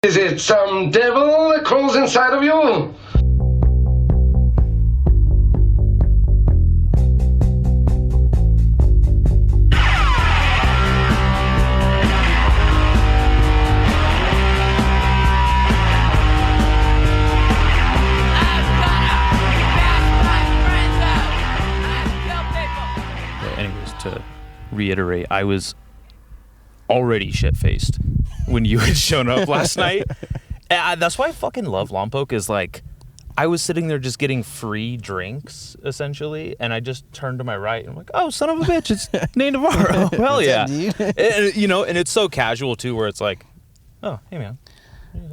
Is it some devil that crawls inside of you? To reiterate, I was already shit-faced when you had shown up last night. That's why I fucking love Lompoc, is like, I was sitting there just getting free drinks, essentially, and I just turned to my right, and I'm like, oh, son of a bitch, it's Nate Navarro. Hell yeah. And, you know, and it's so casual, too, where it's like, oh, hey, man,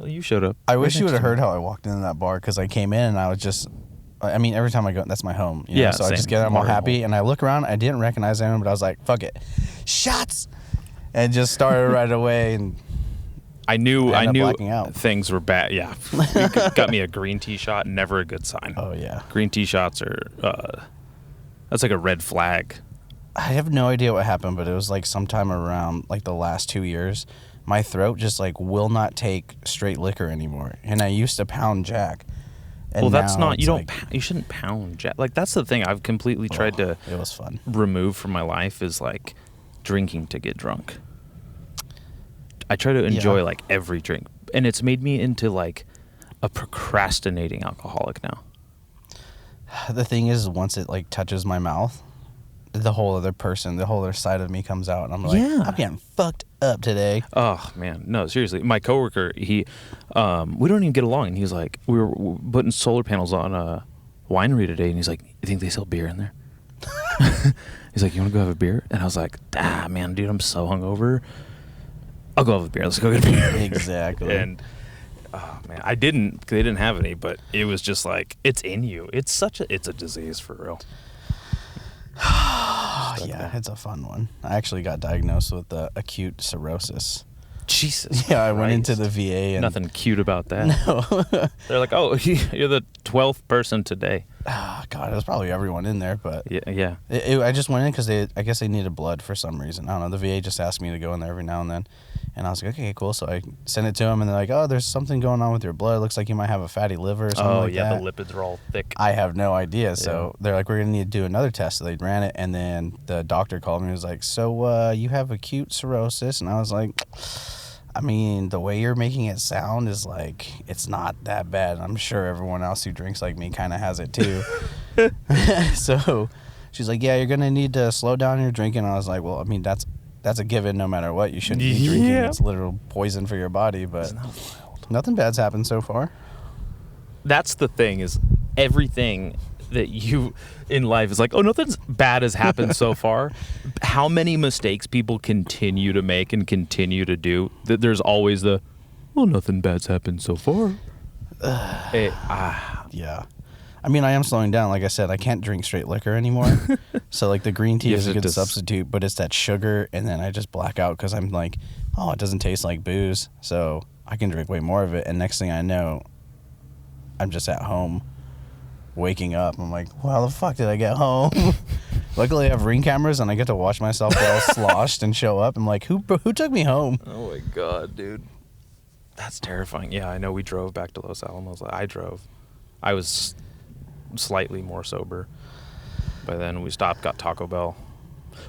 you showed up. I wish you would have heard how I walked into that bar, because I came in, and I was just... I mean, every time I go, that's my home. You know? Yeah, so same. I just get there, I'm all happy, and I look around. I didn't recognize anyone, but I was like, fuck it. Shots! And just started right away, and I knew blacking out. Things were bad. Yeah. You got me a green tea shot, never a good sign. Oh, yeah. Green tea shots are, that's like a red flag. I have no idea what happened, but it was like sometime around like the last 2 years. My throat just like will not take straight liquor anymore. And I used to pound Jack. And well, that's not, you don't, like, you shouldn't pound Jack. Like, that's the thing I've completely tried to it was fun. remove from my life, is like drinking to get drunk. I try to enjoy like every drink, and it's made me into like a procrastinating alcoholic now. The thing is, once it like touches my mouth, the whole other person, the whole other side of me comes out, and I'm like, I'm getting fucked up today. Oh man, no, seriously. My coworker, we don't even get along, and he's like, we were putting solar panels on a winery today, and he's like, you think they sell beer in there? He's like, you want to go have a beer? And I was like, man, dude, I'm so hungover. I'll go have a beer. Let's go get a beer. Exactly. And oh man, they didn't have any, but it was just like, it's in you. It's a disease for real. Yeah, it's a fun one. I actually got diagnosed with acute cirrhosis. Jesus. Yeah, I went into the VA and nothing cute about that. No. They're like, oh, you're the 12th person today. Oh, God, it was probably everyone in there, but yeah. I just went in because I guess they needed blood for some reason. I don't know. The VA just asked me to go in there every now and then, and I was like, okay, cool. So I sent it to them, and they're like, oh, there's something going on with your blood. It looks like you might have a fatty liver or something like that. Oh, yeah, the lipids are all thick. I have no idea. So they're like, we're going to need to do another test. So they ran it, and then the doctor called me and was like, so you have acute cirrhosis? And I was like, I mean, the way you're making it sound is like, it's not that bad. I'm sure everyone else who drinks like me kind of has it too. So she's like, yeah, you're going to need to slow down your drinking. And I was like, well, I mean, that's a given no matter what. You shouldn't be drinking. It's literal poison for your body. But nothing bad's happened so far. That's the thing, is everything that you in life is like, oh, nothing's bad has happened so far. How many mistakes people continue to make and continue to do, that there's always well, nothing bad's happened so far. Yeah. I mean, I am slowing down. Like I said, I can't drink straight liquor anymore. So, like, the green tea is a good substitute, but it's that sugar, and then I just black out because I'm like, oh, it doesn't taste like booze. So I can drink way more of it, and next thing I know, I'm just at home waking up. I'm like, well, how the fuck did I get home? Luckily, I have Ring cameras, and I get to watch myself get all sloshed and show up. I'm like, who took me home? Oh, my God, dude. That's terrifying. Yeah, I know we drove back to Los Alamos. I drove. I was slightly more sober. By then, we stopped, got Taco Bell,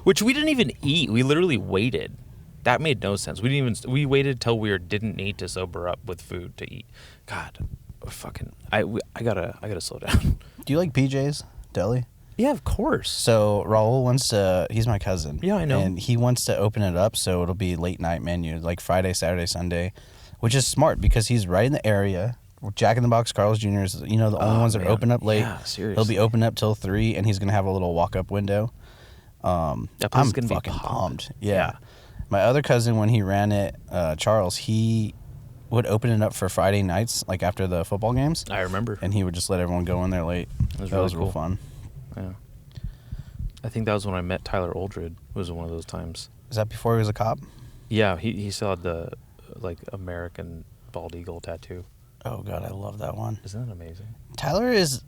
which we didn't even eat. We literally waited. That made no sense. We waited till we didn't need to sober up with food to eat. God, fucking, I gotta slow down. Do you like PJ's Deli? Yeah, of course. So Raul wants to, he's my cousin. Yeah, I know. And he wants to open it up so it'll be late night menu, like Friday, Saturday, Sunday, which is smart because he's right in the area. Jack in the Box, Carl's Jr. is, the only ones that are open up late. Yeah, seriously. He'll be open up till 3, and he's going to have a little walk-up window. I'm gonna fucking be pumped. Yeah. My other cousin, when he ran it, Charles, he would open it up for Friday nights, like after the football games. I remember. And he would just let everyone go in there late. That was cool. real fun. Yeah. I think that was when I met Tyler Oldred, was one of those times. Is that before he was a cop? Yeah, he still had the, American bald eagle tattoo. Oh, God, I love that one. Isn't that amazing? Tyler is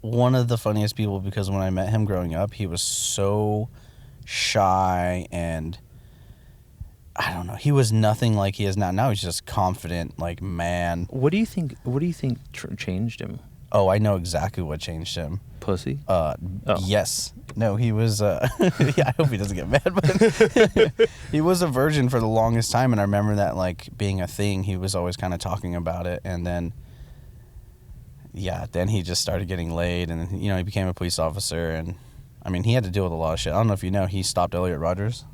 one of the funniest people because when I met him growing up, he was so shy and I don't know. He was nothing like he is now. Now he's just confident, like, man. What do you think changed him? Oh, I know exactly what changed him. Pussy? Yes. No, he was, yeah, I hope he doesn't get mad, but he was a virgin for the longest time, and I remember that, like, being a thing. He was always kind of talking about it, and then, yeah, then he just started getting laid, and, you know, he became a police officer, and, I mean, he had to deal with a lot of shit. I don't know if you know, he stopped Elliot Rodgers.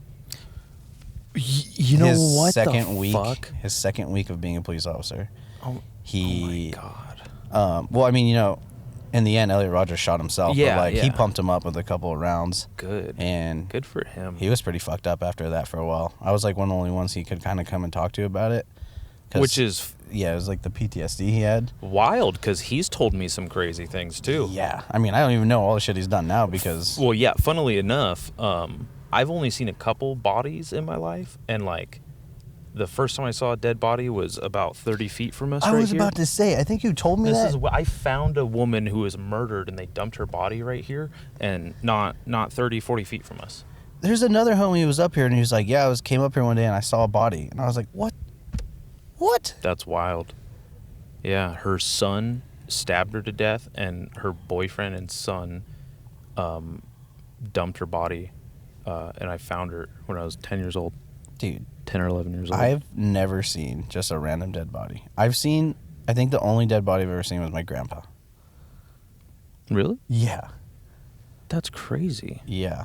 You know his what second the week, fuck? His second week of being a police officer. Oh my God. Well, I mean, you know, in the end, Elliot Rodgers shot himself. Yeah, but, like, he yeah. pumped him up with a couple of rounds. Good. And good for him. he was pretty fucked up after that for a while. I was, like, one of the only ones he could kind of come and talk to about it. Which is... Yeah, it was, like, the PTSD he had. wild, because he's told me some crazy things, too. Yeah. I mean, I don't even know all the shit he's done now because... Well, yeah, funnily enough, I've only seen a couple bodies in my life, and, like, the first time I saw a dead body was about 30 feet from us. I was about to say, I think you told me that. I found a woman who was murdered, and they dumped her body right here, and not 30, 40 feet from us. There's another homie who was up here, and he was like, yeah, came up here one day, and I saw a body. And I was like, what? What? That's wild. Yeah, her son stabbed her to death, and her boyfriend and son dumped her body, and I found her when I was 10 years old. Dude. 10 or 11 years old. I've never seen just a random dead body. I think the only dead body I've ever seen was my grandpa. Really? Yeah. That's crazy. Yeah.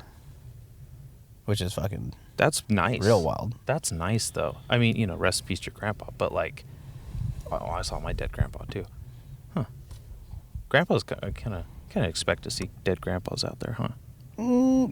Which is fucking... That's nice. Real wild. That's nice, though. I mean, you know, rest in peace to your grandpa, but, like, oh, I saw my dead grandpa, too. Huh. Grandpas kind of expect to see dead grandpas out there, huh?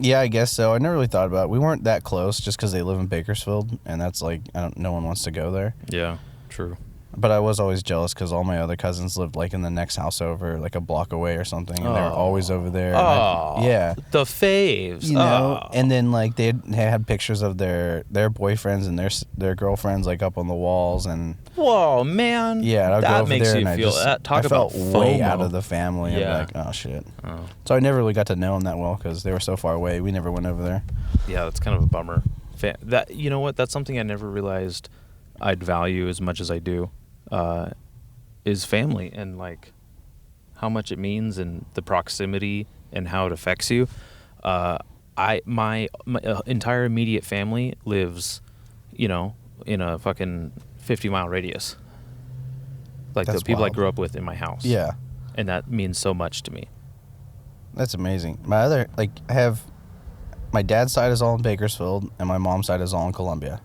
Yeah, I guess so. I never really thought about it. We weren't that close just because they live in Bakersfield, and that's like, no one wants to go there. Yeah, true. But I was always jealous because all my other cousins lived like in the next house over, like a block away or something, and they were always over there. Yeah. The faves. You know, and then like they had pictures of their boyfriends and their girlfriends like up on the walls, and whoa, man. Yeah, I'd go that over makes there you and feel. I felt way FOMO. out of the family. Yeah. And like, oh shit. Oh. So I never really got to know them that well because they were so far away. We never went over there. Yeah, that's kind of a bummer. That, you know what? That's something I never realized I'd value as much as I do. Is family, and like how much it means, and the proximity and how it affects you. My entire immediate family lives, you know, in a fucking 50-mile radius. Like That's the people wild. I grew up with in my house. Yeah. And that means so much to me. That's amazing. I have my dad's side is all in Bakersfield and my mom's side is all in Columbia.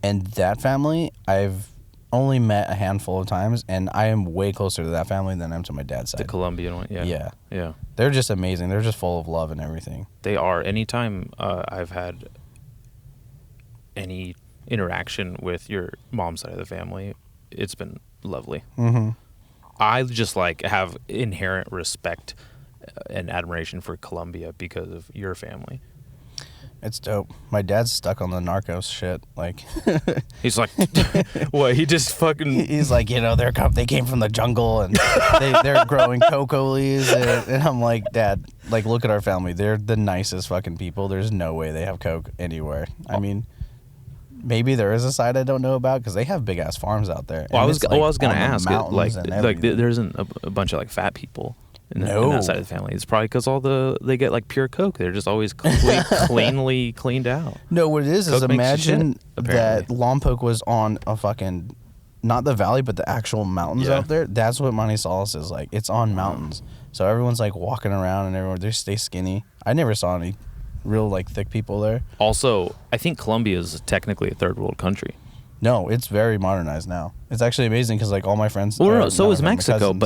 And that family I've only met a handful of times, and I am way closer to that family than I am to my dad's side. The Colombian one, yeah. Yeah. Yeah. They're just amazing. They're just full of love and everything. They are. Anytime I've had any interaction with your mom's side of the family, it's been lovely. Mm-hmm. I just like have inherent respect and admiration for Colombia because of your family. It's dope. My dad's stuck on the Narcos shit. Like, He's like, what? He just fucking. he's like, you know, they came from the jungle and they're growing cocoa leaves. And I'm like, Dad, like, look at our family. They're the nicest fucking people. There's no way they have coke anywhere. I mean, maybe there is a side I don't know about because they have big ass farms out there. Well, I was gonna on the ask, mountains and everything. there isn't a bunch of like fat people in No. that side of the family. It's probably because they get like pure coke. They're just always cleanly cleaned out. No, what it is Coke makes you imagine shit, that apparently. Lompoc was on a fucking, not the valley, but the actual mountains Yeah. out there. That's what Manizales is like. It's on mountains. So everyone's like walking around and everyone, they stay skinny. I never saw any real like thick people there. Also, I think Colombia is technically a third world country. No, it's very modernized now. It's actually amazing because like all my friends. Well, no, not so my is friends, my Mexico, cousins.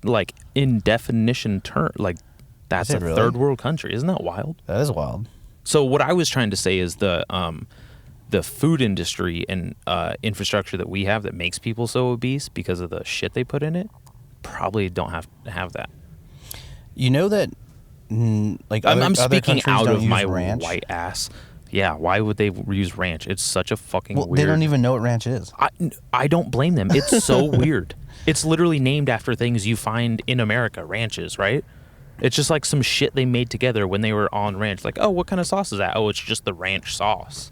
but like in definition like that's Is a it really? third world country. Isn't that wild? That is wild. So what I was trying to say is the food industry and infrastructure that we have that makes people so obese because of the shit they put in it probably don't have that. You know that, like I'm other speaking countries out don't of use my ranch. white ass. Yeah, why would they use ranch? It's such a fucking Well, weird. they don't even know what ranch is. I don't blame them. It's so weird. It's literally named after things you find in America, ranches, right? It's just like some shit they made together when they were on ranch. Like, oh, what kind of sauce is that? Oh, it's just the ranch sauce.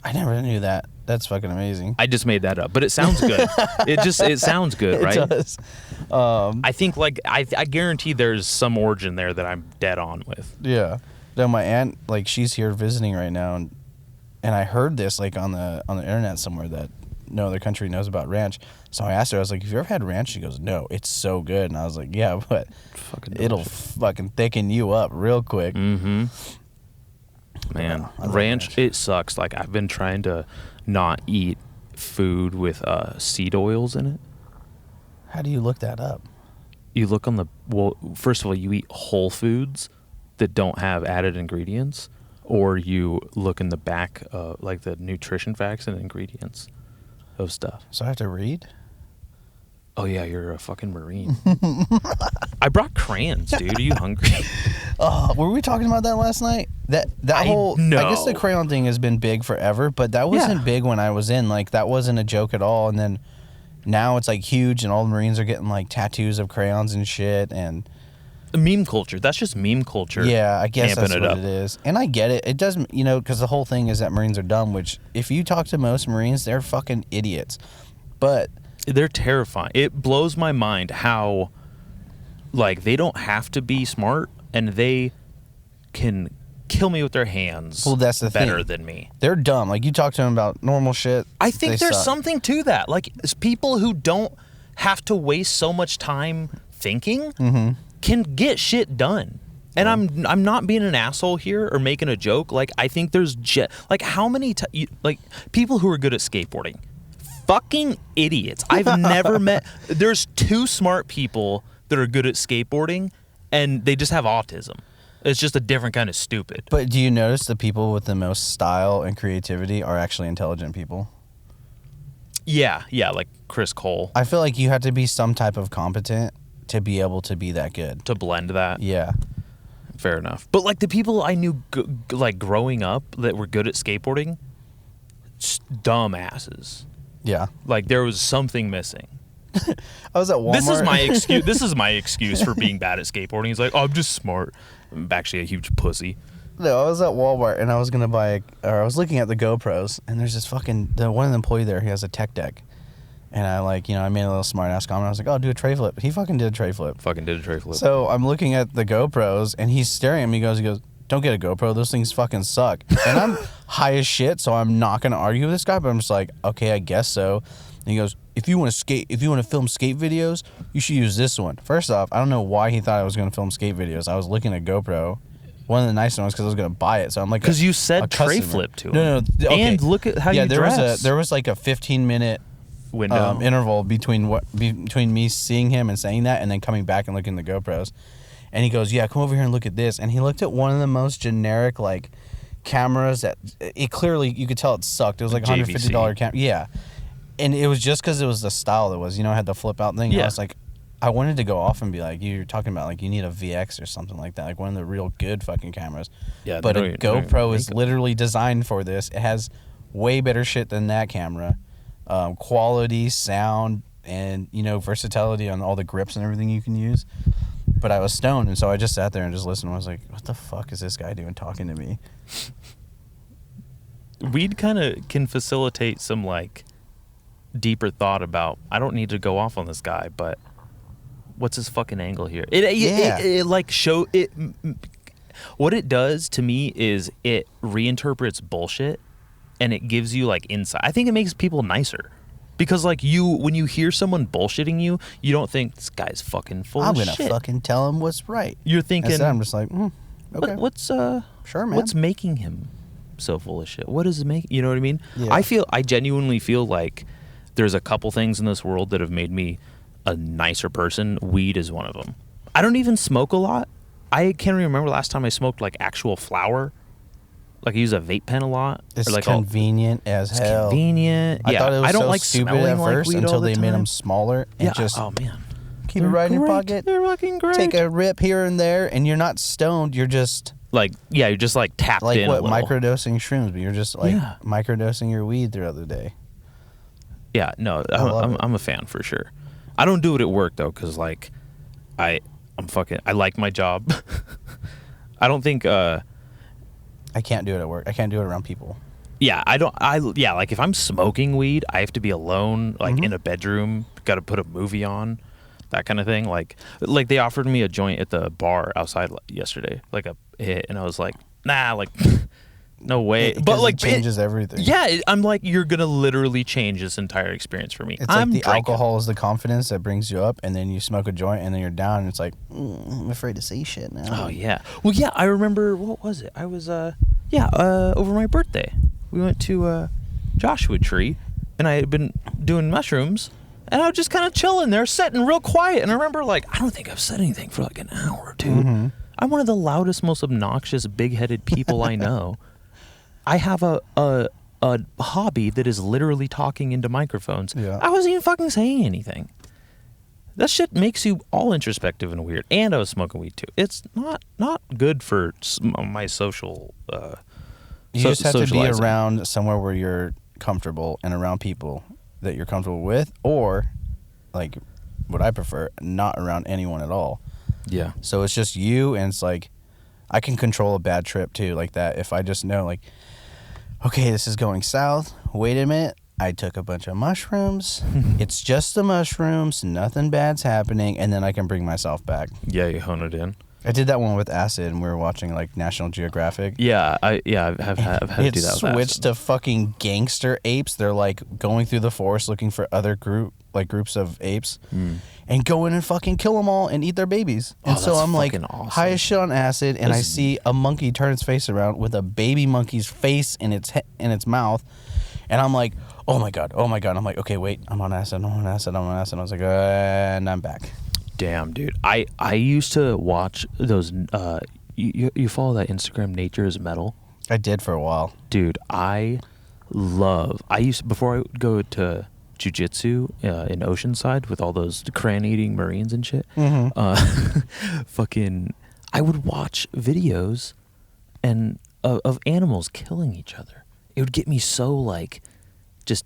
I never knew that. That's fucking amazing. I just made that up, but it sounds good. it sounds good, right? It does. I think like I guarantee there's some origin there that I'm dead on with. Yeah. No, my aunt, like, she's here visiting right now, and I heard this like on the internet somewhere that no other country knows about ranch. So I asked her, I was like, "Have you ever had ranch?" She goes, "No, it's so good." And I was like, "Yeah, but it'll fucking thicken you up real quick." Mm-hmm. Man, ranch, it sucks. Like, I've been trying to not eat food with seed oils in it. How do you look that up? You look on first of all, you eat whole foods that don't have added ingredients, or you look in the back, like the nutrition facts and ingredients of stuff. So I have to read? Oh yeah, you're a fucking Marine. I brought crayons, dude. Are you hungry? Were we talking about that last night? That whole no. I guess the crayon thing has been big forever, but that wasn't big when I was in. Like, that wasn't a joke at all. And then now it's like huge, and all the Marines are getting like tattoos of crayons and shit. And meme culture. That's just meme culture. Yeah, I guess that's what it is. And I get it. It doesn't, because the whole thing is that Marines are dumb. Which, if you talk to most Marines, they're fucking idiots. But they're terrifying. It blows my mind how, like, they don't have to be smart, and they can kill me with their hands. Well, that's the thing. Better than me. They're dumb. Like, you talk to them about normal shit. I think there's suck. something to that. Like, it's people who don't have to waste so much time thinking can get shit done. And I'm not being an asshole here or making a joke. Like, I think there's like, how many like, people who are good at skateboarding. Fucking idiots. I've never met. There's two smart people that are good at skateboarding, and they just have autism. It's just a different kind of stupid. But do you notice the people with the most style and creativity are actually intelligent people? Yeah, like Chris Cole. I feel like you have to be some type of competent to be able to be that good. To blend that. Yeah. Fair enough. But like the people I knew like growing up that were good at skateboarding, dumb asses. Yeah. Like, there was something missing. I was at Walmart. This is my excuse. This is my excuse for being bad at skateboarding. He's like, "Oh, I'm just smart." I'm actually a huge pussy. No, I was at Walmart and I was gonna buy, or I was looking at the GoPros, and there's this fucking one of the employee there. He has a tech deck, and I I made a little smart ass comment. I was like, "Oh, do a tray flip." He fucking did a tray flip. So I'm looking at the GoPros, and he's staring at me. He goes, "Don't get a GoPro. Those things fucking suck." And I'm high as shit, so I'm not gonna argue with this guy. But I'm just like, okay, I guess so. And he goes, if you want to film skate videos, you should use this one. First off, I don't know why he thought I was gonna film skate videos. I was looking at GoPro, one of the nicer ones, because I was gonna buy it. So I'm like, because you said tray flip to him. No. Okay. And look at how you dress. There was like a 15-minute window interval between me seeing him and saying that, and then coming back and looking at the GoPros. And he goes, "Yeah, come over here and look at this." And he looked at one of the most generic, like, cameras that it clearly, you could tell it sucked. It was like a $150 camera. Yeah. And it was just because it was the style that was, it had the flip out thing. Yeah. I was like, I wanted to go off and be like, you're talking about, like, you need a VX or something like that, like one of the real good fucking cameras. Yeah. But a GoPro is literally designed for this. It has way better shit than that camera. Quality, sound, and, versatility on all the grips and everything you can use. But I was stoned, and so I just sat there and just listened. I was like, what the fuck is this guy doing talking to me? Weed kind of can facilitate some, like, deeper thought about, I don't need to go off on this guy, but what's his fucking angle here? What it does to me is it reinterprets bullshit, and it gives you, like, insight. I think it makes people nicer. Because, like, when you hear someone bullshitting you, you don't think, this guy's fucking full of shit. I'm going to fucking tell him what's right. You're thinking... Instead, I'm just like, okay. Sure, man. What's making him so full of shit? What is it making... You know what I mean? Yeah. I genuinely feel like there's a couple things in this world that have made me a nicer person. Weed is one of them. I don't even smoke a lot. I can't remember last time I smoked, like, actual flower. Like, I use a vape pen a lot. It's like convenient as hell. It's convenient. I thought it was don't so like stupid at first until they made them smaller. And oh, man. Keep it right in your pocket. They're fucking great. Take a rip here and there, and you're not stoned. You're just... you're just, like, tapped like in a little. Microdosing shrooms, but you're just, like, microdosing your weed throughout the day. Yeah, no, I'm a fan for sure. I don't do it at work, though, because, like, I like my job. I don't think... I can't do it at work. I can't do it around people. yeah, like if I'm smoking weed, I have to be alone, like in a bedroom, got to put a movie on, that kind of thing. Like they offered me a joint at the bar outside yesterday, like a hit, and I was like, nah, like no way. But like it changes everything. Yeah, I'm like, you're gonna literally change this entire experience for me. It's I'm like the drinking. alcohol is the confidence that brings you up, and then you smoke a joint, and then you're down, and it's like, I'm afraid to say shit now. Oh yeah. Well, yeah, I remember. What was it? I was over my birthday. We went to Joshua Tree, and I had been doing mushrooms, and I was just kind of chilling there, sitting real quiet. And I remember, like, I don't think I've said anything for like an hour, dude. I'm one of the loudest, most obnoxious, big-headed people I know. I have a hobby that is literally talking into microphones. Yeah. I wasn't even fucking saying anything. That shit makes you all introspective and weird. And I was smoking weed too. It's not good for my social. You just have to be socializing. around somewhere where you're comfortable and around people that you're comfortable with, or like what I prefer, not around anyone at all. Yeah. So it's just you, and it's like I can control a bad trip too, like that. If I just know, like, okay, this is going south. Wait a minute. I took a bunch of mushrooms. It's just the mushrooms. Nothing bad's happening. And then I can bring myself back. Yeah, you hone it in. I did that one with acid, and we were watching like National Geographic. Yeah, I've had to do that. It switched to fucking gangster apes. They're like going through the forest looking for other groups of apes, and go in and fucking kill them all and eat their babies. And so that's I'm like awesome. high as shit on acid, and I see a monkey turn its face around with a baby monkey's face in its mouth, and I'm like, oh my god. I'm like, okay, wait, I'm on acid. I was like, and I'm back. Damn, dude. I used to watch those. You follow that Instagram Nature is Metal? I did for a while. Dude, before I would go to jiu-jitsu in Oceanside with all those crayon-eating Marines and shit, fucking, I would watch videos of animals killing each other. It would get me so, like, just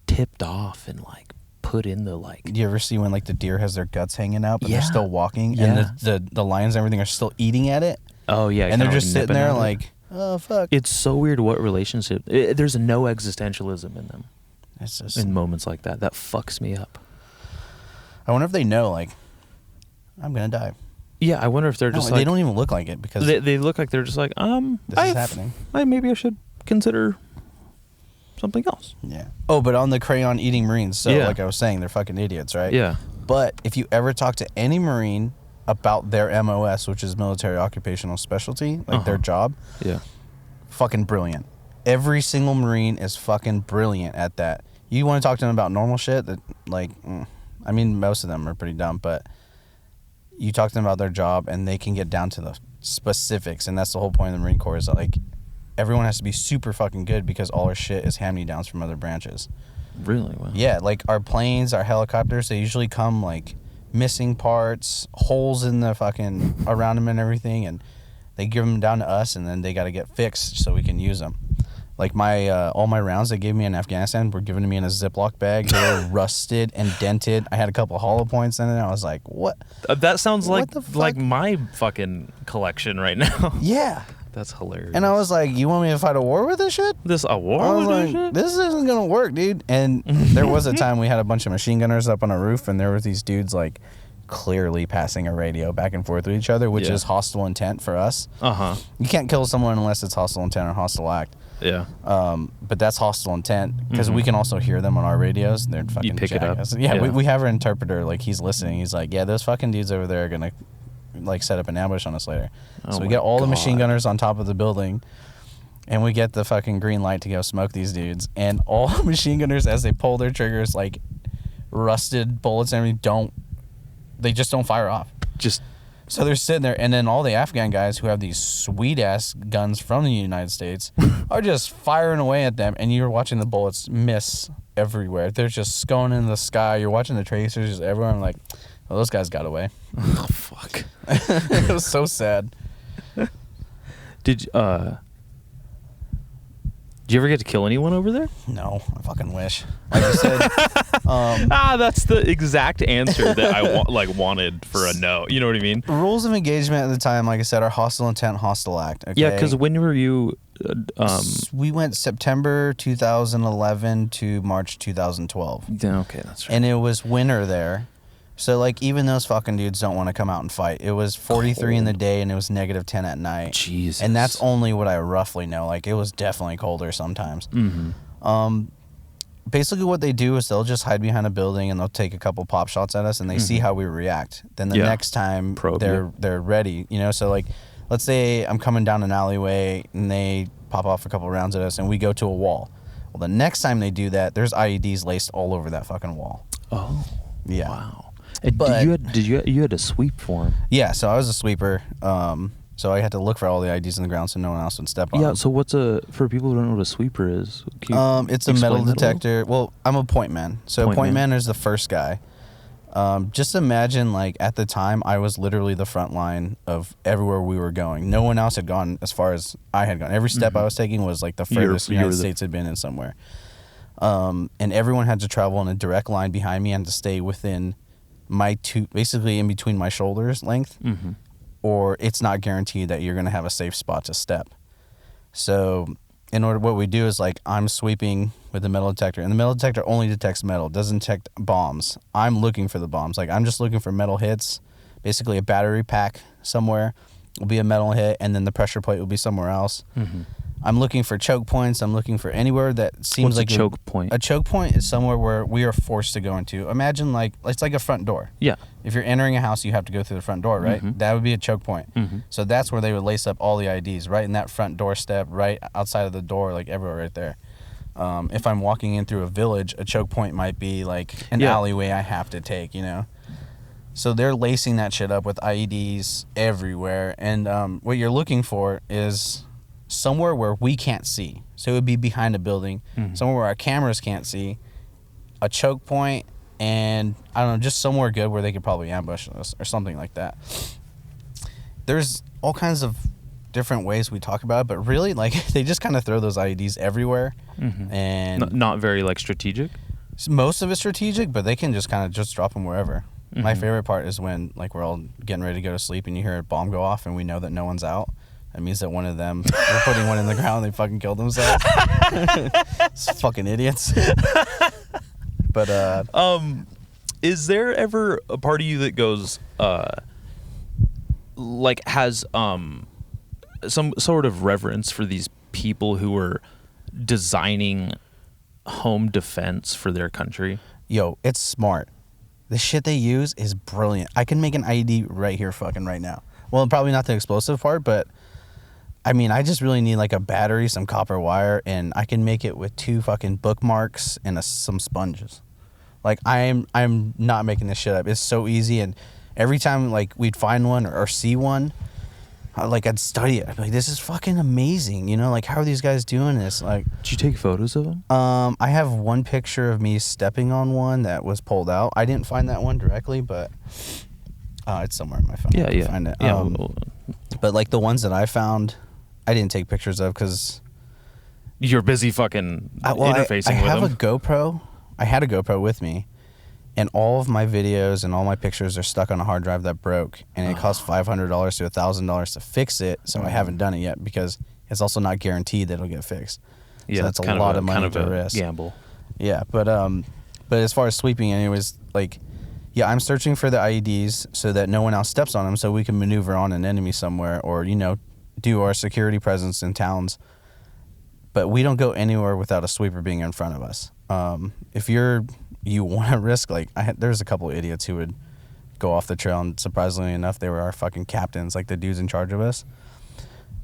tipped off and, like, put in the, like... Do you ever see when, like, the deer has their guts hanging out, but Yeah. they're still walking, Yeah. and the lions and everything are still eating at it? Oh, yeah. And they're kinda just like sitting nipping there at it. like, oh, fuck. It's so weird what relationship... there's no existentialism in them. It's just... In moments like that. That fucks me up. I wonder if they know, like, I'm going to die. Yeah, I wonder if they're No, just they like... don't even look like it, because They look like they're just like, this is happening. maybe I should consider something else. Yeah. Oh, but on the crayon eating Marines, so Yeah. like I was saying, they're fucking idiots, right? Yeah. But if you ever talk to any Marine about their MOS, which is military occupational specialty, like their job, Yeah. fucking brilliant. Every single Marine is fucking brilliant at that. You want to talk to them about normal shit that, like, I mean, most of them are pretty dumb, but you talk to them about their job and they can get down to the specifics, and that's the whole point of the Marine Corps, is that, like, everyone has to be super fucking good because all our shit is hand-me-downs from other branches. Really? Wow. Yeah, like our planes, our helicopters, they usually come like missing parts, holes in the fucking around them and everything, and they give them down to us, and then they got to get fixed so we can use them. Like my all my rounds they gave me in Afghanistan were given to me in a Ziploc bag. They were rusted and dented. I had a couple hollow points in it. I was like, what? That sounds What like the fuck? like my fucking collection right now. Yeah. That's hilarious. And I was like, you want me to fight a war with this shit? this a war I was with this like, shit? this isn't gonna work, dude. And there was a time we had a bunch of machine gunners up on a roof, and there were these dudes like clearly passing a radio back and forth with each other, which Yeah. is hostile intent for us. Uh-huh. You can't kill someone unless it's hostile intent or hostile act. Yeah. But that's hostile intent because we can also hear them on our radios. They're fucking pick it up. jackass. Yeah, Yeah. We have our interpreter. Like, he's listening. He's like, yeah, those fucking dudes over there are gonna like set up an ambush on us later. Oh So we my get all the God. machine gunners on top of the building, and we get the fucking green light to go smoke these dudes. And all the machine gunners, as they pull their triggers, like rusted bullets and everything, they just don't fire off. Just So they're sitting there, and then all the Afghan guys who have these sweet-ass guns from the United States are just firing away at them, and you're watching the bullets miss everywhere. They're just going into the sky. You're watching the tracers just everywhere. I'm like, well, those guys got away. oh fuck. It was so sad. Did Did you ever get to kill anyone over there? No, I fucking wish. Like I said, That's the exact answer that I wanted for a no. You know what I mean? rules of engagement at the time, like I said, are hostile intent, hostile act. Okay? Yeah, because when were you? We went September 2011 to March 2012. Yeah, okay, that's right. And it was winter there. So, like, even those fucking dudes don't want to come out and fight. It was 43 in the day, and it was -10 at night. Jesus. And that's only what I roughly know. Like, it was definitely colder sometimes. Mm-hmm. Basically, what they do is they'll just hide behind a building, and they'll take a couple pop shots at us, and they see how we react. Then the next time, they're ready. You know, so, like, let's say I'm coming down an alleyway, and they pop off a couple rounds at us, and we go to a wall. Well, the next time they do that, there's IEDs laced all over that fucking wall. Oh. Yeah. Wow. And But- you had to sweep for him? Yeah, so I was a sweeper. So I had to look for all the IDs in the ground so no one else would step on Yeah. them. So for people who don't know what a sweeper is? Can you It's a metal explain that a little? detector. Well, I'm a point man. So Point point man. man is the first guy. Just imagine, like, at the time, I was literally the front line of everywhere we were going. No one else had gone as far as I had gone. Every step I was taking was, like, the furthest the United States had been in somewhere. And everyone had to travel in a direct line behind me and to stay within my basically in between my shoulders length, or it's not guaranteed that you're going to have a safe spot to step. So what we do is, like, I'm sweeping with the metal detector, and the metal detector only detects metal, doesn't detect bombs. I'm looking for the bombs. Like, I'm just looking for metal hits. Basically, a battery pack somewhere will be a metal hit, and then the pressure plate will be somewhere else. I'm looking for choke points. I'm looking for anywhere that seems What's like a choke point? A choke point is somewhere where we are forced to go into. Imagine, like, it's like a front door. Yeah. If you're entering a house, you have to go through the front door, right? That would be a choke point. So that's where they would lace up all the IDs, right in that front doorstep, right outside of the door, like everywhere right there. If I'm walking in through a village, a choke point might be like an alleyway I have to take, you know? So they're lacing that shit up with IEDs everywhere. And what you're looking for is somewhere where we can't see. So it would be behind a building, somewhere where our cameras can't see, a choke point, and I don't know, just somewhere good where they could probably ambush us or something like that. There's all kinds of different ways we talk about it, but really, like, they just kind of throw those IEDs everywhere. And Not very, like, strategic? most of it's strategic, but they can just kind of just drop them wherever. My favorite part is when, like, we're all getting ready to go to sleep and you hear a bomb go off and we know that no one's out. That means that one of them, we're putting one in the ground, they fucking killed themselves. It's fucking idiots. But, is there ever a part of you that goes, like, has some sort of reverence for these people who are designing home defense for their country? yo, it's smart. The shit they use is brilliant. I can make an IED right here fucking right now. Well, probably not the explosive part, but I mean, I just really need, like, a battery, some copper wire, and I can make it with 2 fucking bookmarks and some sponges. Like, I'm not making this shit up. It's so easy, and every time, like, we'd find one or see one, I'd study it. I'd be like, this is fucking amazing, you know? Like, how are these guys doing this? Like, Did you take photos of them? I have one picture of me stepping on one that was pulled out. I didn't find that one directly, but it's somewhere in my phone. I can find it. Yeah. But, like, the ones that I found, I didn't take pictures of because You're busy fucking interfacing I have with a them. GoPro. I had a GoPro with me, and all of my videos and all my pictures are stuck on a hard drive that broke, and it cost $500 to $1,000 to fix it. So I haven't done it yet because it's also not guaranteed that it'll get fixed. Yeah, so that's it's a lot of money to risk. Gamble. Yeah, but as far as sweeping, anyways, like, yeah, I'm searching for the IEDs so that no one else steps on them, so we can maneuver on an enemy somewhere, or, you know, do our security presence in towns. But we don't go anywhere without a sweeper being in front of us. If you want to risk, like, there's a couple of idiots who would go off the trail, and surprisingly enough, they were our fucking captains, like the dudes in charge of us.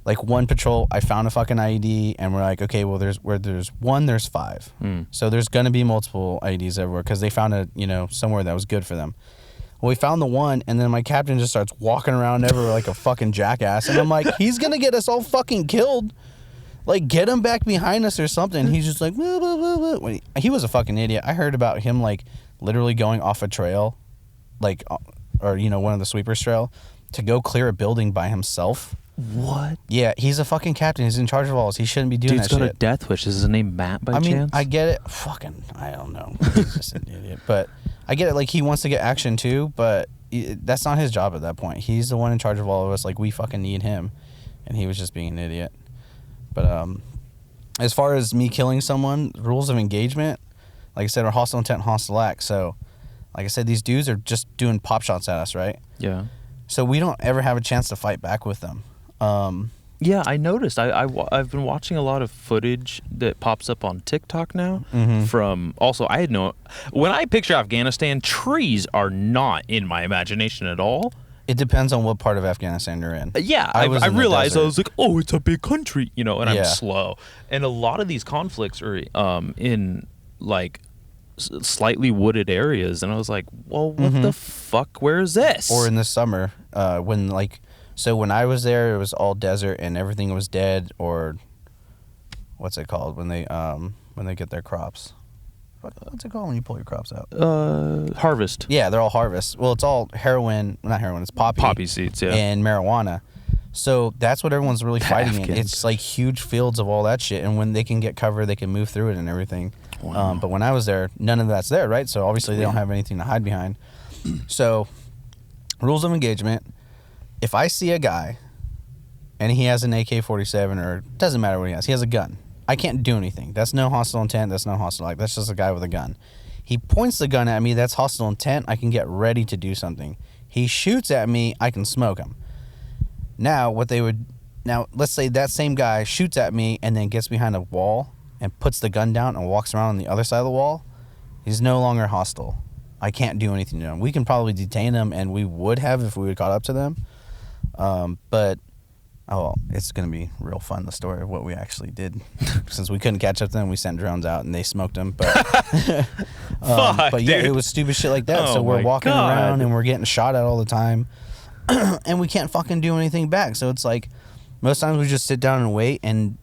Like, one patrol, I found a fucking IED, and we're like, okay, well, there's one, there's 5. So there's going to be multiple IEDs everywhere because they found it, you know, somewhere that was good for them. Well, we found the one, and then my captain just starts walking around everywhere like a fucking jackass, and I'm like, he's going to get us all fucking killed. Like, get him back behind us or something. He's just like, wah, wah, wah, wah. He was a fucking idiot. I heard about him, like, literally going off a trail, like, or, you know, one of the sweepers trail to go clear a building by himself. What? Yeah, he's a fucking captain. He's in charge of all this. He shouldn't be doing Dude's that got shit. a death wish. Is his name Matt by I mean, chance? I get it. I don't know. He's just an idiot. But I get it. Like, he wants to get action too, but that's not his job at that point. He's the one in charge of all of us. Like, we fucking need him. And he was just being an idiot. But as far as me killing someone, rules of engagement, like I said, are hostile intent, hostile act. So, like I said, these dudes are just doing pop shots at us, right? Yeah. So we don't ever have a chance to fight back with them. Yeah, I noticed. I've been watching a lot of footage that pops up on TikTok now. From also, I had no. When I picture Afghanistan, trees are not in my imagination at all. It depends on what part of Afghanistan you're in. Yeah, I realized I was like, oh, it's a big country, and I'm slow. And a lot of these conflicts are in like slightly wooded areas, and I was like, well, what the fuck? Where is this? Or in the summer, when I was there, it was all desert and everything was dead. Or what's it called when they get their crops? What's it called when you pull your crops out? Harvest. Yeah, they're all harvest. Well, it's all not heroin. It's poppy seeds, yeah, and marijuana. So that's what everyone's really fighting in. It's like huge fields of all that shit, and when they can get cover, they can move through it and everything. Wow. But when I was there, none of that's there, right? So obviously they don't have anything to hide behind. So, rules of engagement. If I see a guy and he has an AK-47, or doesn't matter what he has a gun, I can't do anything. That's no hostile intent. That's no hostile act. That's just a guy with a gun. He points the gun at me. That's hostile intent. I can get ready to do something. He shoots at me. I can smoke him. Now, let's say that same guy shoots at me and then gets behind a wall and puts the gun down and walks around on the other side of the wall. He's no longer hostile. I can't do anything to him. We can probably detain him, and we would have if we had caught up to them. But it's going to be real fun, the story of what we actually did. Since we couldn't catch up to them, we sent drones out, and they smoked them. But, but yeah, dude. It was stupid shit like that. Oh, so we're walking God. around, and we're getting shot at all the time. And we can't fucking do anything back. So it's like, most times we just sit down and wait, and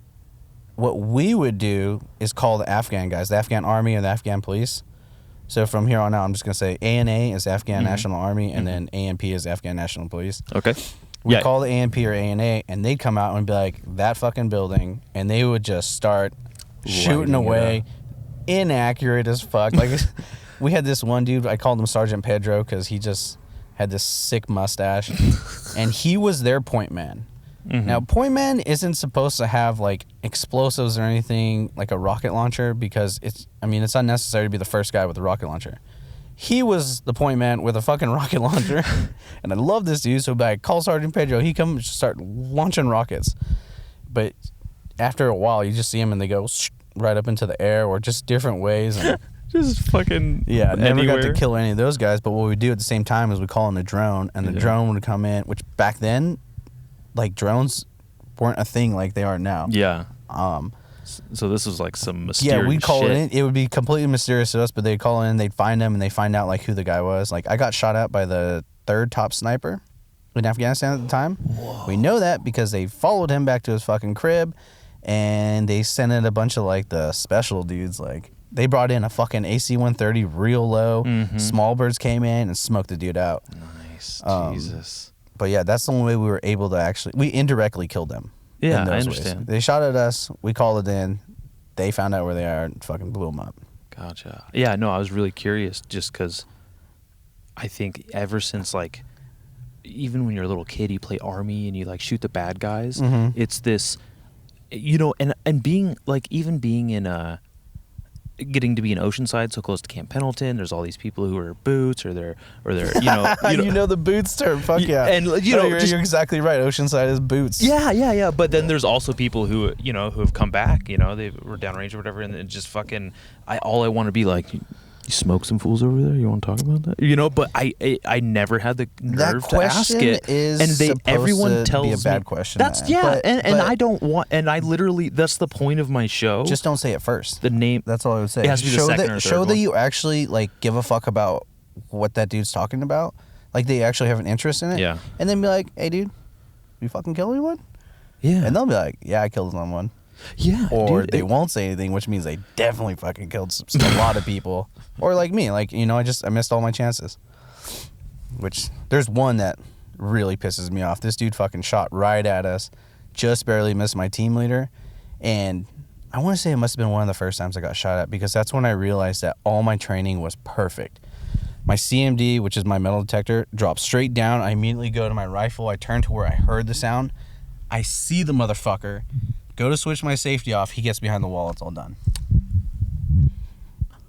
what we would do is call the Afghan guys, the Afghan army or the Afghan police. So from here on out, I'm just going to say ANA is Afghan National Army, and then ANP is Afghan National Police. Okay. We call the ANP or ANA, and they'd come out and be like, that fucking building, and they would just start shooting away, inaccurate as fuck. Like, we had this one dude, I called him Sergeant Pedro because he just had this sick mustache, and he was their point man. Now, point man isn't supposed to have like explosives or anything like a rocket launcher, because it's unnecessary to be the first guy with a rocket launcher. He was the point man with a fucking rocket launcher, and I love this dude. So I call Sergeant Pedro. He comes and start launching rockets, but after a while, you just see him and they go right up into the air, or just different ways. And just fucking never got to kill any of those guys. But what we do at the same time is we call in a drone, and the drone would come in, which back then, like, drones weren't a thing like they are now. Yeah. So this was like some mysterious we'd call shit. it in. It would be completely mysterious to us, but they'd call in, they'd find them, and they'd find out like who the guy was. Like, I got shot at by the 3rd top sniper in Afghanistan at the time. Whoa. We know that because they followed him back to his fucking crib, and they sent in a bunch of like the special dudes. Like, they brought in a fucking AC-130 real low. Small birds came in and smoked the dude out. Nice. Jesus. But yeah, that's the only way we were able to we indirectly killed them. Yeah, in those I understand. ways. They shot at us. We called it in. They found out where they are and fucking blew them up. Gotcha. Yeah, no, I was really curious just because I think ever since, like, even when you're a little kid, you play Army and you, like, shoot the bad guys. It's this, and being, like, even being in getting to be in Oceanside, so close to Camp Pendleton, there's all these people who are boots or they're the boots term. Fuck yeah. And you're exactly right. Oceanside is boots. Yeah. But then there's also people who who have come back. They were downrange or whatever, and just fucking. All I want to be like, you smoke some fools over there. You want to talk about that? But I never had the nerve to ask it. And everyone tells me be a bad question. That's but I don't want. And I literally, that's the point of my show. Just don't say it first. The name. That's all I would say. It has to be the second or third show one. that you actually like give a fuck about what that dude's talking about. Like, they actually have an interest in it. Yeah. And then be like, hey, dude, you fucking kill anyone? Yeah. And they'll be like, yeah, I killed someone. Yeah. Or dude, they won't say anything, which means they definitely fucking killed a lot of people. Or like me, like, I missed all my chances. Which, there's one that really pisses me off. This dude fucking shot right at us, just barely missed my team leader, and I want to say it must have been one of the first times I got shot at, because that's when I realized that all my training was perfect. My CMD, which is my metal detector, drops straight down. I immediately go to my rifle. I turn to where I heard the sound. I see the motherfucker. Go to switch my safety off. He gets behind the wall. It's all done.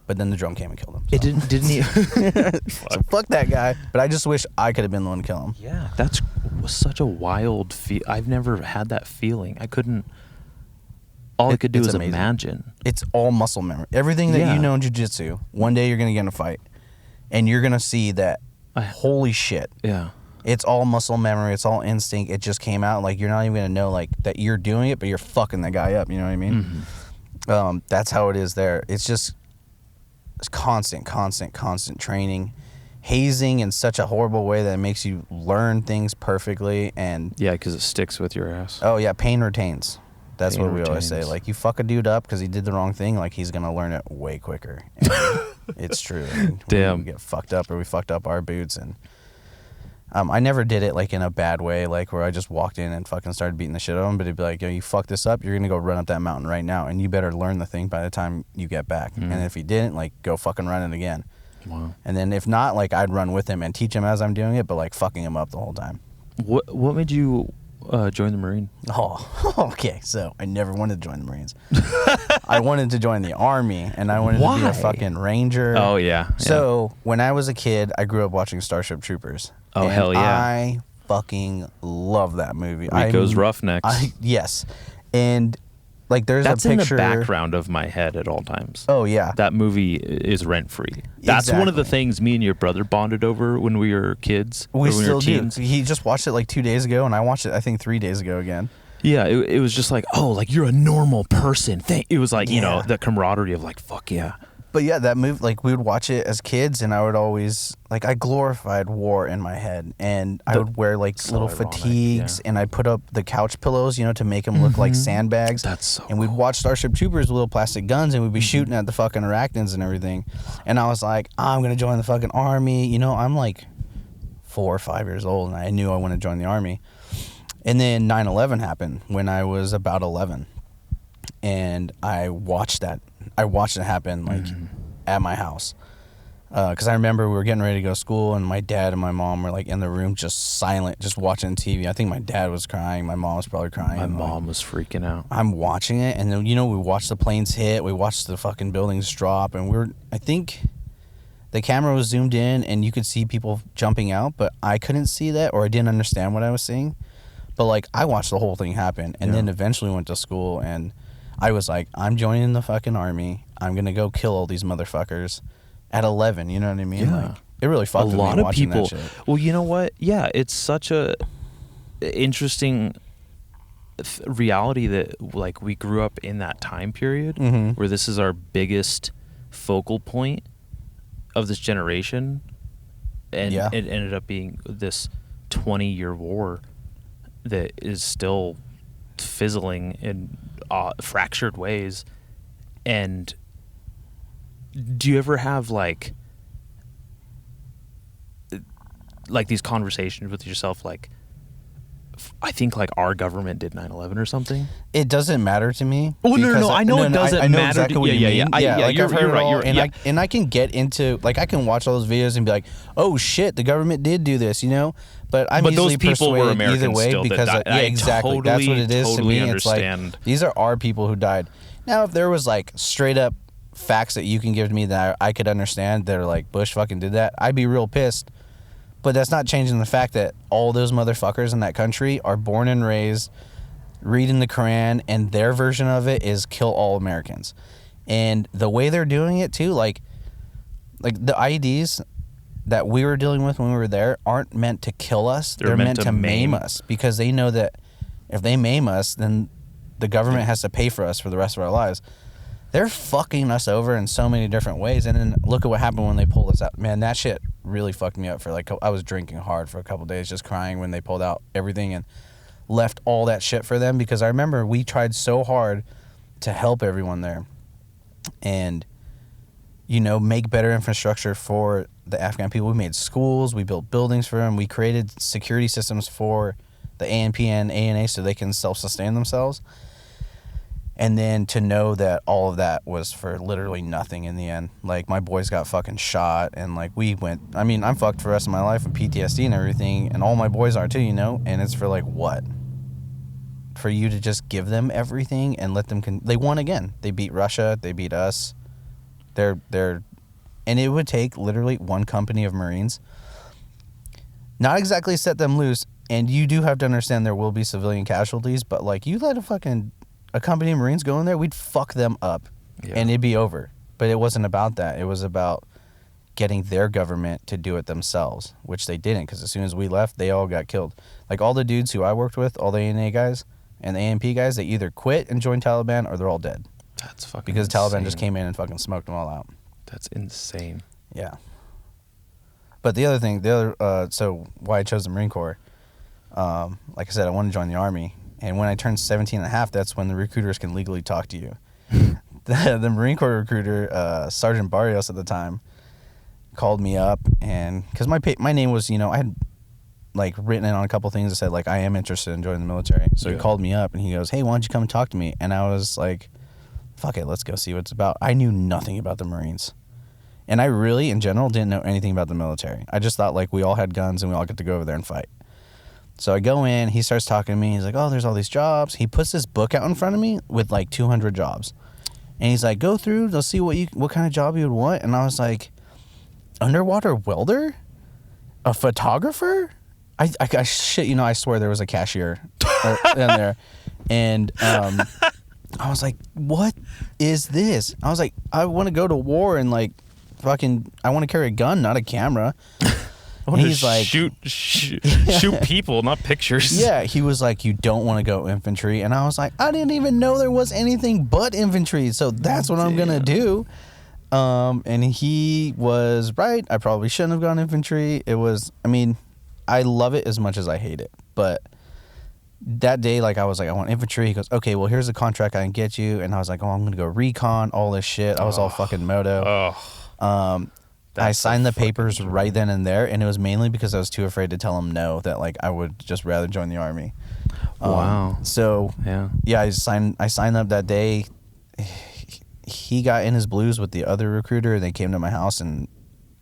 But then the drone came and killed him. So. It didn't he? So fuck that guy. But I just wish I could have been the one to kill him. Yeah, that's was such a wild feel. I've never had that feeling. I couldn't. All I could do was amazing. imagine. It's all muscle memory. Everything that you know in jiu-jitsu, one day you're going to get in a fight. And you're going to see that, holy shit. Yeah. It's all muscle memory. It's all instinct. It just came out. Like, you're not even going to know, like, that you're doing it, but you're fucking that guy up. You know what I mean? Mm-hmm. That's how it is there. It's just constant training. Hazing in such a horrible way that it makes you learn things perfectly. And yeah, because it sticks with your ass. Oh, yeah, pain retains. That's pain what we retains. always say. Like, you fuck a dude up because he did the wrong thing, like, he's going to learn it way quicker. And it's true. I mean, Damn. We get fucked up, or we fucked up our boots, and I never did it like in a bad way, like where I just walked in and fucking started beating the shit out of him. But it'd be like, yo, you fucked this up, you're gonna go run up that mountain right now, and you better learn the thing by the time you get back. And if he didn't, like, go fucking run it again. Wow. And then if not, like, I'd run with him and teach him as I'm doing it, but like fucking him up the whole time. What made you join the Marine? Oh, okay. So I never wanted to join the Marines. I wanted to join the Army, and I wanted to be a fucking Ranger. Oh, yeah. So when I was a kid, I grew up watching Starship Troopers. Oh, and hell yeah. I fucking love that movie. Rico's Roughnecks. Yes. And, like, there's That's a picture. in the background of my head at all times. Oh, yeah. That movie is rent-free. That's one of the things me and your brother bonded over when we were kids. We still still do. teens. He just watched it like 2 days ago, and I watched it, I think, 3 days ago again. Yeah, it was just like, oh, like, you're a normal person. It was like, you know, the camaraderie of like, fuck yeah. But yeah, that movie, like, we would watch it as kids, and I would always, like, I glorified war in my head, and I would wear, like, so little ironic, fatigues, and I'd put up the couch pillows, you know, to make them look like sandbags. That's so And we'd watch Starship Troopers with little plastic guns, and we'd be shooting at the fucking arachnids and everything. And I was like, I'm going to join the fucking Army. You know, I'm like 4 or 5 years old, and I knew I wanted to join the Army. And then 9/11 happened when I was about 11. And I watched it happen, like, at my house. Because I remember we were getting ready to go to school, and my dad and my mom were, like, in the room just silent, just watching TV. I think my dad was crying. My mom was probably crying. My mom was freaking out. I'm watching it, and then, you know, we watched the planes hit. We watched the fucking buildings drop, and I think the camera was zoomed in, and you could see people jumping out, but I couldn't see that, or I didn't understand what I was seeing. But, like, I watched the whole thing happen, and then eventually went to school, and I was like, I'm joining the fucking Army. I'm going to go kill all these motherfuckers at 11, you know what I mean? Yeah. Like, it really fucked with me watching that shit. A lot of people. Well, you know what? Yeah, it's such a interesting reality that, like, we grew up in that time period where this is our biggest focal point of this generation, and it ended up being this 20-year war that is still fizzling in fractured ways. And do you ever have like these conversations with yourself, like, I think, like, our government did 9/11 or something? It doesn't matter to me. Oh, no, I know it doesn't I know matter. exactly what you mean. Like, you're right. And I can get into, like, I can watch all those videos and be like, oh shit, the government did do this, you know? But I'm easily those people were persuaded Americans either way, still, because exactly. That's what it is to me. It's understand. like, these are our people who died. Now, if there was, like, straight up facts that you can give to me that I could understand that are like, Bush fucking did that, I'd be real pissed. But that's not changing the fact that all those motherfuckers in that country are born and raised reading the Quran, and their version of it is kill all Americans. And the way they're doing it too, like the IEDs that we were dealing with when we were there aren't meant to kill us. They're meant to maim us, because they know that if they maim us, then the government has to pay for us for the rest of our lives. They're fucking us over in so many different ways. And then look at what happened when they pulled us out. Man, that shit really fucked me up for, like, I was drinking hard for a couple days, just crying when they pulled out everything and left all that shit for them. Because I remember we tried so hard to help everyone there and, you know, make better infrastructure for the Afghan people. We made schools. We built buildings for them. We created security systems for the ANP and ANA so they can self-sustain themselves. And then to know that all of that was for literally nothing in the end. Like, my boys got fucking shot, and like I'm fucked for the rest of my life with PTSD and everything, and all my boys are too, and it's for like what? For you to just give them everything and let them they won again. They beat Russia, they beat us. And it would take literally one company of Marines, not exactly set them loose, and you do have to understand there will be civilian casualties, but like, you let a company of Marines go in there, we'd fuck them up, and it'd be over. But it wasn't about that. It was about getting their government to do it themselves, which they didn't, because as soon as we left, they all got killed. Like, all the dudes who I worked with, all the ANA guys and the ANP guys, they either quit and joined Taliban, or they're all dead. That's fucking because insane. Taliban just came in and fucking smoked them all out. That's insane. Yeah. But so why I chose the Marine Corps, like I said, I wanted to join the Army. And when I turned 17 and a half, that's when the recruiters can legally talk to you. The Marine Corps recruiter, Sergeant Barrios at the time, called me up, and because my name was, I had like written in on a couple things that said like, I am interested in joining the military. So he called me up and he goes, hey, why don't you come and talk to me? And I was like, fuck it, let's go see what it's about. I knew nothing about the Marines. And I really, in general, didn't know anything about the military. I just thought like we all had guns and we all get to go over there and fight. So I go in, he starts talking to me. He's like, oh, there's all these jobs. He puts this book out in front of me with like 200 jobs. And he's like, go through, they'll see what kind of job you would want. And I was like, underwater welder? A photographer? I shit, I swear there was a cashier in there. And I was like, what is this? I was like, I want to go to war and like fucking, I want to carry a gun, not a camera. And he's like, shoot people, not pictures. Yeah, he was like, you don't want to go infantry. And I was like, I didn't even know there was anything but infantry, so that's what I'm going to do. And he was right. I probably shouldn't have gone infantry. I love it as much as I hate it. But that day, like, I was like, I want infantry. He goes, okay, well, here's a contract I can get you. And I was like, oh, I'm going to go recon, all this shit. I was all fucking moto. I signed the papers right then and there, and it was mainly because I was too afraid to tell him no, that like I would just rather join the Army. Wow. So yeah, I signed up that day. He got in his blues with the other recruiter. They came to my house and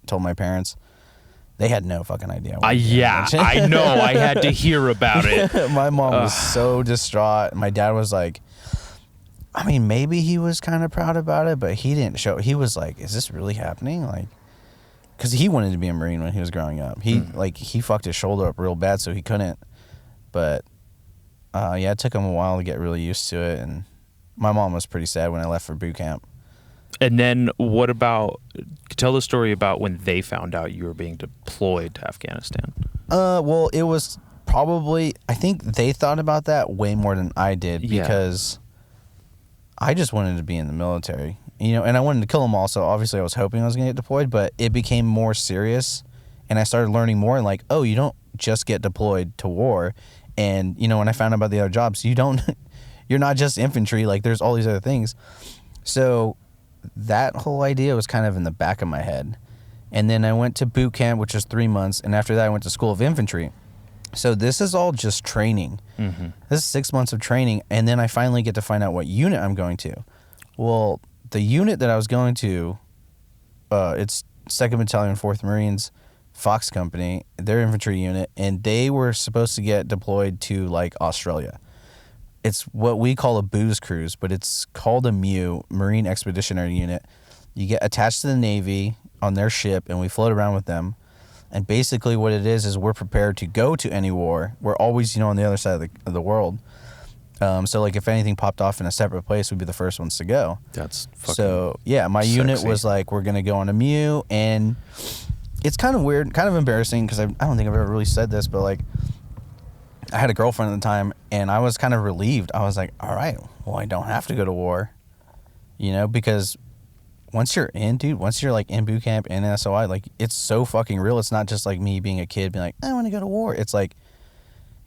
told my parents. They had no fucking idea. I know. I had to hear about it. My mom was so distraught. My dad was like, maybe he was kind of proud about it, but he didn't show. He was like, is this really happening? Like, because he wanted to be a Marine when he was growing up. He fucked his shoulder up real bad, so he couldn't. But it took him a while to get really used to it. And my mom was pretty sad when I left for boot camp. And then what about, tell the story about when they found out you were being deployed to Afghanistan. Well, it was probably, I think they thought about that way more than I did, because I just wanted to be in the military. And I wanted to kill them all, so obviously I was hoping I was going to get deployed, but it became more serious, and I started learning more, and like, oh, you don't just get deployed to war. And, when I found out about the other jobs, you're not just infantry, like, there's all these other things. So that whole idea was kind of in the back of my head. And then I went to boot camp, which was 3 months, and after that I went to School of Infantry. So this is all just training. Mm-hmm. This is 6 months of training, and then I finally get to find out what unit I'm going to. Well, the unit that I was going to, it's 2nd Battalion, 4th Marines, Fox Company, their infantry unit, and they were supposed to get deployed to, like, Australia. It's what we call a booze cruise, but it's called a MU, Marine Expeditionary Unit. You get attached to the Navy on their ship, and we float around with them. And basically what it is we're prepared to go to any war. We're always, on the other side of the world. So, like, if anything popped off in a separate place, we'd be the first ones to go. That's fucking So, yeah, my unit was like, we're going to go on a MU, and it's kind of weird, kind of embarrassing, because I don't think I've ever really said this, but, like, I had a girlfriend at the time, and I was kind of relieved. I was like, all right, well, I don't have to go to war, because once you're in, dude, once you're, like, in boot camp, in SOI, like, it's so fucking real. It's not just, like, me being a kid being like, I want to go to war. It's like,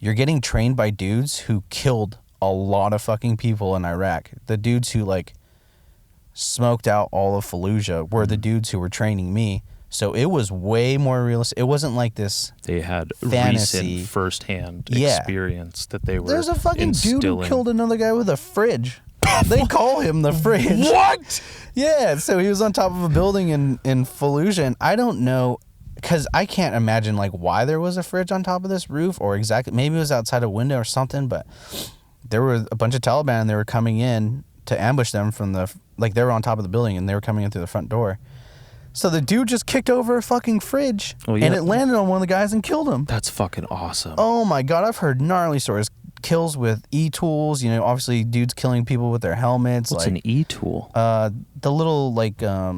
you're getting trained by dudes who killed a lot of fucking people in Iraq. The dudes who, like, smoked out all of Fallujah were the dudes who were training me So it was way more realistic. It wasn't like this. They had fantasy. recent firsthand Yeah. experience that they were There's a fucking dude who instilling. killed another guy with a fridge. They call him the fridge. What? Yeah, so he was on top of a building in Fallujah, and I don't know, because I can't imagine like why there was a fridge on top of this roof, or exactly, maybe it was outside a window or something, but there were a bunch of Taliban, and they were coming in to ambush them from they were on top of the building, and they were coming in through the front door. So the dude just kicked over a fucking fridge, and it landed on one of the guys and killed him. That's fucking awesome. Oh my God, I've heard gnarly stories. Kills with e-tools, obviously dudes killing people with their helmets. What's an e-tool? The little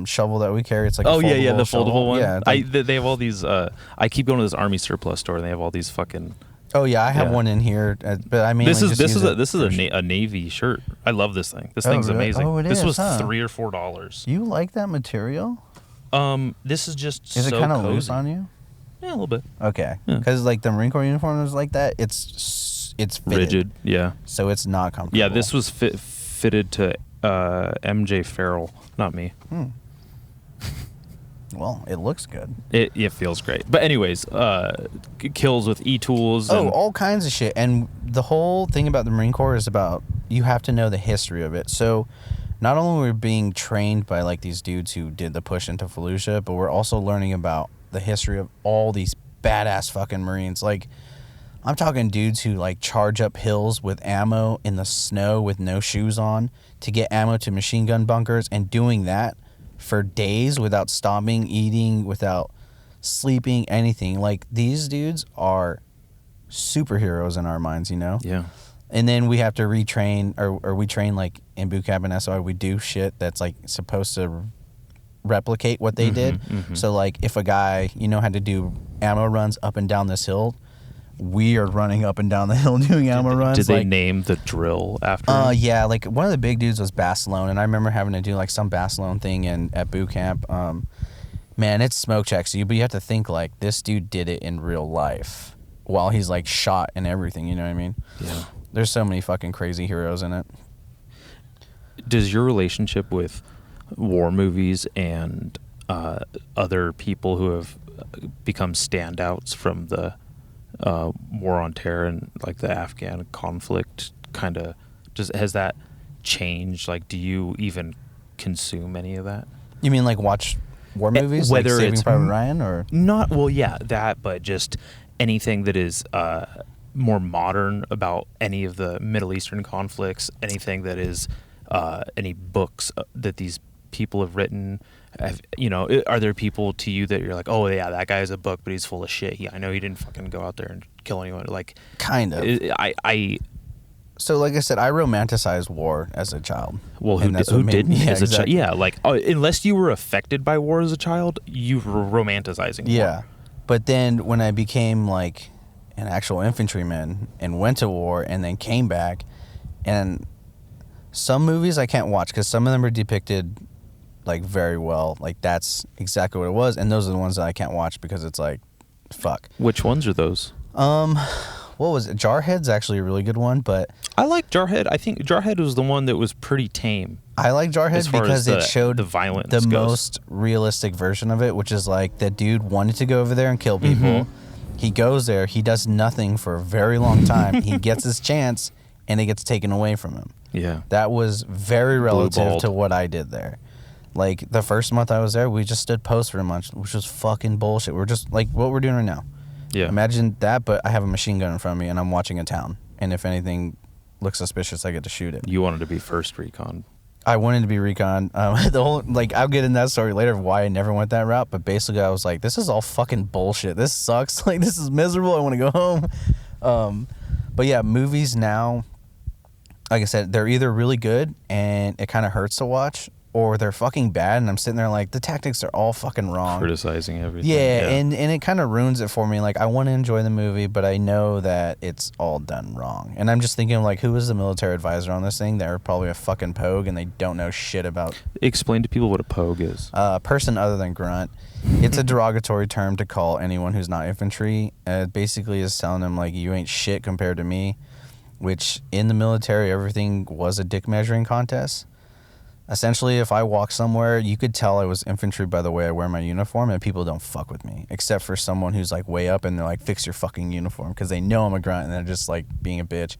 shovel that we carry. It's like the foldable shovel. one. Yeah, they have all these. I keep going to this army surplus store, and they have all these fucking. Oh yeah, I have one in here, but I mean, this is a navy shirt. I love this thing. This thing's really? amazing. Oh, it this is, was huh? $3 or $4. You like that material? This is just. Is so it kind of cozy. loose on you? Yeah, a little bit. Okay, Yeah. because like the Marine Corps uniform is like that. It's fitted, Rigid. Yeah. so it's not comfortable. Yeah, this was fitted to MJ Farrell, not me. Well, it looks good. It feels great. But anyways, kills with e-tools. Oh, and all kinds of shit. And the whole thing about the Marine Corps is about you have to know the history of it. So not only were we being trained by like these dudes who did the push into Fallujah, but we're also learning about the history of all these badass fucking Marines. Like, I'm talking dudes who like charge up hills with ammo in the snow with no shoes on to get ammo to machine gun bunkers, and doing that for days without stopping, eating, without sleeping, anything. Like, these dudes are superheroes in our minds, Yeah. And then we have to retrain, or we train like in boot camp and SOI, we do shit that's like supposed to replicate what they did. So like if a guy, had to do ammo runs up and down this hill, we are running up and down the hill doing ammo runs. Did they name the drill after him? Yeah, like one of the big dudes was Barcelona, and I remember having to do like some Barcelona thing at boot camp. Man, it's smoke checks you, but you have to think like this dude did it in real life while he's like shot and everything, you know what I mean? Yeah. There's so many fucking crazy heroes in it. Does your relationship with war movies and other people who have become standouts from the war on terror and like the Afghan conflict kind of has that changed? Like, do you even consume any of that? You mean like watch war movies, whether like Saving it's Private Ryan, or not? Well, yeah, that, but just anything that is more modern about any of the Middle Eastern conflicts, anything that is any books that these people have written. Are there people to you that you're like, oh yeah, that guy has a book, but he's full of shit. I know he didn't fucking go out there and kill anyone. Like, kind of. So like I said, I romanticized war as a child. Well, and who didn't yeah, as a child? exactly. Yeah, like unless you were affected by war as a child, you were romanticizing war. Yeah, but then when I became like an actual infantryman and went to war and then came back, and some movies I can't watch because some of them are depicted like very well, like that's exactly what it was, and those are the ones that I can't watch because it's like, fuck. Which ones are those? What was it? Jarhead's actually a really good one, but I like Jarhead. I think Jarhead was the one that was pretty tame. I like Jarhead As far because as it showed the violence the goes. most realistic version of it, which is like the dude wanted to go over there and kill people. He goes there, he does nothing for a very long time. He gets his chance, and it gets taken away from him. Yeah. That was very relative Blue-balled. to what I did there. Like, the first month I was there, we just stood post for a month, which was fucking bullshit. We're just like what we're doing right now. Yeah. Imagine that, but I have a machine gun in front of me, and I'm watching a town. And if anything looks suspicious, I get to shoot it. You wanted to be first recon. I wanted to be recon. The whole, like, I'll get in that story later of why I never went that route. But basically, I was like, this is all fucking bullshit. This sucks. Like, this is miserable. I want to go home. But yeah, movies now, like I said, they're either really good and it kind of hurts to watch, or they're fucking bad, and I'm sitting there like, the tactics are all fucking wrong. Criticizing everything. Yeah, and it kind of ruins it for me. Like, I want to enjoy the movie, but I know that it's all done wrong. And I'm just thinking, like, who is the military advisor on this thing? They're probably a fucking pogue, and they don't know shit about... Explain to people what a pogue is. Person other than grunt. It's a derogatory term to call anyone who's not infantry. It basically is telling them, like, you ain't shit compared to me, which in the military, everything was a dick measuring contest. Essentially, if I walk somewhere, you could tell I was infantry by the way I wear my uniform, and people don't fuck with me, except for someone who's like way up and they're like, fix your fucking uniform, because they know I'm a grunt and they're just like being a bitch.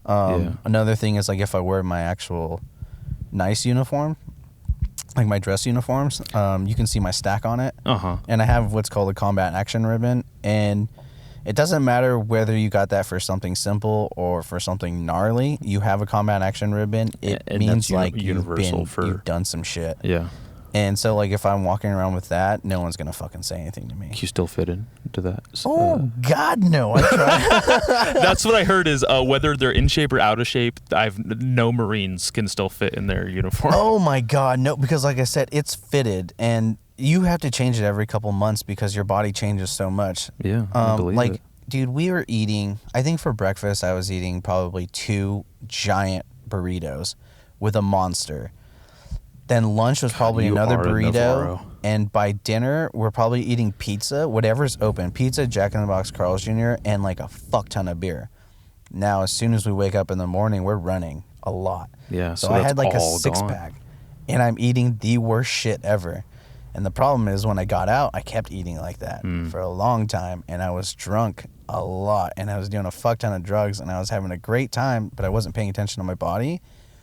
Another thing is like if I wear my actual nice uniform, like my dress uniforms, you can see my stack on it. And I have what's called a combat action ribbon, and it doesn't matter whether you got that for something simple or for something gnarly. You have a combat action ribbon. It means like you've done some shit. Yeah. And so like if I'm walking around with that, no one's gonna fucking say anything to me. You still fit into that? God, no. I try. That's what I heard is whether they're in shape or out of shape, no Marines can still fit in their uniform. Oh my God, no, because like I said, it's fitted and you have to change it every couple months because your body changes so much. Yeah, I believe it. Dude, we were eating, I think for breakfast I was eating probably 2 giant burritos with a monster. Then lunch was probably another burrito. And by dinner, we're probably eating pizza, whatever's open. Pizza, Jack in the Box, Carl's Jr., and like a fuck ton of beer. Now, as soon as we wake up in the morning, we're running a lot. Yeah, so I had like a 6-pack. And I'm eating the worst shit ever. And the problem is when I got out, I kept eating like that for a long time. And I was drunk a lot. And I was doing a fuck ton of drugs. And I was having a great time, but I wasn't paying attention to my body.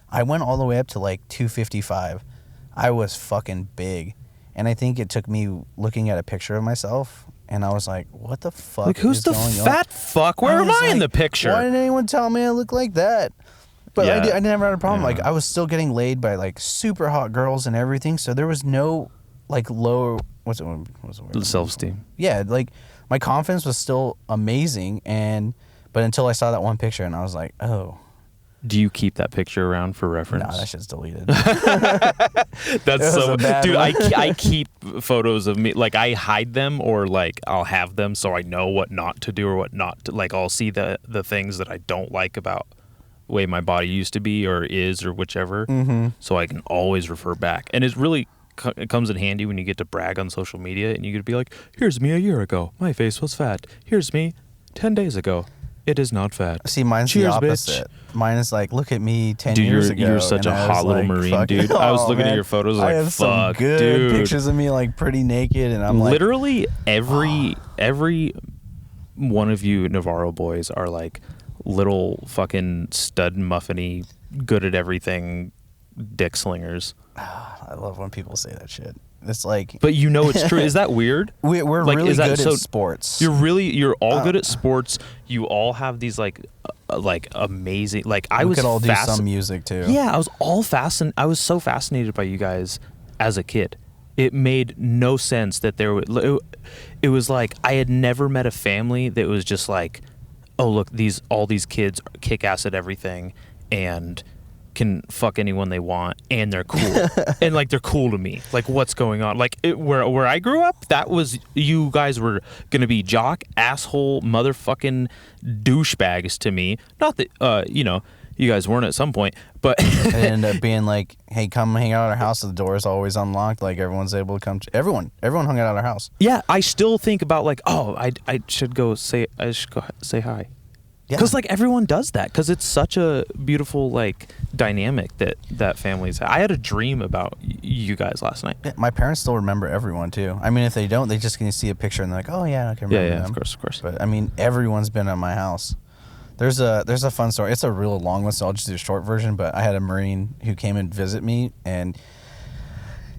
I went all the way up to like 255. I was fucking big. And I think it took me looking at a picture of myself. And I was like, what the fuck like, who's is the going fat on? fuck? Where am I in the picture? Why didn't anyone tell me I look like that? But Yeah. I never had a problem. Yeah. Like, I was still getting laid by like super hot girls and everything. So there was no like low, what's the word? Self-esteem. Yeah, like my confidence was still amazing. But until I saw that one picture and I was like, oh. Do you keep that picture around for reference? No, that shit's deleted. That's so bad dude. one. I keep photos of me, like I hide them or like I'll have them so I know what not to do or what not to, like I'll see the things that I don't like about the way my body used to be or is or whichever, so I can always refer back. And it's really it comes in handy when you get to brag on social media and you get to be like, here's me a year ago, my face was fat. Here's me 10 days ago. It is not fat. See, mine's Cheers, the opposite. Bitch. Mine is like, look at me 10 Dude, years ago. You're such a hot little Marine, dude. I was looking at your photos, I like, have some fuck, good dude. pictures of me like pretty naked, and I'm like, literally every one of you Navarro boys are like little fucking stud muffiny, good at everything, dick slingers. I love when people say that shit. It's like, but you know it's true. Is that weird? We're like, really good so at sports. You're all good at sports. You all have these like amazing. Like I was. We could all do some music too. Yeah, I was so fascinated by you guys as a kid. It made no sense that it was like I had never met a family that was just like, oh look, all these kids kick ass at everything and can fuck anyone they want and they're cool and like they're cool to me. Like what's going on? Like where I grew up, that was, you guys were gonna be jock, asshole, motherfucking douchebags to me. Not that you guys weren't at some point, but it ended up being like, hey, come hang out at our house. The door is always unlocked. Like everyone's able to come. Everyone hung out at our house. Yeah, I still think about like, oh, I should go say hi. Because like everyone does that because it's such a beautiful like dynamic that families have. I had a dream about you guys last night. Yeah, my parents still remember everyone too. I mean, if they don't, they just can see a picture and they're like, oh yeah, I can remember them. Of course. But I mean, everyone's been at my house. There's a fun story. It's a real long one, so I'll just do a short version. But I had a Marine who came and visit me, and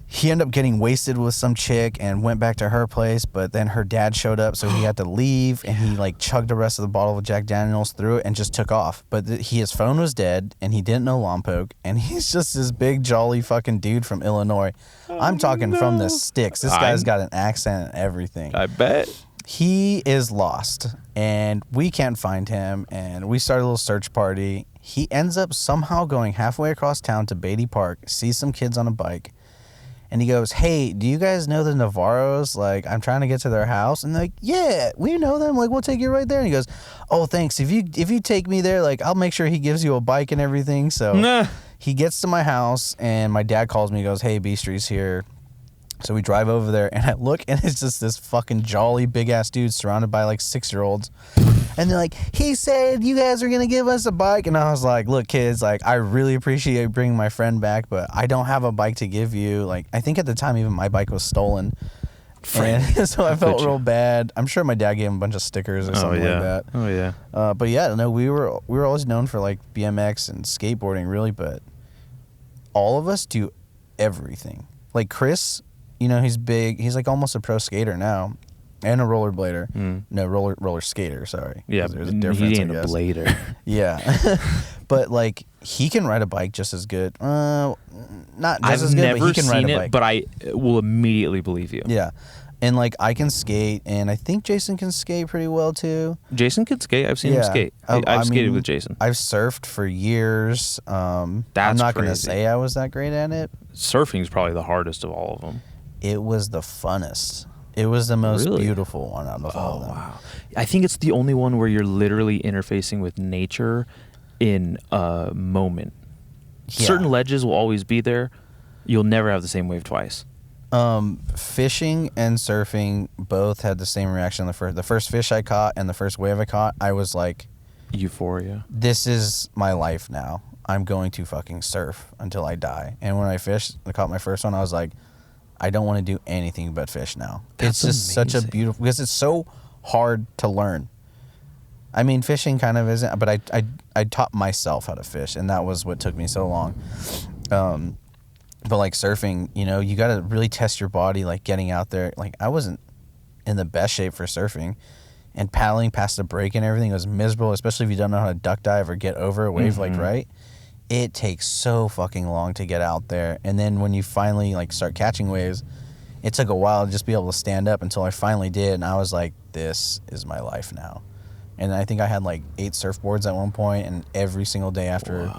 he ended up getting wasted with some chick and went back to her place, but then her dad showed up, so he had to leave, and he like chugged the rest of the bottle of Jack Daniels through it and just took off. But his phone was dead, and he didn't know Lompoc, and he's just this big jolly fucking dude from Illinois. I'm talking from the sticks. This guy's got an accent and everything. I bet. He is lost, and we can't find him, and we started a little search party. He ends up somehow going halfway across town to Beatty Park, sees some kids on a bike, and he goes, hey, do you guys know the Navarros? Like, I'm trying to get to their house. And they're like, yeah, we know them. Like, we'll take you right there. And he goes, oh, thanks. If you take me there, like, I'll make sure he gives you a bike and everything. So he gets to my house, and my dad calls me. He goes, hey, Beastry's here. So we drive over there, and I look, and it's just this fucking jolly big-ass dude surrounded by, like, 6-year-olds. And they're like, he said you guys are going to give us a bike. And I was like, look, kids, like, I really appreciate bringing my friend back, but I don't have a bike to give you. Like, I think at the time, even my bike was stolen. And so I felt real bad. I'm sure my dad gave him a bunch of stickers or something like that. Oh, yeah. But, yeah, no, we were always known for, like, BMX and skateboarding, really, but all of us do everything. Like, Chris... You know, he's big. He's like almost a pro skater now, and a rollerblader. No, roller skater. Sorry. Yeah, there's a difference. He ain't a blader. Yeah, but like he can ride a bike just as good. Not just I've as good, never but he can seen ride a it, bike. but I will immediately believe you. Yeah, and like I can skate, and I think Jason can skate pretty well too. Jason can skate. I've seen him skate. I've skated with Jason. I've surfed for years. I'm That's not going to crazy. say I was that great at it. Surfing is probably the hardest of all of them. It was the funnest. It was the most beautiful one out of all of them. Wow. I think it's the only one where you're literally interfacing with nature in a moment. Yeah. Certain ledges will always be there. You'll never have the same wave twice. Fishing and surfing both had the same reaction. The first fish I caught and the first wave I caught, I was like, Euphoria. this is my life now. I'm going to fucking surf until I die. And when I caught my first one, I was like, I don't want to do anything but fish now. That's it's just such a beautiful, because it's so hard to learn. I mean, fishing kind of isn't, but I taught myself how to fish, and that was what took me so long. But like surfing, you know, you got to really test your body, like getting out there. Like I wasn't in the best shape for surfing, and paddling past the break and everything was miserable, especially if you don't know how to duck dive or get over a wave like right. It takes so fucking long to get out there. And then when you finally like start catching waves, it took a while to just be able to stand up until I finally did. And I was like, this is my life now. And I think I had like 8 surfboards at one point, and every single day after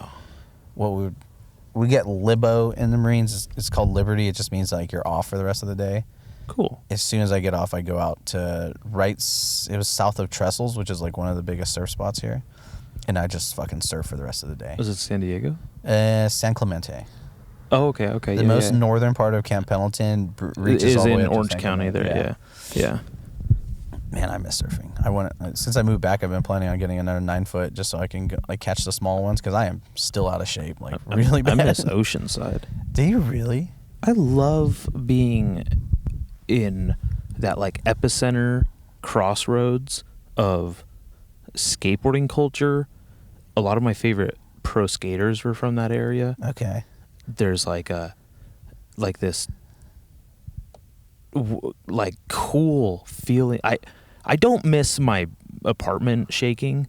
we get libo in the Marines. It's called Liberty. It just means like you're off for the rest of the day. Cool. As soon as I get off, I go out to it was south of Trestles, which is like one of the biggest surf spots here. And I just fucking surf for the rest of the day. Was it San Diego? San Clemente. Oh, okay. The most northern part of Camp Pendleton reaches all the way in up to Orange San County Clemente. there, yeah. Man, I miss surfing. Since I moved back, I've been planning on getting another 9-foot just so I can go, like catch the small ones, because I am still out of shape, like really bad. I miss Oceanside. Do you really? I love being in that like epicenter crossroads of skateboarding culture. A lot of my favorite pro skaters were from that area. Okay. There's this cool feeling. I don't miss my apartment shaking.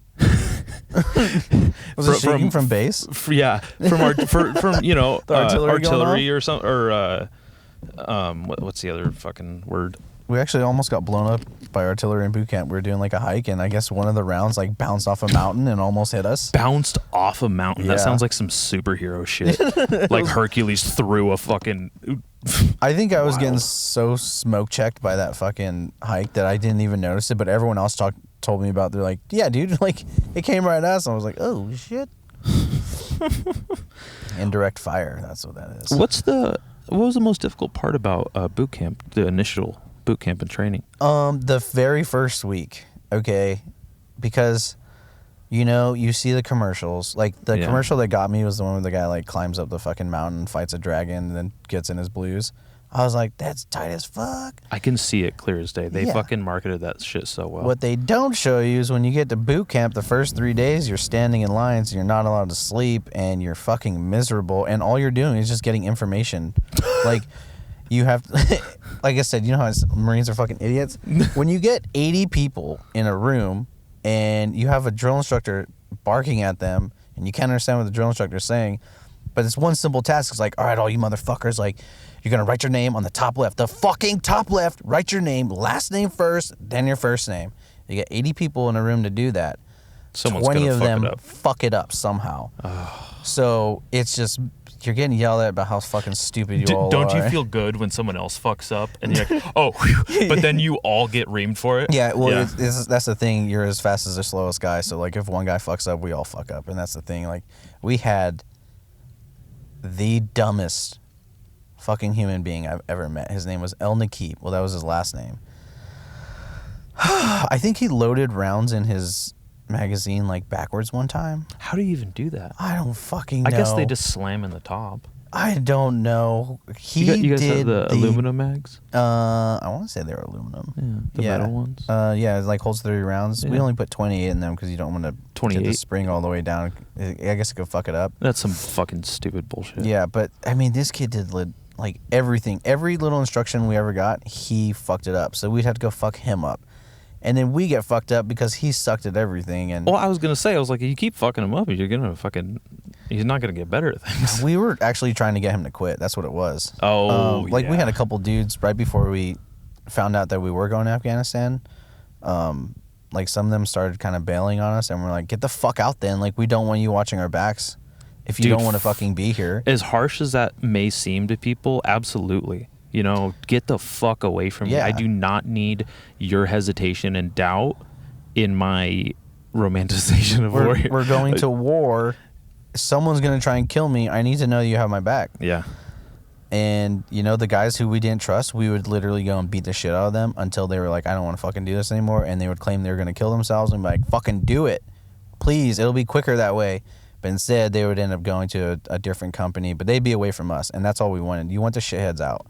Was it shaking from base? Yeah, from The artillery or something, or what's the other fucking word? We actually almost got blown up by artillery in boot camp. We were doing like a hike, and I guess one of the rounds like bounced off a mountain and almost hit us. Bounced off a mountain. Yeah. That sounds like some superhero shit. Like Hercules threw a fucking. I think I was getting so smoke checked by that fucking hike that I didn't even notice it, but everyone else told me about. They're like, yeah, dude, like it came right at us. I was like, oh shit. Indirect fire. That's what that is. What was the most difficult part about boot camp? The initial boot camp and training. The very first week, okay, because you see the commercials. Like the commercial that got me was the one where the guy like climbs up the fucking mountain, fights a dragon, and then gets in his blues. I was like, that's tight as fuck. I can see it clear as day. They fucking marketed that shit so well. What they don't show you is when you get to boot camp, the first 3 days, you're standing in lines, you're not allowed to sleep, and you're fucking miserable, and all you're doing is just getting information. Like, you have, like I said, you know how Marines are fucking idiots? When you get 80 people in a room, and you have a drill instructor barking at them, and you can't understand what the drill instructor is saying, but it's one simple task. It's like, all right, all you motherfuckers, like, you're going to write your name on the top left. The fucking top left. Write your name, last name first, then your first name. You get 80 people in a room to do that. Someone's 20 of them it fuck it up somehow. So it's just, you're getting yelled at about how fucking stupid you all are. Don't you feel good when someone else fucks up and you're like, oh, whew, but then you all get reamed for it? Yeah, well, that's the thing. You're as fast as the slowest guy. So, like, if one guy fucks up, we all fuck up. And that's the thing. Like, we had the dumbest fucking human being I've ever met. His name was El Nakib. Well, that was his last name. I think he loaded rounds in his magazine like backwards one time. How do you even do that? I don't fucking know. I guess they just slam in the top. I don't know. You guys did have the aluminum mags? I want to say they were aluminum. Yeah, the metal ones. Yeah, it like holds 30 rounds. Yeah. We only put 28 in them because you don't want to get 28? the spring all the way down. I guess it could fuck it up. That's some fucking stupid bullshit. Yeah, but I mean, this kid did like everything. Every little instruction we ever got, he fucked it up. So we'd have to go fuck him up. And then we get fucked up because he sucked at everything. And well, I was going to say, I was like, you keep fucking him up, you're going to fucking... He's not going to get better at things. we were actually trying to get him to quit. That's what it was. Oh, Like, we had a couple dudes right before we found out that we were going to Afghanistan. Like, some of them started kind of bailing on us, and we're like, get the fuck out then. Like, we don't want you watching our backs if you don't want to fucking be here. As harsh as that may seem to people, absolutely. You know, get the fuck away from me. I do not need your hesitation and doubt in my romanticization of war. We're going to war. Someone's going to try and kill me. I need to know you have my back. Yeah. And, you know, the guys who we didn't trust, we would literally go and beat the shit out of them until they were like, I don't want to fucking do this anymore. And they would claim they were going to kill themselves and be like, fucking do it. Please, it'll be quicker that way. But instead, they would end up going to a different company. But they'd be away from us. And that's all we wanted. You want the shitheads out.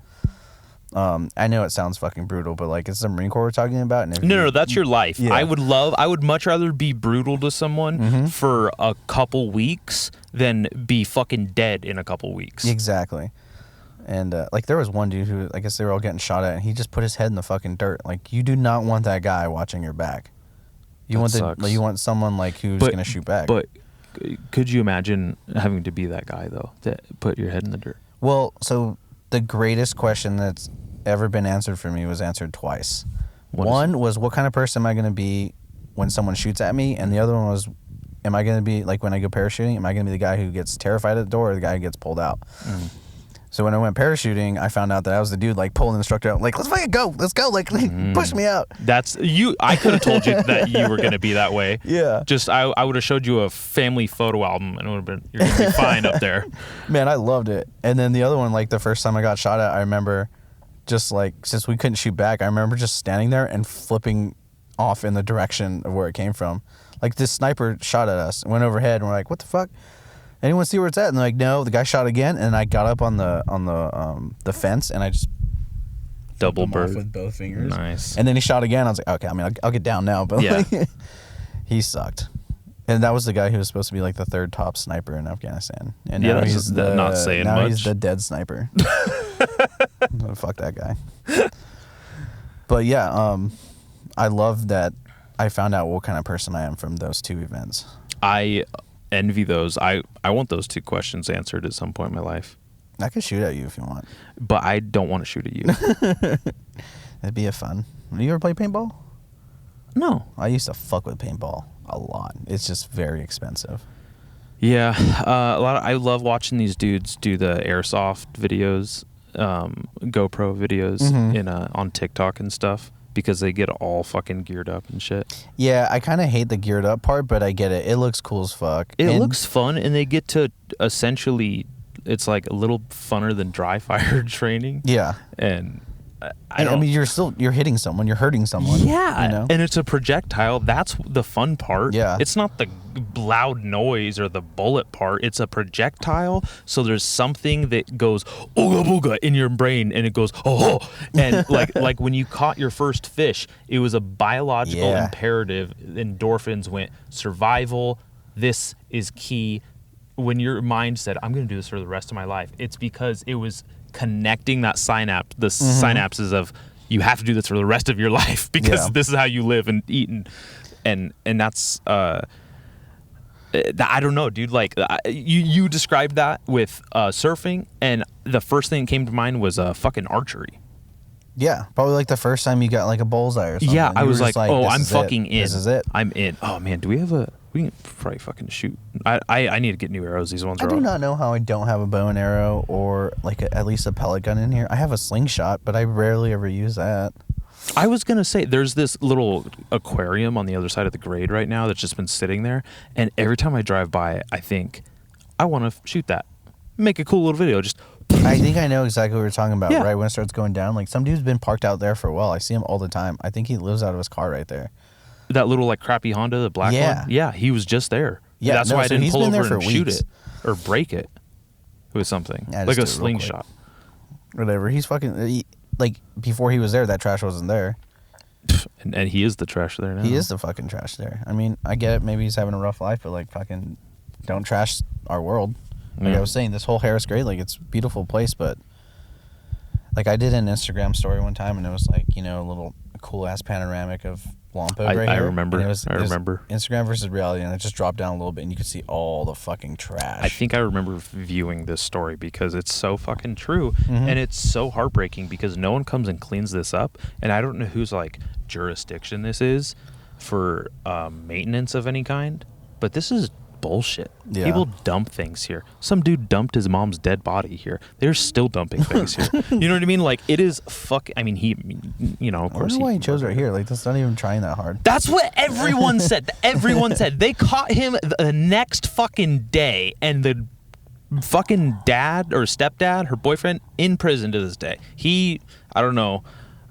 I know it sounds fucking brutal, but like it's the Marine Corps we're talking about. And No, that's your life. Yeah. I would much rather be brutal to someone for a couple weeks than be fucking dead in a couple weeks. Exactly. And like there was one dude who, I guess they were all getting shot at, and he just put his head in the fucking dirt. Like you do not want that guy watching your back. You want someone like who's gonna shoot back. But could you imagine having to be that guy though, that put your head in the dirt? Well, so the greatest question that's ever been answered for me was answered twice. One was, what kind of person am I going to be when someone shoots at me? And the other one was, am I going to be, like when I go parachuting, am I going to be the guy who gets terrified at the door or the guy who gets pulled out? So when I went parachuting, I found out that I was the dude like pulling the instructor out, like, let's fucking go, like push me out. That's you. I could have told you that you were going to be that way. Yeah. Just I would have showed you a family photo album and it would have been, you're going to be fine up there. Man, I loved it. And then the other one, like the first time I got shot at, I remember just like, since we couldn't shoot back, I remember just standing there and flipping off in the direction of where it came from. Like this sniper shot at us and went overhead and we're like, what the fuck? Anyone see where it's at? And they're like, no. The guy shot again, and I got up on the fence, and I just double bird with both fingers. Nice. And then he shot again. I was like, okay, I mean, I'll get down now, but yeah, like, he sucked. And that was the guy who was supposed to be like the third top sniper in Afghanistan. And now he's not saying now much. He's the dead sniper. Fuck that guy. But yeah, I love that I found out what kind of person I am from those two events. I envy those. I want those two questions answered at some point in my life. I could shoot at you if you want. But I don't want to shoot at you. That'd be a fun. You ever play paintball? No. I used to fuck with paintball a lot. It's just very expensive. Yeah. I love watching these dudes do the airsoft videos, GoPro videos on TikTok and stuff. Because they get all fucking geared up and shit. Yeah, I kind of hate the geared up part, but I get it. It looks cool as fuck. It looks fun, and they get to essentially, it's like a little funner than dry fire training. Yeah. And I mean, you're hitting someone, you're hurting someone. Yeah. You know? And it's a projectile. That's the fun part. Yeah. It's not the loud noise or the bullet part. It's a projectile. So there's something that goes ooga booga in your brain, and it goes oh. And like when you caught your first fish, it was a biological imperative. Endorphins went survival. This is key. When your mind said, I'm going to do this for the rest of my life, it's because it was connecting that synapses of you have to do this for the rest of your life because this is how you live and eat and that's I don't know, dude. Like you described that with surfing, and the first thing that came to mind was fucking archery. Yeah, probably like the first time you got like a bullseye or something. Yeah, I was like, oh, I'm fucking in. This is it. I'm in. Oh man, we can probably fucking shoot. I need to get new arrows. These ones are I do not know how I don't have a bow and arrow or like at least a pellet gun in here. I have a slingshot, but I rarely ever use that. I was going to say, there's this little aquarium on the other side of the grade right now that's just been sitting there, and every time I drive by it, I think, I want to shoot that. Make a cool little video. Just I think I know exactly what you're talking about. Yeah. Right when it starts going down, like some dude's been parked out there for a while. I see him all the time. I think he lives out of his car right there. That little like crappy Honda, the black one. Yeah, he was just there. Yeah, that's why I didn't he's pull been over there and for shoot weeks. it or break it with something Yeah, like just a do it real quick. slingshot. Whatever. He's fucking like before he was there. That trash wasn't there. And he is the trash there now. He is the fucking trash there. I mean, I get it. Maybe he's having a rough life, but like fucking don't trash our world. Like Yeah. I was saying, this whole Harris Grade, like it's a beautiful place, but like I did an Instagram story one time, and it was like, you know, a little cool ass panoramic of Lompoc right I here. remember. And it was remember. Instagram versus reality, and it just dropped down a little bit, and you could see all the fucking trash. I think I remember viewing this story because it's so fucking true, Mhm. and it's so heartbreaking because no one comes and cleans this up, and I don't know whose like jurisdiction this is for maintenance of any kind, but this is bullshit. Yeah. People dump things here. Some dude dumped his mom's dead body here. They're still dumping things here. You know what I mean? Like it is I mean, he, you know, of I course. wonder why he chose right here. Like that's not even trying that hard. That's what everyone said. Everyone said they caught him the next fucking day, and the fucking dad or stepdad, her boyfriend, in prison to this day. I don't know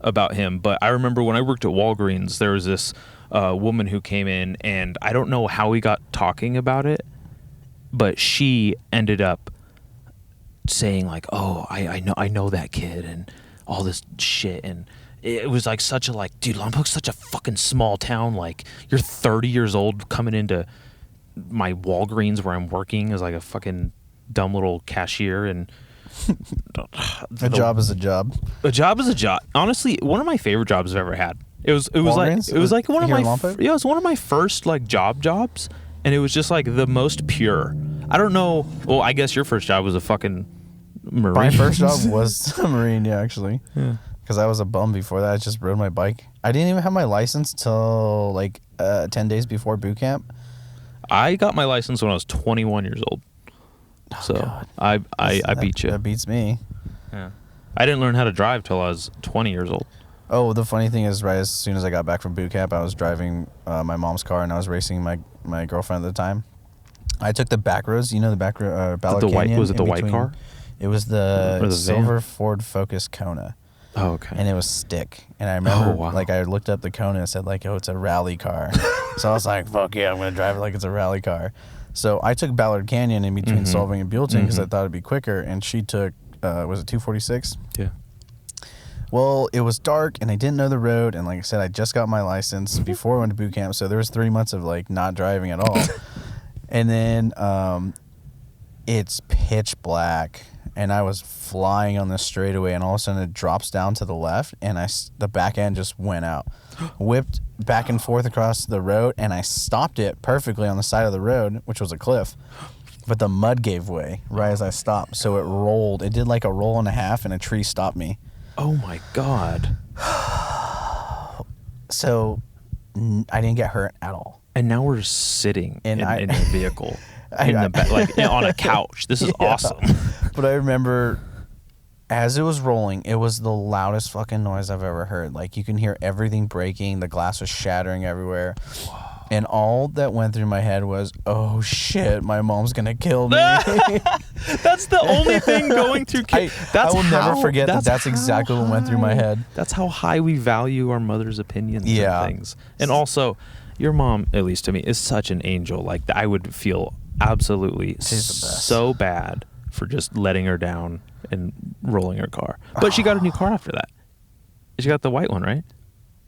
about him, but I remember when I worked at Walgreens, there was this woman who came in, and I don't know how we got talking about it, but she ended up saying like, "Oh, I know that kid," and all this shit, and it was like such a like, dude, Lompoc's such a fucking small town. Like you're 30 years old coming into my Walgreens where I'm working as like a fucking dumb little cashier, and A job is a job. a job is a job. Honestly, one of my favorite jobs I've ever had. It was Walgreens? like one of Here my in Lompoc? it was one of my first like jobs, and it was just like the most pure. I don't know. Well, I guess your first job was a fucking Marine. My first job was a Marine, yeah, actually. Yeah. Because I was a bum before that. I just rode my bike. I didn't even have my license till like 10 days before boot camp. I got my license when I was 21 years old. So God. I beat you. That beats me. Yeah. I didn't learn how to drive till I was 20 years old. Oh, the funny thing is, right as soon as I got back from boot camp, I was driving my mom's car, and I was racing my girlfriend at the time. I took the back roads, you know, the back road, Ballard Canyon. Was it the white between- car? It was Or the the van? silver Ford Focus Kona, Oh, okay. and it was stick. And I remember, wow. like, I looked up the Kona and said, like, oh, it's a rally car. So I was like, fuck yeah, I'm going to drive it like it's a rally car. So I took Ballard Canyon in between Solving and Buellton because I thought it'd be quicker, and she took, was it 246? Yeah. Well, it was dark, and I didn't know the road, and like I said, I just got my license before I went to boot camp, so there was 3 months of like not driving at all. And then it's pitch black, and I was flying on the straightaway, and all of a sudden it drops down to the left, and the back end just went out, whipped back and forth across the road, and I stopped it perfectly on the side of the road, which was a cliff. But the mud gave way right as I stopped, so it rolled. It did like a roll and a half, and a tree stopped me. Oh my God. So I didn't get hurt at all. And now we're sitting in a vehicle I- like on a couch. This is Yeah. awesome. But I remember as it was rolling, it was the loudest fucking noise I've ever heard. Like you can hear everything breaking, the glass was shattering everywhere. And all that went through my head was, oh shit, my mom's gonna kill me. That's the only thing going through kids. I will never forget that's exactly what went through my head. That's how high we value our mother's opinions Yeah. and things. And also, your mom, at least to me, is such an angel. Like I would feel absolutely She's the best. so bad for just letting her down and rolling her car. But she got a new car after that. She got the white one, right?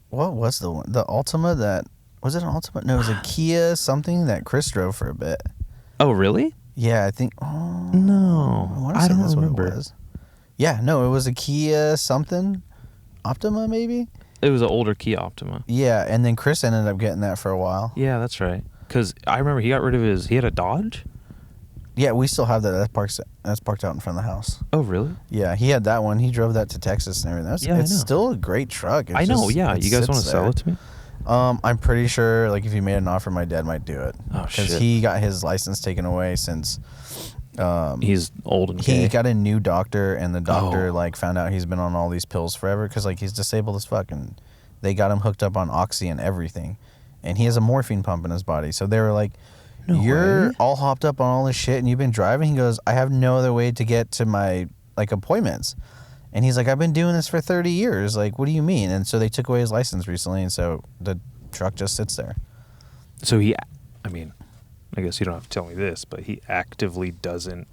What was the one? The Altima that, was it an Altima? No, it was a Kia something that Chris drove for a bit. Oh, really? Yeah, I think. Oh, No, wanna I say don't that's what it remember. was. Yeah, no, it was a Kia something. Optima, maybe? It was an older Kia Optima. Yeah, and then Chris ended up getting that for a while. Yeah, that's right. Because I remember he got rid of he had a Dodge? Yeah, we still have that. That's parked out in front of the house. Oh, really? Yeah, he had that one. He drove that to Texas and everything. Yeah, I It's know. still a great truck. It's I know, just- yeah. it You guys want to sits sell there. it to me? I'm pretty sure, like, if you made an offer, my dad might do it. Oh, Because shit. he got his license taken away since He's old and he gay. got a new doctor, and the doctor, Oh. like, found out he's been on all these pills forever because, like, he's disabled as fuck, and they got him hooked up on Oxy and everything. And he has a morphine pump in his body. So they were like, No you're way. all hopped up on all this shit, and you've been driving? He goes, I have no other way to get to my like appointments. And he's like, I've been doing this for 30 years. Like, what do you mean? And so they took away his license recently, and so the truck just sits there. So I guess you don't have to tell me this, but he actively doesn't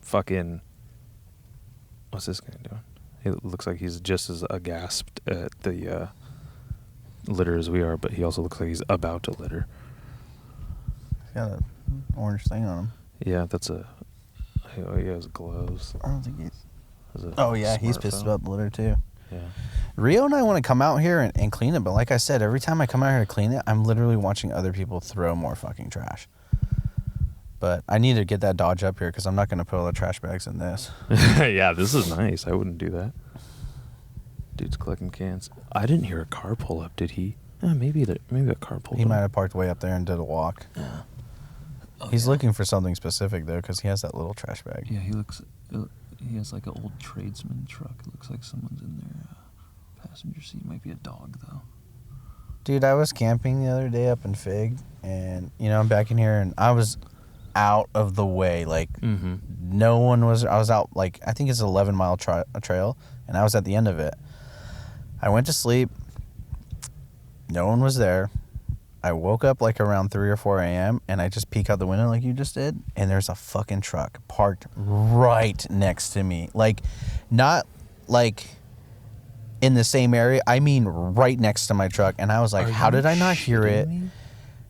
fucking, what's this guy doing? It looks like he's just as aghast at the litter as we are, but he also looks like he's about to litter. He's got an orange thing on him. Yeah, he has gloves. I don't think he's... he's pissed smartphone. about the litter too. Yeah. Rio and I want to come out here and clean it, but like I said, every time I come out here to clean it, I'm literally watching other people throw more fucking trash. But I need to get that Dodge up here because I'm not going to put all the trash bags in this. Yeah, this is nice. I wouldn't do that. Dude's collecting cans. I didn't hear a car pull up, did he? Maybe a car pulled up. He might have parked way up there and did a walk. Yeah. He's looking for something specific, though, because he has that little trash bag. Yeah, he has like an old tradesman truck. It looks like someone's in there. Passenger seat. Might be a dog, though. Dude, I was camping the other day up in Fig, and, I'm back in here, and I was out of the way. Like, no one was... I was out, like, I think it's an 11-mile trail, and I was at the end of it. I went to sleep. No one was there. I woke up, like, around 3 or 4 a.m., and I just peek out the window like you just did, and there's a fucking truck parked right next to me. Like, not, like... in the same area, I mean right next to my truck. And I was like, how did I not hear it?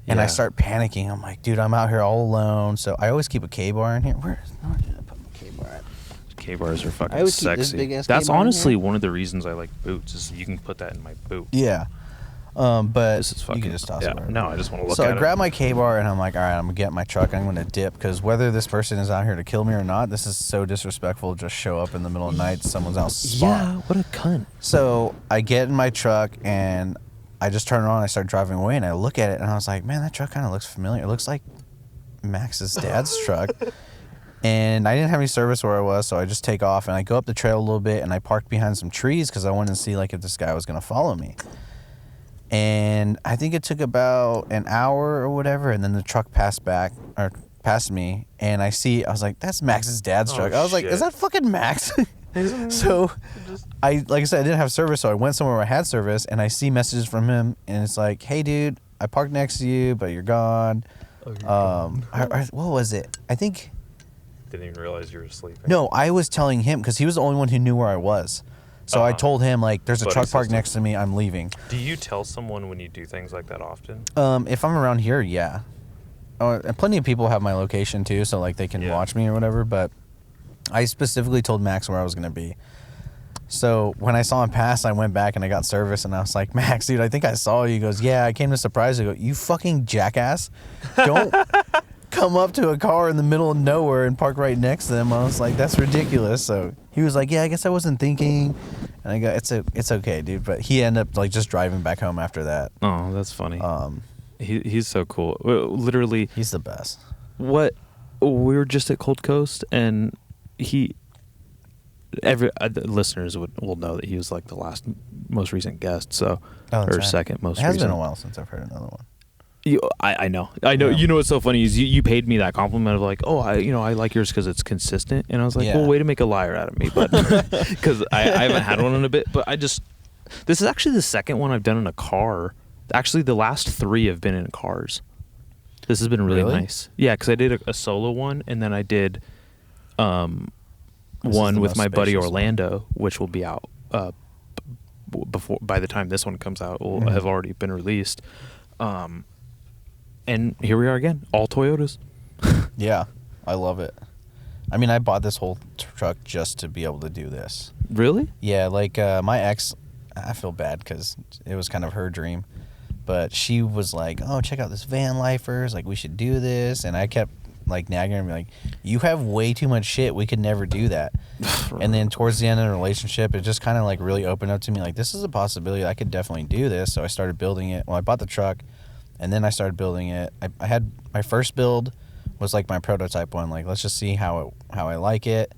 And I start panicking. I'm like, dude, I'm out here all alone. So I always keep a K-bar in here. Where did I put my K-bar at? K-bars are fucking always keep this sexy. big-ass That's K-bar in honestly here. one of the reasons I like boots is you can put that in my boot. Yeah. But This is fucking... you can just toss it wherever. No, I just want to look So at I it. grab my K-bar and I'm like, all right, I'm going to get in my truck. I'm going to dip because whether this person is out here to kill me or not, this is so disrespectful to just show up in the middle of the night. Someone's out spot. Yeah, what a cunt. So I get in my truck and I just turn it on. I start driving away and I look at it and I was like, man, that truck kind of looks familiar. It looks like Max's dad's truck. And I didn't have any service where I was, so I just take off and I go up the trail a little bit and I parked behind some trees because I wanted to see like if this guy was going to follow me. And I think it took about an hour or whatever, and then the truck passed me, and I was like, that's Max's dad's truck. I was like, is that fucking Max? So like I said, I didn't have service, so I went somewhere where I had service, and I see messages from him, and it's like, hey dude, I parked next to you, but you're gone. What was it? I think... Didn't even realize you were asleep. No, I was telling him, because he was the only one who knew where I was. So I told him, like, there's a truck parked next to me, I'm leaving. Do you tell someone when you do things like that often? If I'm around here, yeah. And plenty of people have my location too, so like they can watch me or whatever, but I specifically told Max where I was going to be. So when I saw him pass, I went back and I got service and I was like, Max, dude, I think I saw you. He goes, yeah, I came to surprise you. I go, you fucking jackass. Don't come up to a car in the middle of nowhere and park right next to them. I was like, that's ridiculous. So he was like, yeah, I guess I wasn't thinking. And I go, it's okay, dude. But he ended up like just driving back home after that. Oh, that's funny. He's so cool. Literally, he's the best. We were just at Cold Coast, and the listeners will know that he was like the most recent guest. So, or second most. It has recent. been a while since I've heard another one. I know. Yeah. You know what's so funny is you paid me that compliment of like, oh, I like yours because it's consistent, and I was like, well, way to make a liar out of me, but because I haven't had one in a bit, but this is actually the second one I've done in a car. Actually, the last 3 have been in cars. This has been really nice. Yeah, because I did a solo one, and then I did one with my buddy Orlando, which will be out by the time this one comes out. Will have already been released. And here we are again, all Toyotas. Yeah, I love it. I mean, I bought this whole truck just to be able to do this. Really? Yeah, like my ex, I feel bad because it was kind of her dream. But she was like, oh, check out this van lifers. Like, we should do this. And I kept, like, nagging her and be like, you have way too much shit. We could never do that. And then towards the end of the relationship, it just kind of, like, really opened up to me. Like, this is a possibility. I could definitely do this. So I started building it. Well, I bought the truck, and then I started building it. I had my first build was, like, my prototype one. Like, let's just see how I like it.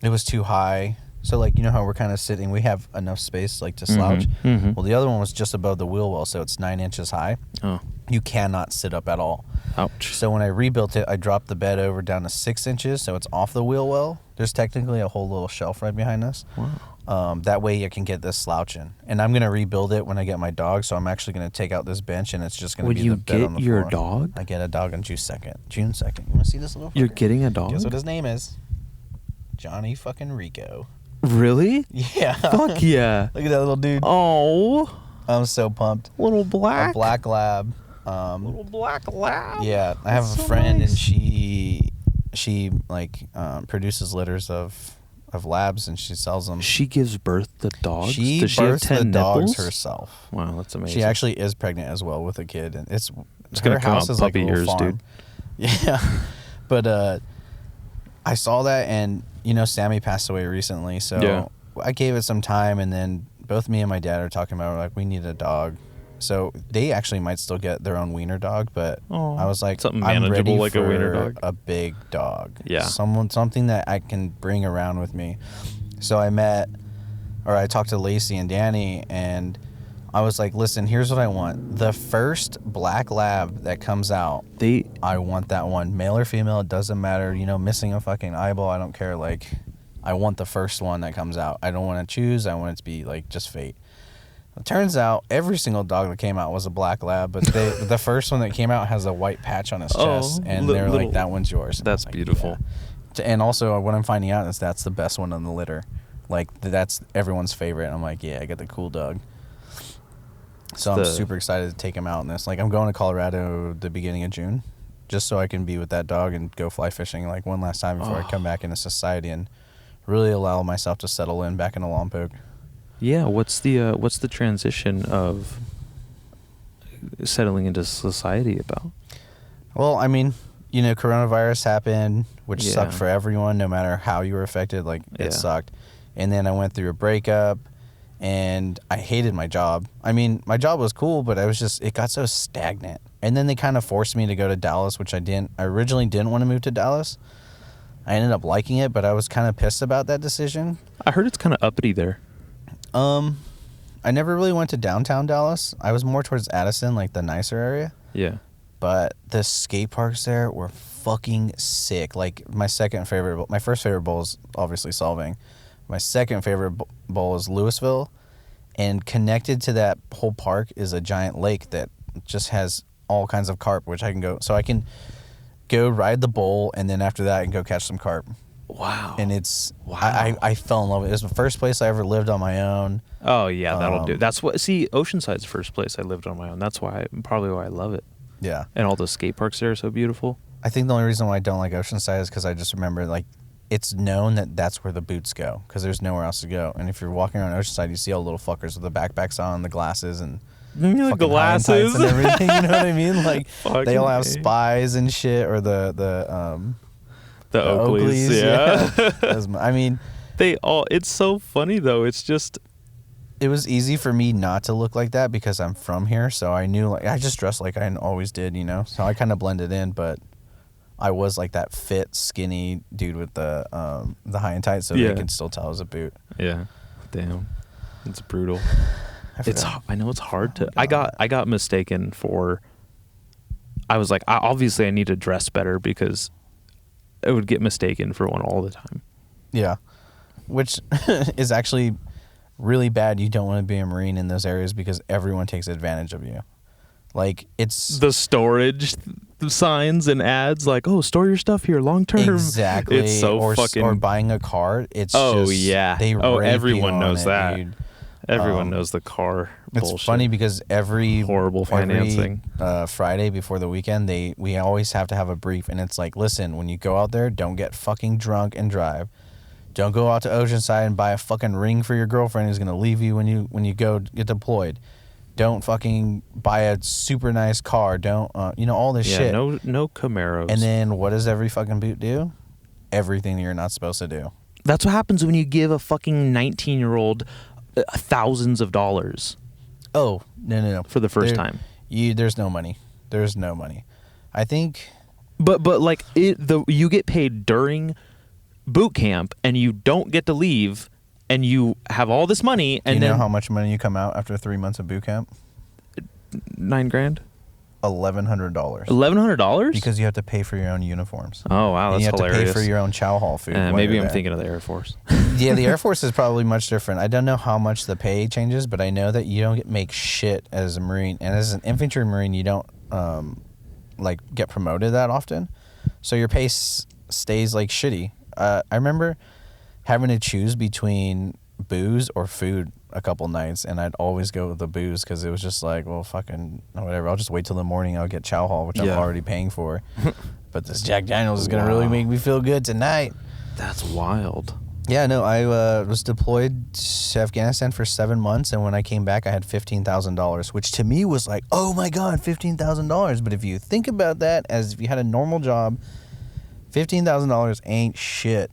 It was too high. So, like, you know how we're kind of sitting, we have enough space, like, to slouch. Mm-hmm. Well, the other one was just above the wheel well, so it's 9 inches high. Oh. You cannot sit up at all. Ouch. So when I rebuilt it, I dropped the bed over down to 6 inches, so it's off the wheel well. There's technically a whole little shelf right behind us. Wow. That way I can get this slouching. And I'm going to rebuild it when I get my dog, so I'm actually going to take out this bench, and it's just going to be the bed on the floor. Would you get your dog? I get a dog on June 2nd. June 2nd. You want to see this little fucker? You're getting a dog? Guess what his name is? Johnny fucking Rico. Really? Yeah. Fuck yeah. Look at that little dude. Oh. I'm so pumped. Little black. A black lab. Little black lab. Yeah, I have That's a so friend, nice. and she like produces litters of labs, and she sells them. She gives birth to dogs? She Does she have births 10 the dogs nipples? herself. Wow, that's amazing. She actually is pregnant as well with a kid, and it's It's gonna her come house out is like a puppy little ears, farm. dude. Yeah, but I saw that, and Sammy passed away recently, so Yeah. I gave it some time, and then both me and my dad are talking about, we're like, we need a dog. So they actually might still get their own wiener dog, but Aw. I was like, Something I'm manageable ready like a for wiener dog. a big dog. Yeah. Something that I can bring around with me. So I talked to Lacey and Danny, and I was like, listen, here's what I want. The first black lab that comes out, I want that one. Male or female, it doesn't matter. Missing a fucking eyeball, I don't care. Like, I want the first one that comes out. I don't want to choose. I want it to be like just fate. It turns out every single dog that came out was a black lab, but the first one that came out has a white patch on his chest, and they're like, that one's yours. And I That's was like, beautiful. yeah. And also, what I'm finding out is that's the best one on the litter. Like, that's everyone's favorite. I'm like, yeah, I got the cool dog. So I'm super excited to take him out in this. Like, I'm going to Colorado the beginning of June, just so I can be with that dog and go fly fishing like one last time before I come back into society and really allow myself to settle in back into Lompoc. Yeah, what's the transition of settling into society about? Well, I mean, coronavirus happened, which Yeah. sucked for everyone, no matter how you were affected. Like, Yeah. it sucked. And then I went through a breakup, and I hated my job. I mean, my job was cool, but it got so stagnant. And then they kind of forced me to go to Dallas, which I didn't. I originally didn't want to move to Dallas. I ended up liking it, but I was kind of pissed about that decision. I heard it's kind of uppity there. I never really went to downtown Dallas. I was more towards Addison, like the nicer area. Yeah. But the skate parks there were fucking sick. Like, my first favorite bowl is obviously Solving. My second favorite bowl is Louisville. And connected to that whole park is a giant lake that just has all kinds of carp, which I can go. So I can go ride the bowl, and then after that I can go catch some carp. Wow. And I fell in love with it. It was the first place I ever lived on my own. Oh yeah, that'll do. That's what. See, Oceanside's the first place I lived on my own. That's probably why I love it. Yeah. And all those skate parks there are so beautiful. I think the only reason why I don't like Oceanside is because I just remember, like, it's known that that's where the boots go because there's nowhere else to go. And if you're walking around Oceanside, you see all the little fuckers with the backpacks on, the glasses, and fucking high and tights glasses and everything. You know what I mean? Like, they all have Fucking A. spies and shit, or the Oakleys, yeah. I mean, it's so funny though. It's just it was easy for me not to look like that because I'm from here, so I knew, like, I just dressed like I always did, so I kind of blended in, but I was like that fit, skinny dude with the high and tight, so they can still tell it was a boot. Yeah. Damn. It's brutal. I I know it's hard to. I got mistaken for. I was like, obviously I need to dress better because I would get mistaken for one all the time. Yeah, which is actually really bad. You don't want to be a Marine in those areas because everyone takes advantage of you. Like, it's the storage signs and ads like, oh, store your stuff here long term. Exactly. It's so or buying a car. It's yeah. They everyone knows that. Dude. Everyone knows the car bullshit. It's funny because every horrible financing. Friday before the weekend, we always have to have a brief, and it's like, listen, when you go out there, don't get fucking drunk and drive. Don't go out to Oceanside and buy a fucking ring for your girlfriend who's gonna leave you when you go get deployed. Don't fucking buy a super nice car. Don't all this shit. No Camaros. And then what does every fucking boot do? Everything that you're not supposed to do. That's what happens when you give a fucking 19-year-old thousands of dollars. Oh, no. For the first time. There's no money. There's no money. I think. But like you get paid during boot camp and you don't get to leave and you have all this money and Do you know how much money you come out after 3 months of boot camp? $9,000. $1,100. $1,100? Because you have to pay for your own uniforms. Oh wow, and that's you have hilarious. to pay for your own chow hall food. Maybe I'm thinking of the Air Force. Yeah, the Air Force is probably much different. I don't know how much the pay changes, but I know that you don't make shit as a Marine, and as an infantry Marine, you don't like get promoted that often, so your pay stays like shitty. I remember having to choose between booze or food a couple nights, and I'd always go with the booze because it was just like, well, fucking whatever. I'll just wait till the morning. I'll get chow hall, which I'm already paying for. But this Jack Daniels is gonna really make me feel good tonight. That's wild. Yeah, no, I was deployed to Afghanistan for 7 months, and when I came back, I had $15,000, which to me was like, oh my god, $15,000. But if you think about that as if you had a normal job, $15,000 ain't shit.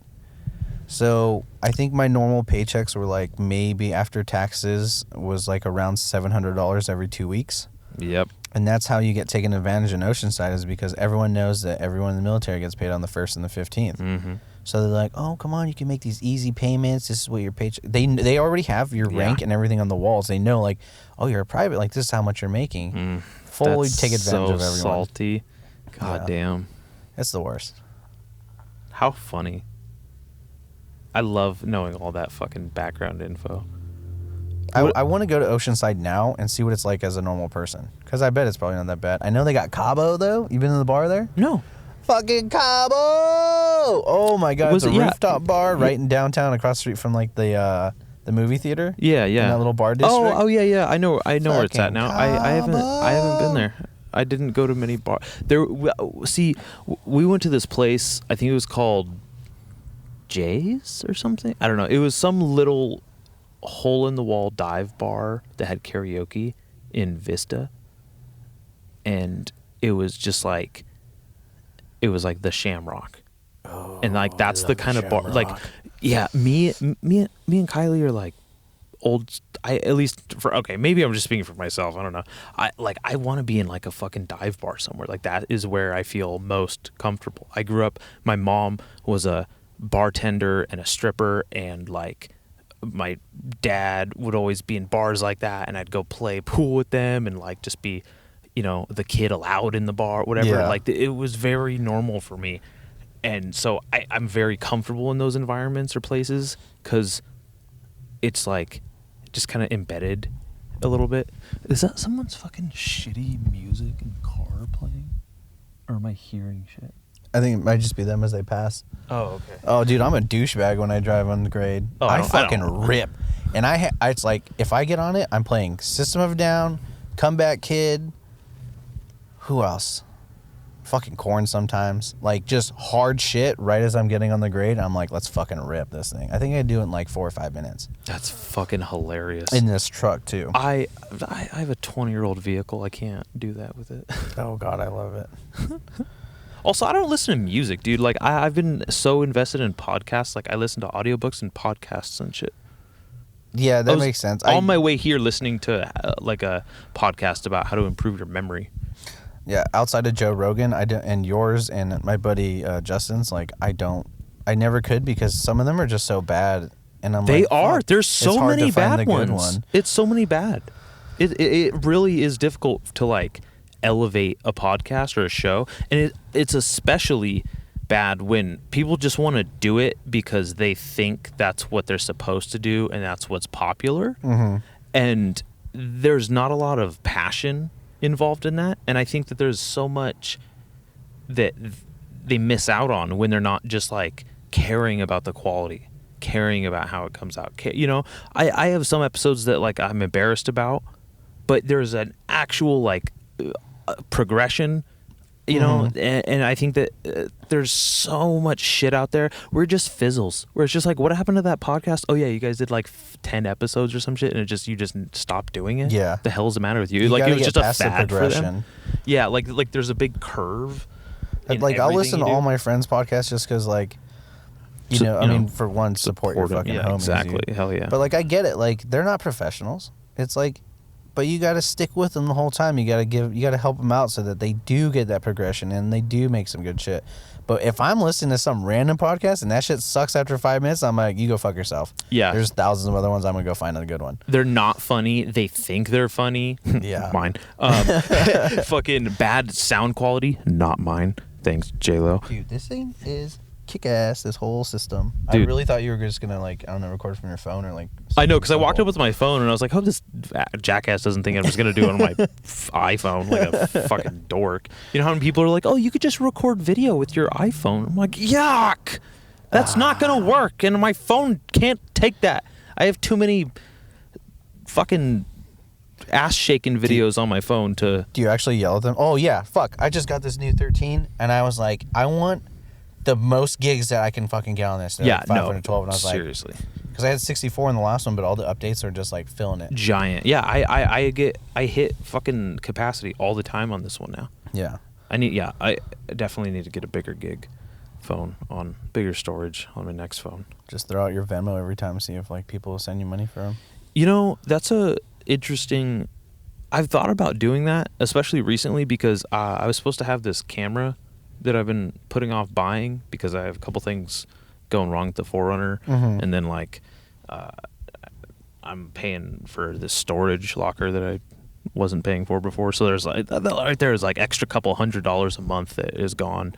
So I think my normal paychecks were like maybe after taxes was like around $700 every 2 weeks. Yep. And that's how you get taken advantage in Oceanside, is because everyone knows that everyone in the military gets paid on the 1st and the 15th. Mm-hmm. So they're like, oh, come on, you can make these easy payments. This is what your paycheck... They already have your rank and everything on the walls. They know, like, oh, you're a private. Like, this is how much you're making. Fully take advantage of everyone. Salty. God damn. It's the worst. How funny. I love knowing all that fucking background info. I want to go to Oceanside now and see what it's like as a normal person. Because I bet it's probably not that bad. I know they got Cabo, though. You been to the bar there? No. Fucking Cabo! Oh, my God. It's a rooftop bar right in downtown across the street from, like, the movie theater. Yeah, yeah. In that little bar district. Oh, yeah. I know where it's at now. I haven't been there. I didn't go to many bars. We went to this place. I think it was called Jay's or something. I don't know. It was some little hole-in-the-wall dive bar that had karaoke in Vista, and it was just like, it was like the Shamrock. Oh, and like that's the kind of bar. Like, yeah, me and Kylie are like old. Maybe I'm just speaking for myself. I don't know. I want to be in like a fucking dive bar somewhere. Like that is where I feel most comfortable. I grew up. My mom was a bartender and a stripper, and like my dad would always be in bars like that, and I'd go play pool with them and like just be, the kid allowed in the bar, whatever. Yeah. Like it was very normal for me, and so I'm very comfortable in those environments or places because it's like just kind of embedded a little bit. Is that someone's fucking shitty music in the car playing, or am I hearing shit? I think it might just be them as they pass. Oh, okay. Oh, dude, I'm a douchebag when I drive on the grade. Oh, I fucking rip. And it's like, if I get on it, I'm playing System of a Down, Comeback Kid. Who else? Fucking Korn sometimes. Like, just hard shit right as I'm getting on the grade. I'm like, let's fucking rip this thing. I think I do it in like 4 or 5 minutes. That's fucking hilarious. In this truck, too. I have a 20-year-old vehicle. I can't do that with it. Oh, God, I love it. Also, I don't listen to music, dude. Like, I've been so invested in podcasts. Like, I listen to audiobooks and podcasts and shit. Yeah, that makes sense. On my way here, listening to like a podcast about how to improve your memory. Yeah, outside of Joe Rogan, and yours and my buddy Justin's, like, I never could, because some of them are just so bad. And They are. There's so many bad ones. It's so many bad. It really is difficult to like elevate a podcast or a show, and it's especially bad when people just want to do it because they think that's what they're supposed to do and that's what's popular. Mm-hmm. And there's not a lot of passion involved in that, and I think that there's so much that they miss out on when they're not just like caring about the quality, caring about how it comes out. I have some episodes that like I'm embarrassed about, but there's an actual like progression, and I think that there's so much shit out there where it just fizzles, where it's just like, what happened to that podcast? Oh yeah, you guys did like 10 episodes or some shit, and you just stopped doing it. Yeah, the hell's the matter with you? Like, it was just a fad for them. Yeah, like there's a big curve. Like, I'll listen to all my friends' podcasts just because, like, I mean, for one, support your fucking homies. Exactly. Dude. Hell yeah. But like, I get it. Like, they're not professionals. It's like, but you got to stick with them the whole time. You got to help them out so that they do get that progression and they do make some good shit. But if I'm listening to some random podcast and that shit sucks after 5 minutes, I'm like, you go fuck yourself. Yeah. There's thousands of other ones. I'm going to go find a good one. They're not funny. They think they're funny. Yeah. Mine. Fucking bad sound quality. Not mine. Thanks, J-Lo. Dude, this thing is kick-ass, this whole system. Dude. I really thought you were just going to, like, I don't know, record from your phone or, like... I know, because I walked up with my phone and I was like, hope this jackass doesn't think I'm just going to do it on my iPhone like a fucking dork. You know how many people are like, oh, you could just record video with your iPhone? I'm like, yuck! That's not going to work, and my phone can't take that. I have too many fucking ass-shaking videos on my phone to... Do you actually yell at them? Oh, yeah, fuck. I just got this new 13, and I was like, I want the most gigs that I can fucking get on this. They're Yeah, like 512, and I was seriously. Because I had 64 in the last one, but all the updates are just, like, filling it. Giant. Yeah, I hit fucking capacity all the time on this one now. Yeah. I definitely need to get a bigger gig phone on bigger storage on my next phone. Just throw out your Venmo every time and see if, like, people will send you money for them. You know, that's a interesting... I've thought about doing that, especially recently, because I was supposed to have this camera that I've been putting off buying because I have a couple things going wrong with the 4Runner, and then like I'm paying for this storage locker that I wasn't paying for before. So there's like right there is like extra couple $100 a month that is gone,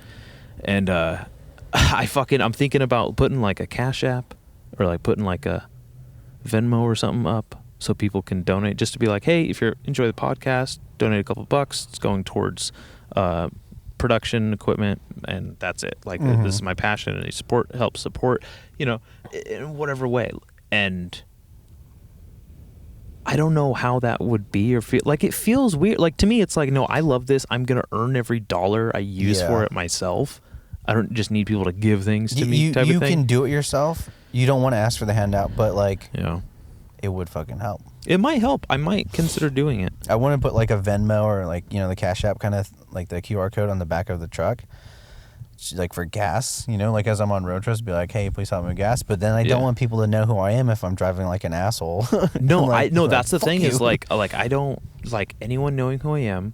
and I'm thinking about putting like a Cash App or like putting like a Venmo or something up so people can donate, just to be like, hey, if you enjoy the podcast, donate a couple bucks. It's going towards production equipment, and that's it. Like this is my passion, and help support, you know, in whatever way. And I don't know how that would be or feel. Like, it feels weird. Like, to me, it's like, no, I love this. I'm gonna earn every dollar I use for it myself. I don't just need people to give things to me. Type of thing. You can do it yourself. You don't want to ask for the handout, but like, it would fucking help. It might help. I might consider doing it. I want to put like a Venmo or like, you know, the Cash App kind of like the QR code on the back of the truck, like for gas, you know, like as I'm on road trips, be like, hey, please help me with gas. But then I don't want people to know who I am if I'm driving like an asshole. No, like, that's the thing you. is like I don't like anyone knowing who I am.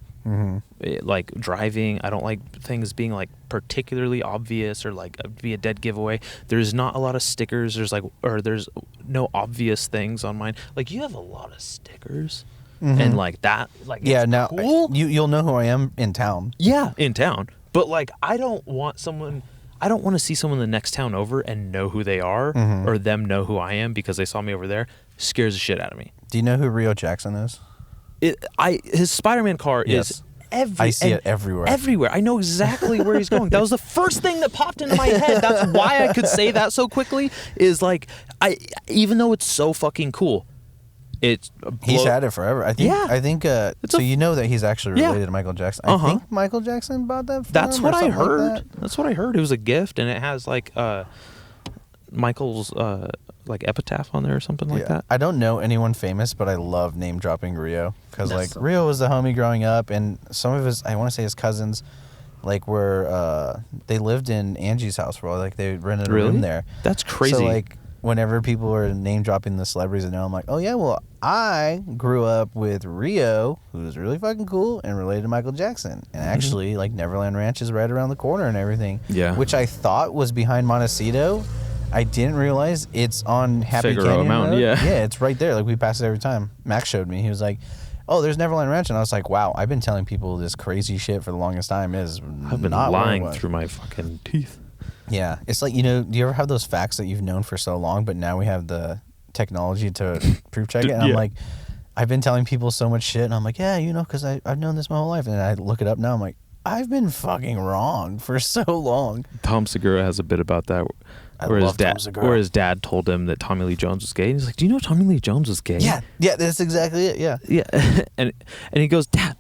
Like driving, I don't like things being like particularly obvious or like be a dead giveaway. There's not a lot of stickers. There's no obvious things on mine. Like, you have a lot of stickers, and like that, like, yeah, it's now cool. You'll know who I am in town. Yeah, in town. But like, I don't want to see someone in the next town over and know who they are, or them know who I am because they saw me over there. Scares the shit out of me. Do you know who Rio Jackson is? His Spider-Man car is I see it everywhere. Everywhere. I know exactly where he's going. That was the first thing that popped into my head. That's why I could say that so quickly. Is like, even though it's so fucking cool, he's had it forever. I think. So you know that he's actually related to Michael Jackson. I think Michael Jackson bought that. That's what I heard. That's what I heard. It was a gift, and it has like Michael's like epitaph on there or something like that. I don't know anyone famous, but I love name dropping Rio because like Rio was the homie growing up, and some of his, I want to say his cousins, like were they lived in Angie's house for like they rented a room there. That's crazy. So like whenever people are name dropping the celebrities I know, I'm like, oh yeah, well I grew up with Rio, who's really fucking cool and related to Michael Jackson, and actually like Neverland Ranch is right around the corner and everything. Yeah, which I thought was behind Montecito. I didn't realize it's on Happy Canyon Mountain. Road. Yeah, it's right there. Like, we pass it every time. Max showed me. He was like, oh, there's Neverland Ranch. And I was like, wow, I've been telling people this crazy shit for the longest time. I've been lying through my fucking teeth. Yeah. It's like, you know, do you ever have those facts that you've known for so long, but now we have the technology to proof check it? And I'm like, I've been telling people so much shit. And I'm like, yeah, you know, because I've known this my whole life. And I look it up now. I'm like, I've been fucking wrong for so long. Tom Segura has a bit about that. Where his dad told him that Tommy Lee Jones was gay, and he's like, "Do you know Tommy Lee Jones was gay?" Yeah, that's exactly it. Yeah, and he goes, "Dad,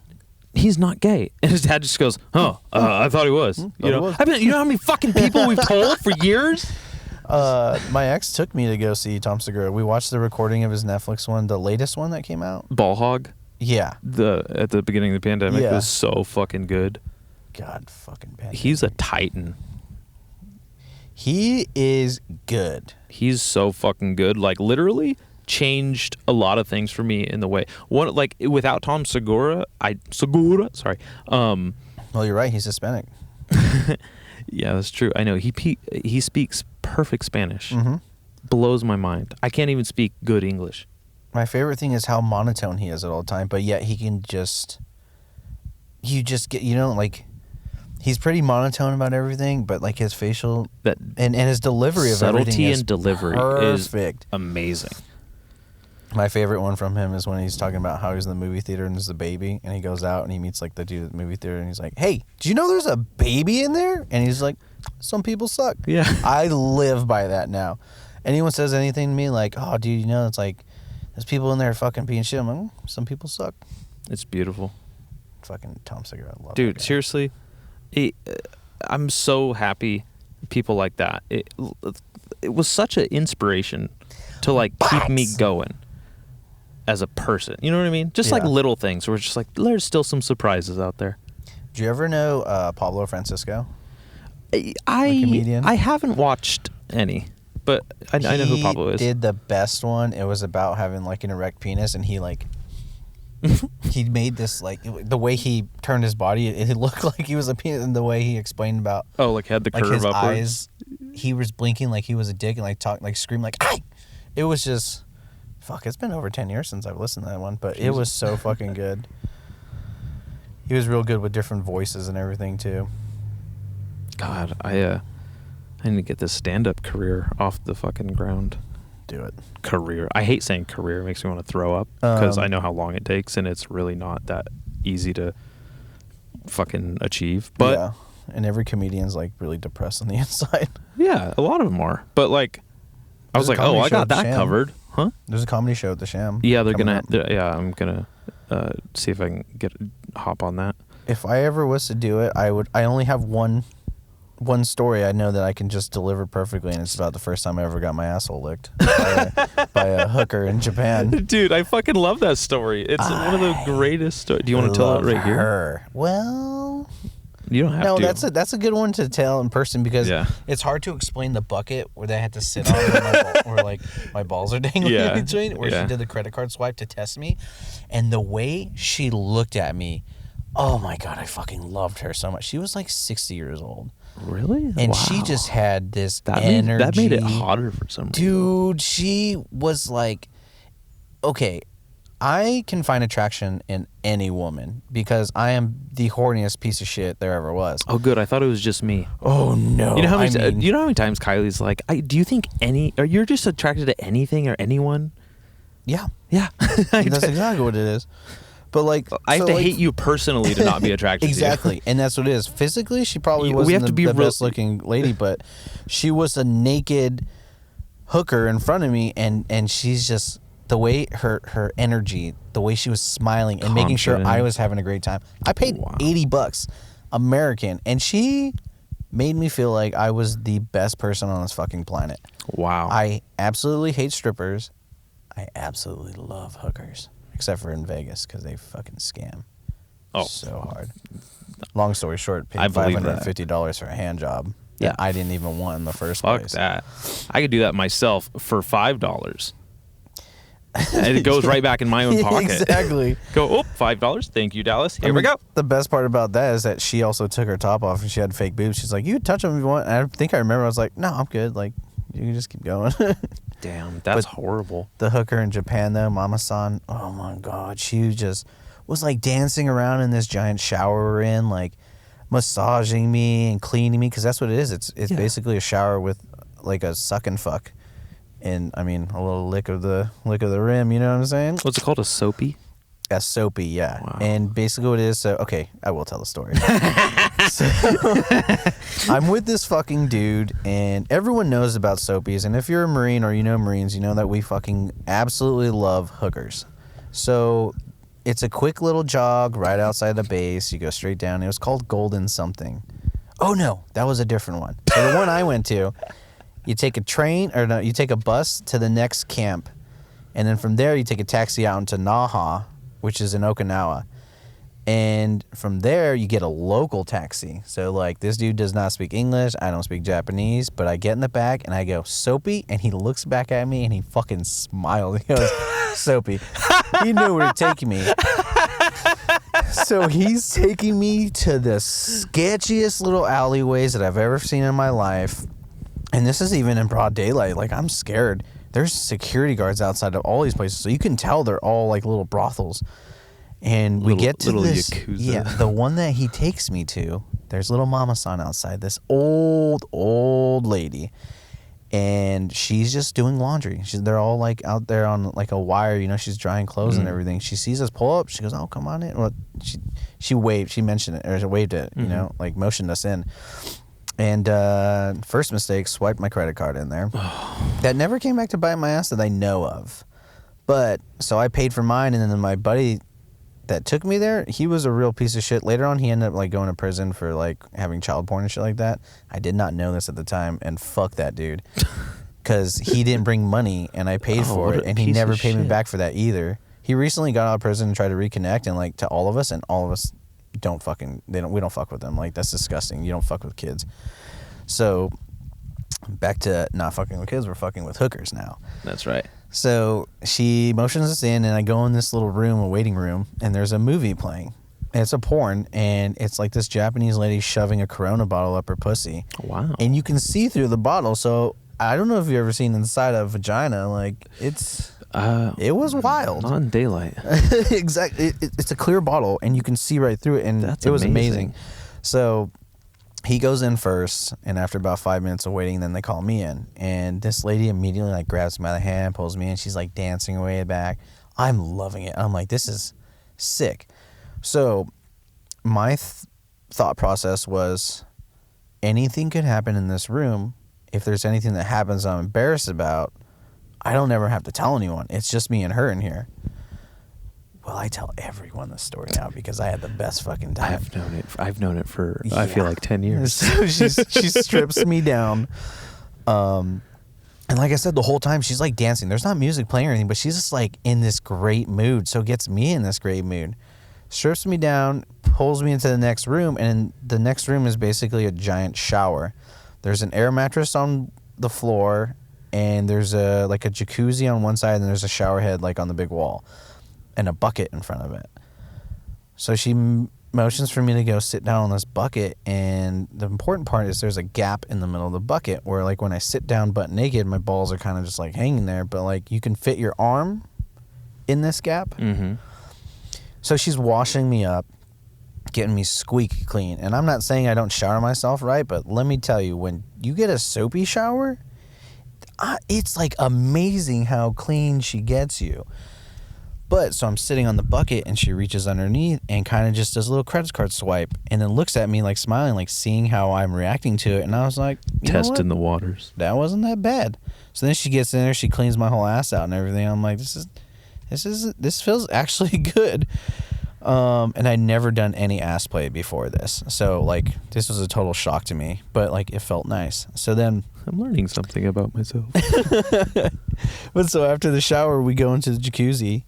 he's not gay," and his dad just goes, "Oh, I thought he was." You know how many fucking people we've told for years. My ex took me to go see Tom Segura. We watched the recording of his Netflix one, the latest one that came out. Ball Hog. Yeah, at the beginning of the pandemic was so fucking good. God fucking pandemic. He's a titan. He is good. He's so fucking good. Like, literally, changed a lot of things for me in the way one like without Tom Segura. Sorry. Well, you're right. He's Hispanic. Yeah, that's true. I know he speaks perfect Spanish. Mm-hmm. Blows my mind. I can't even speak good English. My favorite thing is how monotone he is at all time, but yet he can you just get, like, he's pretty monotone about everything, but like his facial and his delivery of everything subtlety is and delivery perfect. is amazing. My favorite one from him is when he's talking about how he's in the movie theater and there's a baby, and he goes out and he meets like the dude at the movie theater, and he's like, "Hey, do you know there's a baby in there?" And he's like, "Some people suck." Yeah. I live by that now. Anyone says anything to me like, "Oh, dude, it's like there's people in there fucking being shit," I'm like, "Some people suck." It's beautiful. Fucking Tom Segura, I love Dude, that guy. seriously, I'm so happy people like that. It was such an inspiration to like keep me going as a person. You know what I mean? Just like Yeah. little things where it's just like there's still some surprises out there. Do you ever know Pablo Francisco? I comedian? I haven't watched any, but I know who Pablo is. He did the best one. It was about having like an erect penis, and he like he made this like the way he turned his body, it looked like he was a penis, and the way he explained about Oh, like had the like curve his upwards. eyes, he was blinking like he was a dick and like talk like scream like "Ay!" It was just fuck. It's been over 10 years since I've listened to that one, but it was so fucking good. He was real good with different voices and everything too. God, I need to get this stand-up career off the fucking ground. Do it. Career. I hate saying career. It makes me want to throw up because I know how long it takes, and it's really not that easy to fucking achieve. But yeah, and every comedian's like really depressed on the inside. yeah, a lot of them are. But like, I was There's a like, oh, comedy I show got at the that Sham. covered, huh? There's a comedy show at the Sham. Yeah, they're coming gonna. up. Yeah, I'm gonna see if I can hop on that. If I ever was to do it, I only have one story I know that I can just deliver perfectly, and it's about the first time I ever got my asshole licked by a hooker in Japan. Dude, I fucking love that story. It's one of the greatest stories. Do you want to tell it right here? Her. Well, You don't have no, to. that's a good one to tell in person because Yeah. it's hard to explain the bucket where they had to sit on where like my balls are dangling Yeah. in between, where Yeah. she did the credit card swipe to test me, and the way she looked at me, oh my god, I fucking loved her so much. She was like 60 years old. Really? And Wow. she just had this that energy. made it hotter for some reason. Dude, she was like, okay, I can find attraction in any woman because I am the horniest piece of shit there ever was. Oh, good. I thought it was just me. Oh no! You know how many? I mean, you know how many times Kylie's like, "Do you think or you're just attracted to anything or anyone?" yeah, Yeah, that's exactly what it is. But like, I have so, to like, hate you personally to not be attracted exactly, and that's what it is. Physically, she probably We wasn't have to be the real- best looking lady, but she was a naked hooker in front of me, and she's just the way her energy, the way she was smiling and making sure Confident. I was having a great time. I paid Wow. $80 American, and she made me feel like I was the best person on this fucking planet. you. Wow. I absolutely hate strippers. I absolutely love hookers, except for in Vegas because they fucking scam. Oh. So hard. Long story short, I paid believe that. $550 for a hand job. Yeah. That I didn't even want in the first Fuck place. that. I could do that myself for $5. And it goes right back in my own pocket. Exactly. Go, oh, $5. Thank you, Dallas. Here we I mean, go. The best part about that is that she also took her top off and she had fake boobs. She's like, "You can touch them if you want." And I think I remember I was like, "No, I'm good. Like, you can just keep going." Damn, that's But- horrible. The hooker in Japan though, Mama-san, oh my god, she just was like dancing around in this giant shower we're in, like massaging me and cleaning me, because that's what it is. It's Yeah. basically a shower with like a suck and fuck, and I mean a little lick of the rim. You know what I'm saying? What's it called? A soapy? A soapy, yeah. Wow. And basically what it is, so okay, I will tell the story. So, I'm with this fucking dude, and everyone knows about soapies, and if you're a Marine or you know Marines, you know that we fucking absolutely love hookers. So it's a quick little jog right outside the base. You go straight down. It was called Golden something. Oh no, that was a different one. So the one I went to, you take a train, or no, you take a bus to the next camp, and then from there you take a taxi out into Naha, which is in Okinawa. And from there, you get a local taxi. So, like, this dude does not speak English. I don't speak Japanese. But I get in the back, and I go, Soapy? And he looks back at me, and he fucking smiles. He goes, Soapy. He knew where to take me. So he's taking me to the sketchiest little alleyways that I've ever seen in my life. And this is even in broad daylight. Like, I'm scared. There's security guards outside of all these places. So you can tell they're all, like, little brothels. And we get to this, Yakuza. yeah, the one that he takes me to, there's little mama-san outside, this old lady, and she's just doing laundry. They're all, like, out there on, like, a wire, you know, she's drying clothes and everything. She sees us pull up, she goes, oh, come on in. Well, she waved, she mentioned it, or waved it, you know, like, motioned us in. And first mistake, swiped my credit card in there. That never came back to bite my ass that I know of. But, so I paid for mine, and then my buddy that took me there, he was a real piece of shit. Later on, he ended up, like, going to prison for, like, having child porn and shit like that. I did not know this at the time, and fuck that dude. Because he didn't bring money, and I paid for it, and he never paid me back for that either. He recently got out of prison and tried to reconnect, and, like, to all of us, and all of us we don't fuck with them. Like, that's disgusting. You don't fuck with kids. So, back to not fucking with kids, we're fucking with hookers now. That's right. So she motions us in, and I go in this little room, a waiting room, and there's a movie playing. And it's a porn, and it's like this Japanese lady shoving a Corona bottle up her pussy. Wow. And you can see through the bottle. So I don't know if you've ever seen inside a vagina. Like, it was wild. Not in daylight. Exactly. It's a clear bottle, and you can see right through it, and it was amazing. So he goes in first, and after about 5 minutes of waiting, then they call me in. And this lady immediately, like, grabs me by the hand, pulls me in. She's, like, dancing away back. I'm loving it. I'm like, this is sick. So my thought process was, anything could happen in this room. If there's anything that happens I'm embarrassed about, I don't ever have to tell anyone. It's just me and her in here. Well, I tell everyone this story now because I had the best fucking time. I've known it for I feel like 10 years. So she strips me down, and like I said, the whole time she's like dancing. There's not music playing or anything, but she's just like in this great mood. So it gets me in this great mood. Strips me down, pulls me into the next room, and the next room is basically a giant shower. There's an air mattress on the floor, and there's a jacuzzi on one side, and there's a shower head like on the big wall, and a bucket in front of it. So she motions for me to go sit down on this bucket, and the important part is there's a gap in the middle of the bucket where, like, when I sit down butt naked, my balls are kind of just like hanging there, but like you can fit your arm in this gap. Mm-hmm. So she's washing me up, getting me squeaky clean. And I'm not saying I don't shower myself right, but let me tell you, when you get a soapy shower, it's like amazing how clean she gets you. But so I'm sitting on the bucket, and she reaches underneath and kind of just does a little credit card swipe, and then looks at me like smiling, like seeing how I'm reacting to it. And I was like, testing the waters. That wasn't that bad. So then she gets in there, she cleans my whole ass out and everything. I'm like, this feels actually good. And I'd never done any ass play before this. So, like, this was a total shock to me, but, like, it felt nice. So then I'm learning something about myself. But so after the shower, we go into the jacuzzi,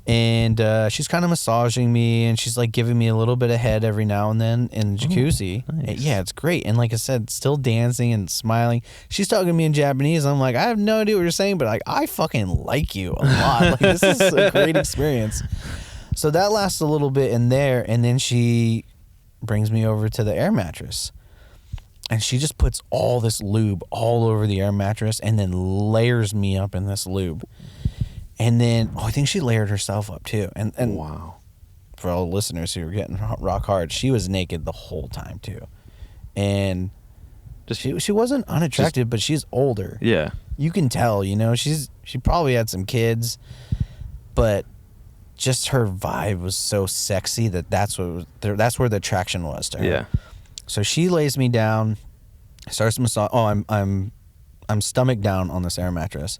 and she's kind of massaging me, and she's, like, giving me a little bit of head every now and then in the jacuzzi. Oh, nice. Yeah, it's great. And like I said, still dancing and smiling. She's talking to me in Japanese. I'm like, I have no idea what you're saying, but, like, I fucking like you a lot. Like, this is a great experience. So that lasts a little bit in there, and then she brings me over to the air mattress. And she just puts all this lube all over the air mattress and then layers me up in this lube. And then, I think she layered herself up too. And wow. For all the listeners who are getting rock hard, she was naked the whole time too. And she wasn't unattractive, but she's older. Yeah. You can tell, you know, she probably had some kids, but just her vibe was so sexy that's where the attraction was to her. Yeah. So she lays me down, starts to massage. Oh, I'm stomach down on this air mattress.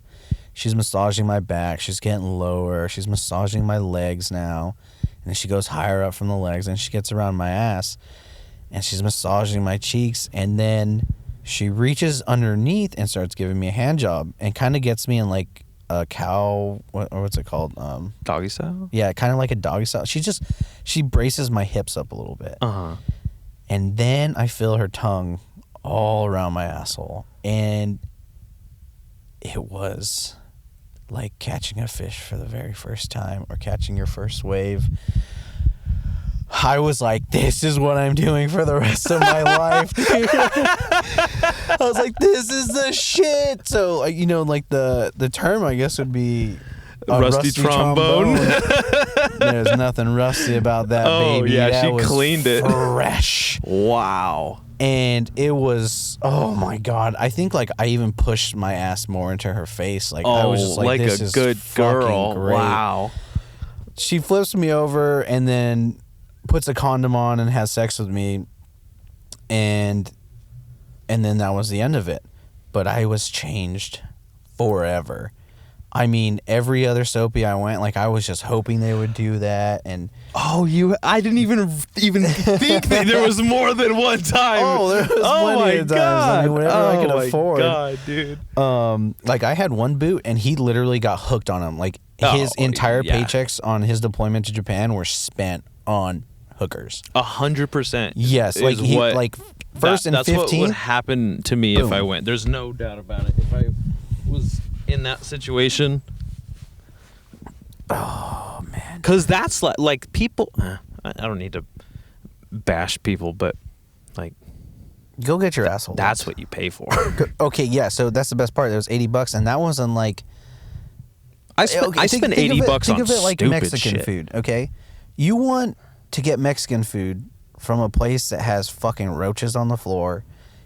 She's massaging my back. She's getting lower. She's massaging my legs now. And then she goes higher up from the legs, and she gets around my ass, and she's massaging my cheeks. And then she reaches underneath and starts giving me a hand job and kind of gets me in like a cow. What's it called? Doggy style. Yeah, kind of like a doggy style. She braces my hips up a little bit, and then I feel her tongue all around my asshole, and it was like catching a fish for the very first time or catching your first wave. I was like, this is what I'm doing for the rest of my life, dude. I was like, this is the shit. So, like the term, I guess, would be a rusty trombone. There's nothing rusty about that, baby. Yeah, that she was cleaned it. Fresh. Wow. And it was, oh my God. I think like I even pushed my ass more into her face. Like I was just like this a is good girl. great. Wow. She flips me over and then puts a condom on and has sex with me, and then that was the end of it. But I was changed forever. I mean, every other soapy I went, like I was just hoping they would do that. And I didn't even think that there was more than one time. Oh, there was plenty of times. God. I mean, whatever I could afford. Oh my God, dude. Like I had one boot and he literally got hooked on him. Like his entire paychecks on his deployment to Japan were spent on hookers. 100%. Yes, like he like first and 15th. That's what would happen to me boom. if I went. There's no doubt about it. If I was in that situation. Oh man. Because that's like people. I don't need to bash people, but like, go get your asshole. That's what you pay for. Okay, yeah. So that's the best part. It was $80, and that wasn't like. I spent $80 on think of it like stupid Mexican shit. food. Okay, you want to get Mexican food from a place that has fucking roaches on the floor,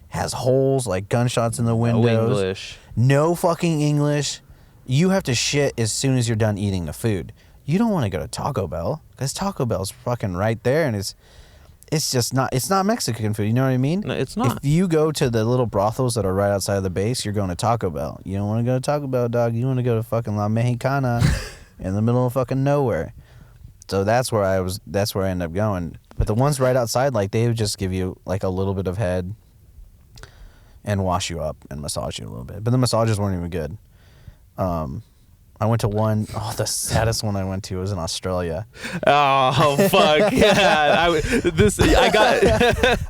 has holes like gunshots in the windows, No English, no fucking English. You have to shit as soon as you're done eating the food. You don't want to go to Taco Bell because Taco Bell's fucking right there, and it's just not. It's not Mexican food. You know what I mean? No, it's not. If you go to the little brothels that are right outside of the base, you're going to Taco Bell. You don't want to go to Taco Bell, dog. You want to go to fucking La Mexicana in the middle of fucking nowhere. So that's where I was. That's where I ended up going. But the ones right outside, like they would just give you like a little bit of head and wash you up and massage you a little bit. But the massages weren't even good. I went to one. Oh, the saddest one I went to was in Australia. Oh fuck! Yeah,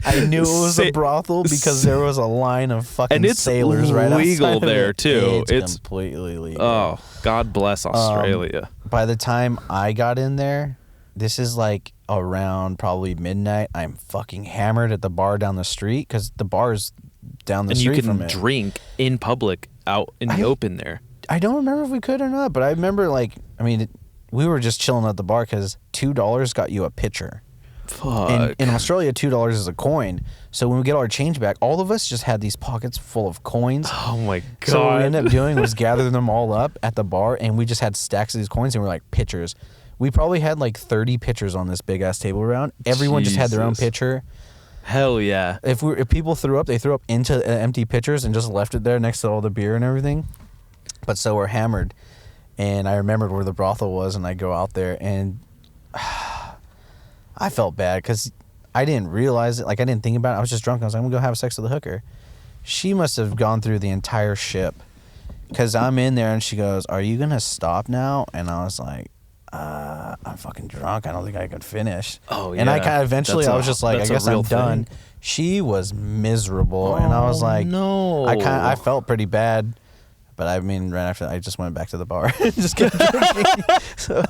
I knew it was a brothel because there was a line of fucking sailors right outside legal there it. too. It's completely legal. Oh, God bless Australia. By the time I got in there, this is like around probably midnight. I'm fucking hammered at the bar down the street because the bar's down the street from it. And you can drink in public out in the open there. I don't remember if we could or not, but I remember we were just chilling at the bar because $2 got you a pitcher. Fuck. And in Australia, $2 is a coin. So when we get our change back, all of us just had these pockets full of coins. Oh my God. So what we ended up doing was gathering them all up at the bar, and we just had stacks of these coins, and we're like pitchers. We probably had like 30 pitchers on this big ass table around. Everyone just had their own pitcher. Hell yeah. If people threw up, they threw up into empty pitchers and just left it there next to all the beer and everything. But so we're hammered, and I remembered where the brothel was, and I go out there, and I felt bad because I didn't realize it. Like, I didn't think about it. I was just drunk. I was like, I'm going to go have sex with the hooker. She must have gone through the entire ship because I'm in there, and she goes, are you going to stop now? And I was like, I'm fucking drunk. I don't think I could finish. Oh, yeah. And I kind of eventually, I was just like, I guess I'm done. Thing. She was miserable, and I was like, no. I felt pretty bad. But I mean, right after that, I just went back to the bar and just kept drinking. So,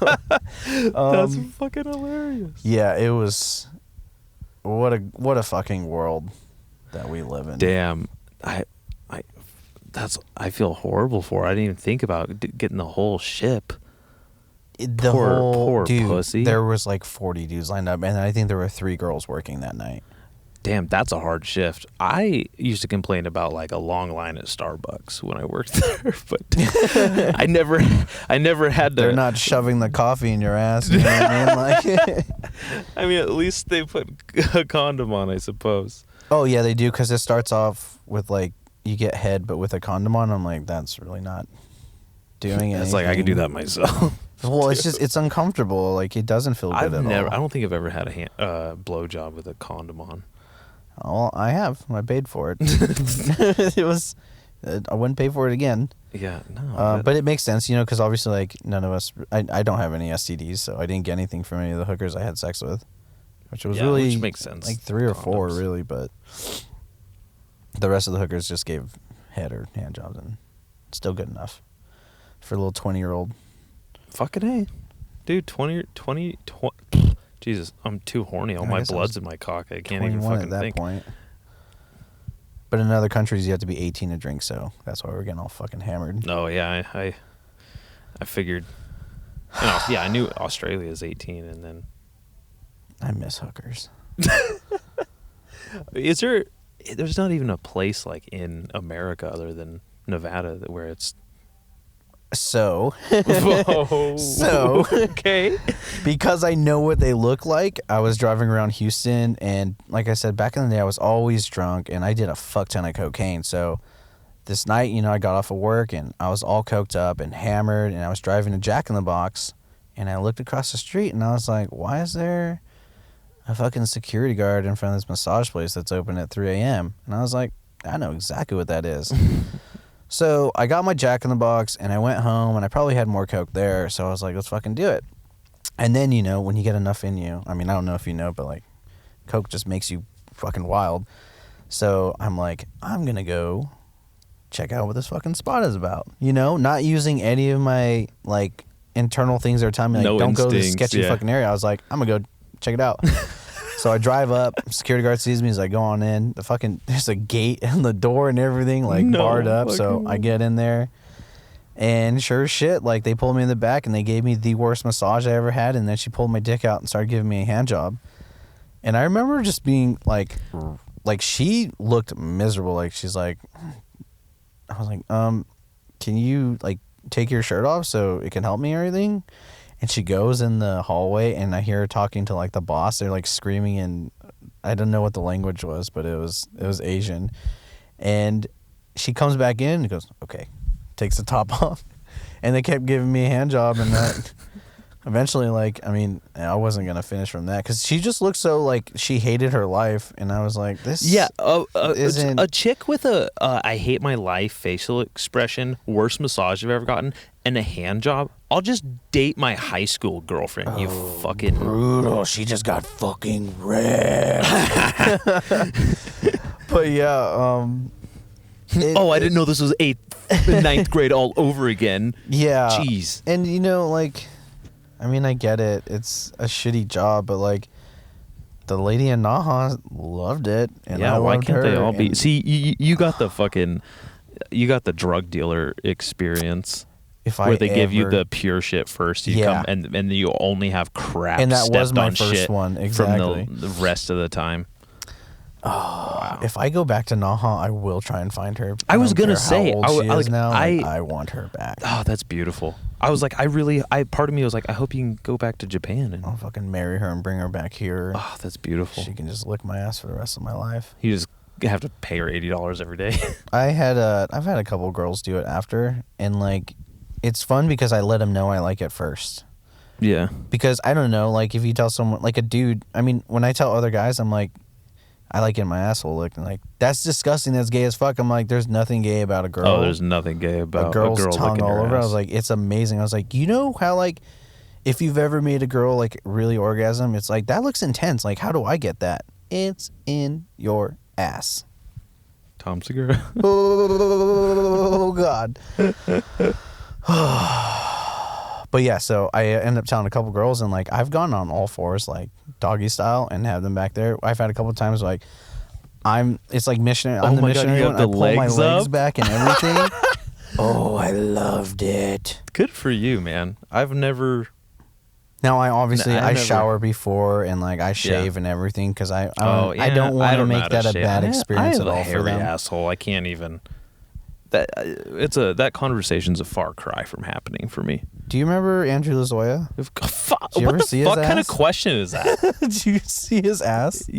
that's fucking hilarious. Yeah, it was. What a fucking world that we live in. Damn, I feel horrible for her. I didn't even think about getting the whole ship. Poor dude, pussy. There was like 40 dudes lined up, and I think there were 3 girls working that night. Damn, that's a hard shift. I used to complain about like a long line at Starbucks when I worked there, but I never had to. They're not shoving the coffee in your ass. You know what I mean? Like, I mean, at least they put a condom on, I suppose. Oh yeah, they do, because it starts off with like you get head, but with a condom on. I'm like, that's really not doing it. It's like I could do that myself. Well, it's uncomfortable. Like, it doesn't feel good at all. I don't think I've ever had a blowjob with a condom on. Oh, I have. I paid for it. It was. I wouldn't pay for it again. Yeah, no. But it makes sense, because obviously, like, none of us, I don't have any STDs, so I didn't get anything from any of the hookers I had sex with, which was really, which makes sense. like 3 or 4, Condoms. really, but the rest of the hookers just gave head or hand jobs, and still good enough for a little 20-year-old. Fucking A. Dude, 20. Jesus, I'm too horny. All my blood's in my cock. I can't even fucking at that think. point. But in other countries, you have to be 18 to drink, so that's why we're getting all fucking hammered. Oh, yeah, I figured. Yeah, I knew Australia is 18, and then. I miss hookers. There's not even a place like in America other than Nevada where it's. So, Whoa. Okay. Because I know what they look like, I was driving around Houston, and like I said, back in the day, I was always drunk, and I did a fuck ton of cocaine. So this night, I got off of work, and I was all coked up and hammered, and I was driving a Jack in the Box, and I looked across the street, and I was like, why is there a fucking security guard in front of this massage place that's open at 3 a.m.? And I was like, I know exactly what that is. So I got my Jack in the Box, and I went home, and I probably had more coke there, so I was like, let's fucking do it. And then, when you get enough in you, I mean, I don't know if you know, but like, coke just makes you fucking wild. So I'm like, I'm gonna go check out what this fucking spot is about. Not using any of my like internal things that are telling me, like, No don't go to this instincts, sketchy yeah. fucking area. I was like, I'm gonna go check it out. So I drive up, security guard sees me, he's like, go on in. There's a gate and the door and everything, like, barred up. So I get in there, and sure as shit, like, they pulled me in the back, and they gave me the worst massage I ever had, and then she pulled my dick out and started giving me a hand job. And I remember just being, like, she looked miserable. Like, she's like, I was like, can you, like, take your shirt off so it can help me or anything? And she goes in the hallway, and I hear her talking to, like, the boss. They're, like, screaming, and I don't know what the language was, but it was Asian. And she comes back in and goes, okay, takes the top off. And they kept giving me a hand job, and that eventually, like, I mean, I wasn't going to finish from that, because she just looked so, like, she hated her life, and I was like, this isn't... A chick with a I hate my life facial expression, worst massage I've ever gotten, and a hand job. I'll just date my high school girlfriend, you fucking... Brutal. She just got fucking red. But yeah, I didn't know this was 9th grade all over again. Yeah. Jeez. And, like, I mean, I get it. It's a shitty job, but, like, the lady in Naha loved it, and yeah, I why loved can't her. they all be? See, you got the fucking... You got the drug dealer experience. Where they give you the pure shit first, you come and you only have crap. And that was my on first shit one, exactly. From the rest of the time. Oh, wow. If I go back to Naha, I will try and find her. I was gonna say, how old she is now. I I want her back. Oh, that's beautiful. I was like, part of me was like, I hope you can go back to Japan and I'll fucking marry her and bring her back here. Oh, that's beautiful. She can just lick my ass for the rest of my life. You just have to pay her $80 every day. I've had a couple girls do it after, and like, it's fun because I let them know I like it first. Yeah. Because I don't know, like, if you tell someone, like a dude, I mean, when I tell other guys, I'm like, I like getting my asshole licked, and like, that's disgusting, that's gay as fuck. I'm like, there's nothing gay about a girl. Oh, there's nothing gay about a girl's tongue all over. Ass. I was like, it's amazing. I was like, you know how, like, if you've ever made a girl like really orgasm, it's like, that looks intense. Like, how do I get that? It's in your ass. Tom Segura. Oh God. But yeah, so I ended up telling a couple girls, and like, I've gone on all fours, like doggy style, and have them back there. I've had a couple times like, it's like missionary. I'm the missionary one. I pull my legs back and everything. Oh, I loved it. Good for you, man. I've never. Now I shower before, and like I shave and everything, because I don't want to make that a bad experience at all for them. Asshole. I can't even. That conversation's a far cry from happening for me. Do you remember Andrew Lazoya? Did you ever see his ass? What kind of question is that? Did you see his ass?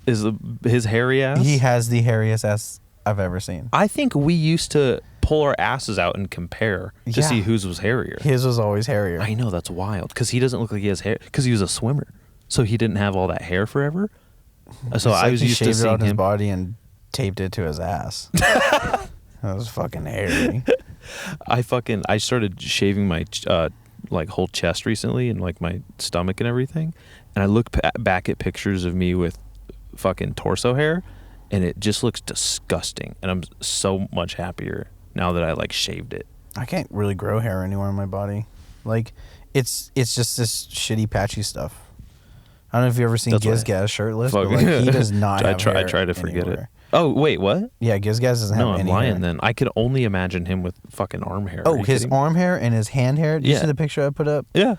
Is his hairy ass? He has the hairiest ass I've ever seen. I think we used to pull our asses out and compare to see whose was hairier. His was always hairier. I know, that's wild, because he doesn't look like he has hair, because he was a swimmer, so he didn't have all that hair forever. So I was used to seeing his body and taped it to his ass. That was fucking hairy. I started shaving my like whole chest recently and like my stomach and everything, and I look back at pictures of me with fucking torso hair, and it just looks disgusting. And I'm so much happier now that I like shaved it. I can't really grow hair anywhere on my body. Like, it's just this shitty patchy stuff. I don't know if you've ever seen Gizgaz shirtless, but like, he does not have hair I try to forget anywhere. it. Oh, wait, what? Yeah, Gizgaz doesn't have any No, I'm lying hair. then. I could only imagine him with fucking arm hair. Oh, his arm hair and his hand hair. Did you see the picture I put up? Yeah.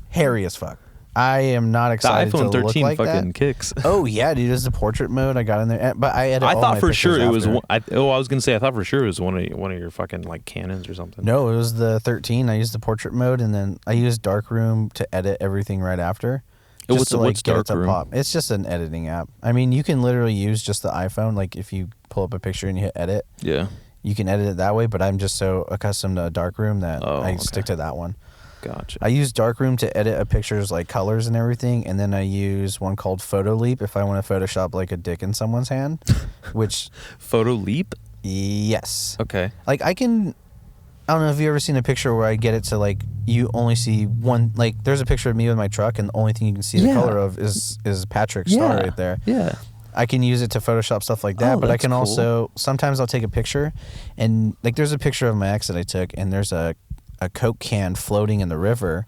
Hairy as fuck. I am not excited the iPhone to 13 look like fucking that. kicks. Oh, yeah, dude. It's the portrait mode. I got in there. But I edit all thought my for sure pictures it was after. I was gonna say I thought for sure it was one of your fucking like Canons or something. No, it was the 13. I used the portrait mode, and then I used Darkroom to edit everything right after. What's Darkroom? Pop. It's just an editing app. I mean, you can literally use just the iPhone. Like, if you pull up a picture and you hit edit, Yeah. you can edit it that way. But I'm just so accustomed to Darkroom that I stick to that one. Gotcha. I use Darkroom to edit a picture's like colors and everything, and then I use one called Photo Leap if I want to Photoshop like a dick in someone's hand, which Photo Leap? yes. Okay. Like, I don't know if you've ever seen a picture where I get it to like you only see one, like there's a picture of me with my truck and the only thing you can see the color of is Patrick's star right there. Yeah. I can use it to Photoshop stuff like that, but I can also sometimes I'll take a picture and like there's a picture of my ex that I took and there's a Coke can floating in the river,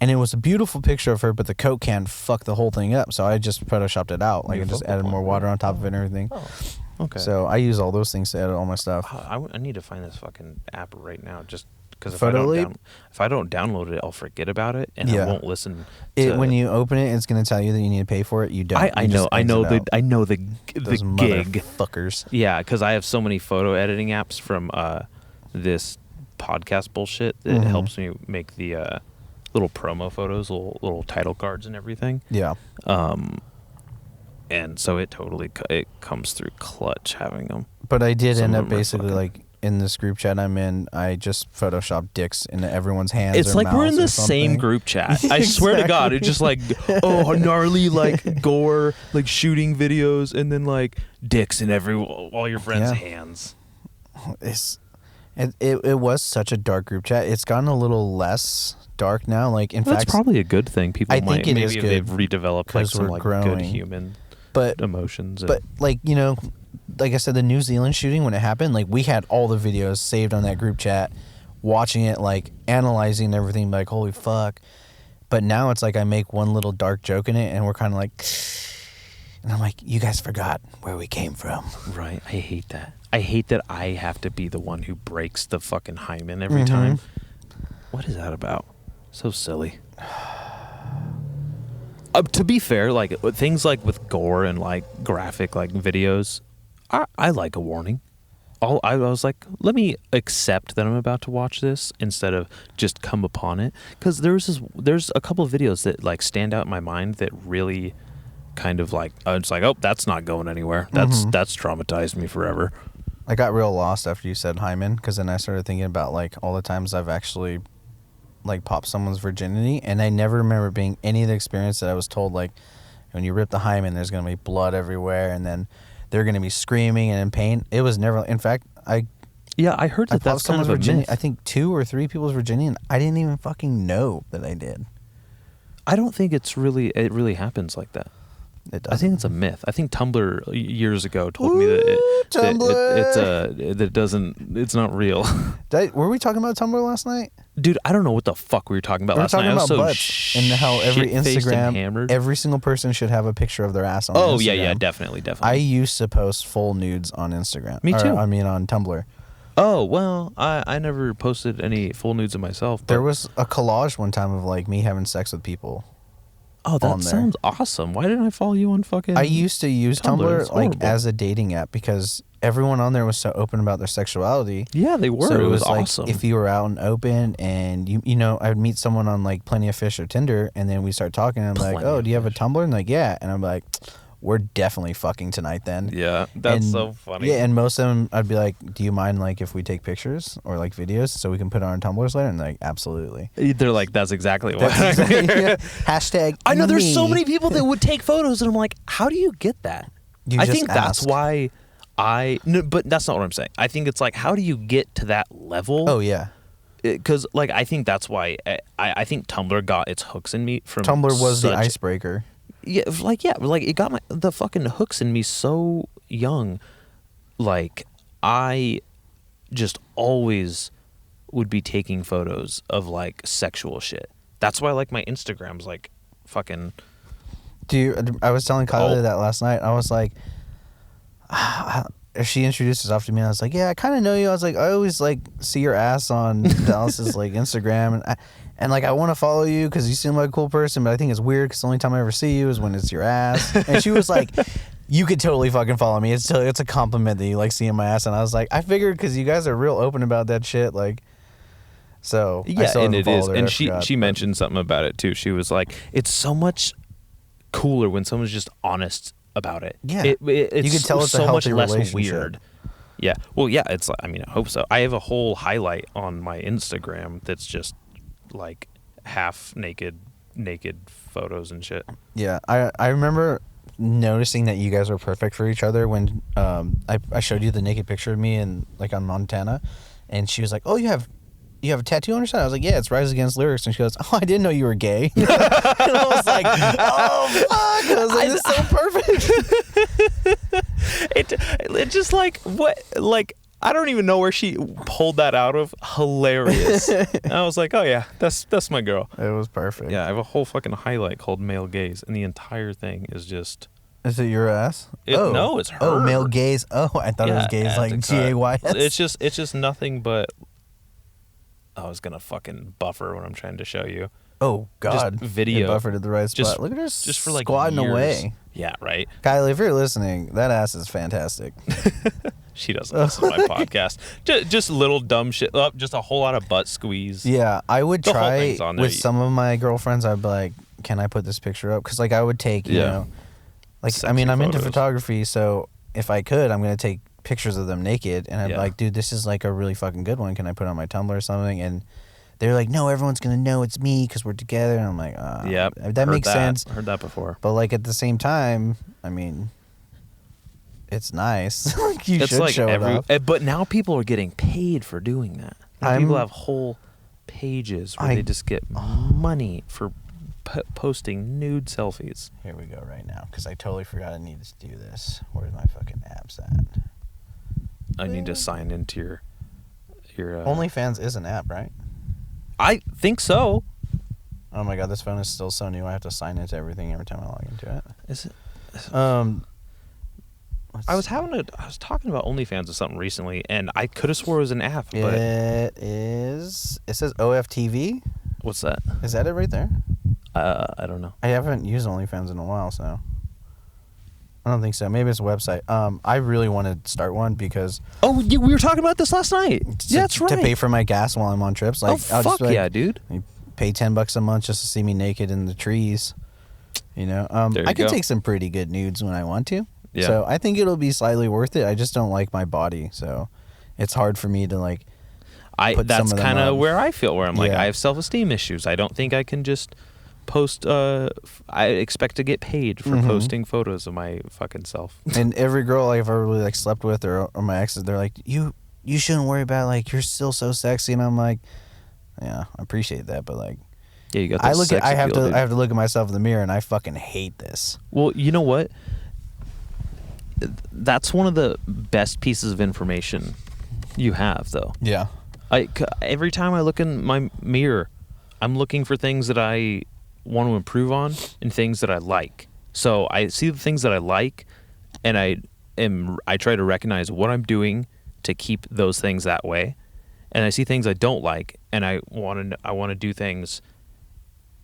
and it was a beautiful picture of her, but the Coke can fucked the whole thing up, so I just Photoshopped it out. Like, I just added more water on top of it and everything. Oh, okay. So I use all those things to edit all my stuff. I need to find this fucking app right now, just because if Photo Leap? if I don't download it, I'll forget about it and I won't listen. When you open it, it's going to tell you that you need to pay for it. You don't. I know the Those gig. Fuckers. Yeah, because I have so many photo editing apps from this podcast bullshit that helps me make the little promo photos, little title cards and everything. Yeah. And so it comes through clutch having them. But I did Some end of up them are basically fucking- like in this group chat I'm in, I just Photoshopped dicks into everyone's hands. It's or like we're in mouths the or same something. group chat. I swear to God, it's just like, gnarly like gore, like shooting videos, and then like dicks in all your friends' hands. It was such a dark group chat. It's gotten a little less dark now. Like, in fact, that's probably a good thing. People I think it is maybe good they've redeveloped like some we're like growing. good human but emotions. But like, you know, like I said, the New Zealand shooting, when it happened, like we had all the videos saved on that group chat, watching it, like analyzing everything, like holy fuck. But now it's like I make one little dark joke in it, and we're kind of like, and I'm like, you guys forgot where we came from. Right. I hate that. I hate that I have to be the one who breaks the fucking hymen every time. What is that about? So silly. To be fair, like things like with gore and like graphic like videos, I like a warning. I was like, let me accept that I'm about to watch this instead of just come upon it. Because there's a couple of videos that like stand out in my mind that really kind of like, it's like, oh, that's not going anywhere. That's traumatized me forever. I got real lost after you said hymen, because then I started thinking about like all the times I've actually like popped someone's virginity, and I never remember being any of the experience that I was told like when you rip the hymen there's going to be blood everywhere and then they're going to be screaming and in pain. It was never, in fact, I heard that that's kind of a virginity. myth. I think 2 or 3 people's virginity, and I didn't even fucking know that I did. I don't think it really happens like that. It doesn't. I think it's a myth. I think Tumblr years ago told me that it's not real. Were we talking about Tumblr last night? Dude, I don't know what the fuck we were talking about last night. We were I was talking about so butts and how every shit-faced and Instagram, hammered. every single person should have a picture of their ass on Oh, Instagram. yeah, definitely. I used to post full nudes on Instagram. Me too. I mean, on Tumblr. Oh, well, I never posted any full nudes of myself. But There was a collage one time of like me having sex with people. Oh, that sounds awesome. Why didn't I follow you on fucking I used to use Tumblr Tumblr like as a dating app because everyone on there was so open about their sexuality. Yeah, they were. So it was like awesome. if you were out and open and you know, I would meet someone on like Plenty of Fish or Tinder, and then we start talking and I'm like, Plenty oh, of do you have a Fish. Tumblr? And like, yeah. And I'm like, we're definitely fucking tonight then. Yeah, that's And- so funny. Yeah, and most of them I'd be like, do you mind like if we take pictures or like videos so we can put it on Tumblrs later? And they're like, absolutely. They're like, that's exactly what. That's exactly- yeah. Hashtag I know there's so me. many people that would take photos, and I'm like, how do you get that? You I just think that's ask. why No, but that's not what I'm saying. I think it's like, how do you get to that level? Oh yeah. Because like I think that's why I think Tumblr got its hooks in me from Tumblr was the icebreaker. Yeah, like it got the fucking hooks in me so young. Like I just always would be taking photos of like sexual shit. That's why like my Instagram's like fucking. I was telling Kylie that last night. I was like, she introduced herself to me, and I was like, yeah, I kind of know you. I was like, I always like see your ass on Dallas's like Instagram, and like I want to follow you because you seem like a cool person, but I think it's weird because the only time I ever see you is when it's your ass. And she was like, you could totally fucking follow me. It's a compliment that you like seeing my ass. And I was like, I figured because you guys are real open about that shit, like. So yeah, and it is, and she mentioned something about it too. She was like, it's so much cooler when someone's just honest about it. Yeah, it's you can tell it's so a much healthy less relationship. weird. Yeah, well, yeah, it's like, I mean, I hope so. I have a whole highlight on my Instagram that's just like half naked photos and shit. Yeah, I remember noticing that you guys were perfect for each other when I showed you the naked picture of me and like on Montana, and she was like, "Oh, you have a tattoo on your side?" I was like, "Yeah, it's Rise Against Lyrics." And she goes, "Oh, I didn't know you were gay." And I was like, "Oh fuck!" I was like, "This is so perfect." It just like what like. I don't even know where she pulled that out of. Hilarious. And I was like, oh yeah, that's my girl. It was perfect. Yeah, I have a whole fucking highlight called male gaze, and the entire thing is just. Is it your ass? No, it's her. Oh, male gaze. Oh, I thought it was gaze like GAYS. It's just nothing but. I was gonna fucking buffer when I'm trying to show you. Oh God! Just video. It buffered at the right spot. Look at her just for like squatting years. away. Yeah, right. Kylie, if you're listening, that ass is fantastic. She doesn't listen to my podcast. Just little dumb shit. Oh, just a whole lot of butt squeeze. Yeah, I would The whole try thing's on there. with some of my girlfriends. I'd be like, "Can I put this picture up?" Because like I would take, you know, like Sexy I mean, I'm into photos. photography, so if I could, I'm gonna take pictures of them naked, and I'd be like, "Dude, this is like a really fucking good one. Can I put it on my Tumblr or something?" And they're like, "No, everyone's gonna know it's me because we're together." And I'm like, "Yeah, that makes sense." Heard that before. But like at the same time, I mean, it's nice. Like you It's should like show it off. But now people are getting paid for doing that. Now people have whole pages where they just get money for posting nude selfies. Here we go right now because I totally forgot I needed to do this. Where's my fucking apps at? I need to sign into your. OnlyFans is an app, right? I think so. Oh my god, this phone is still so new. I have to sign into everything every time I log into it. Is it? Let's I was see. talking about OnlyFans or something recently, and I could have swore it was an app. But It is. It says OFTV. what's that? Is that it right there? I don't know. I haven't used OnlyFans in a while, so I don't think so. Maybe it's a website. I really want to start one because We were talking about this last night. Yeah, that's right. to pay for my gas while I'm on trips. Like, I'll just fuck be like, yeah, dude. You pay $10 a month just to see me naked in the trees. You know, There you I can go. take some pretty good nudes when I want to. Yeah. So I think it'll be slightly worth it. I just don't like my body, so it's hard for me to like. put That's some of them kind of on. where I feel. Where I'm like, Yeah. I have self-esteem issues. I don't think I can just post. I expect to get paid for Mhm. posting photos of my fucking self. And every girl I've ever really like slept with or my exes, they're like, you shouldn't worry about it, like you're still so sexy, and I'm like, yeah, I appreciate that, but like. Yeah, you got. I This have appeal, dude. to look at myself in the mirror, and I fucking hate this. Well, you know what? That's one of the best pieces of information you have, though. Yeah. Every time I look in my mirror, I'm looking for things that I want to improve on and things that I like. So I see the things that I like, and I try to recognize what I'm doing to keep those things that way. And I see things I don't like, and I want to do things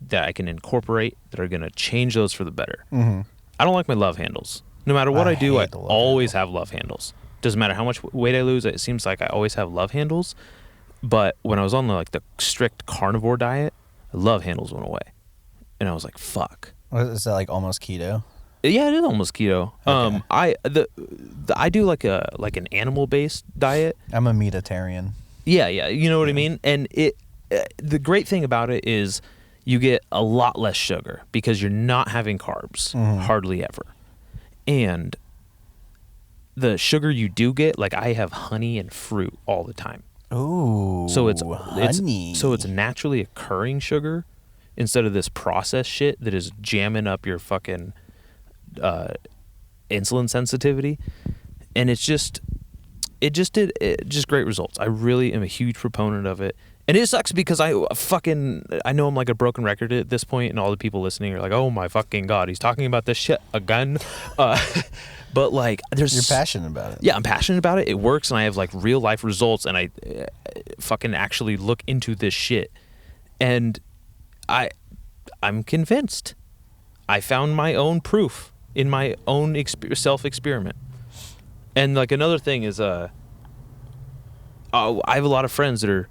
that I can incorporate that are going to change those for the better. Mm-hmm. I don't like my love handles. No matter what I do, I hate the love always have love handles. Doesn't matter how much weight I lose, it seems like I always have love handles. But when I was on the strict carnivore diet, love handles went away. And I was like, fuck. Is that like almost keto? Yeah, it is almost keto. Okay. I do like an animal based diet. I'm a meatitarian. Yeah, you know what I mean? And the great thing about it is you get a lot less sugar because you're not having carbs hardly ever. And the sugar you do get, like I have honey and fruit all the time. Ooh, So it's honey. it's naturally occurring sugar instead of this processed shit that is jamming up your fucking insulin sensitivity, and it just great results. I really am a huge proponent of it. And it sucks because I know I'm like a broken record at this point, and all the people listening are like, "Oh my fucking god, he's talking about this shit again." But like, you're passionate about it. Yeah, I'm passionate about it. It works, and I have like real life results, and I fucking actually look into this shit, and I'm convinced. I found my own proof in my own self experiment. And like another thing is, I have a lot of friends that are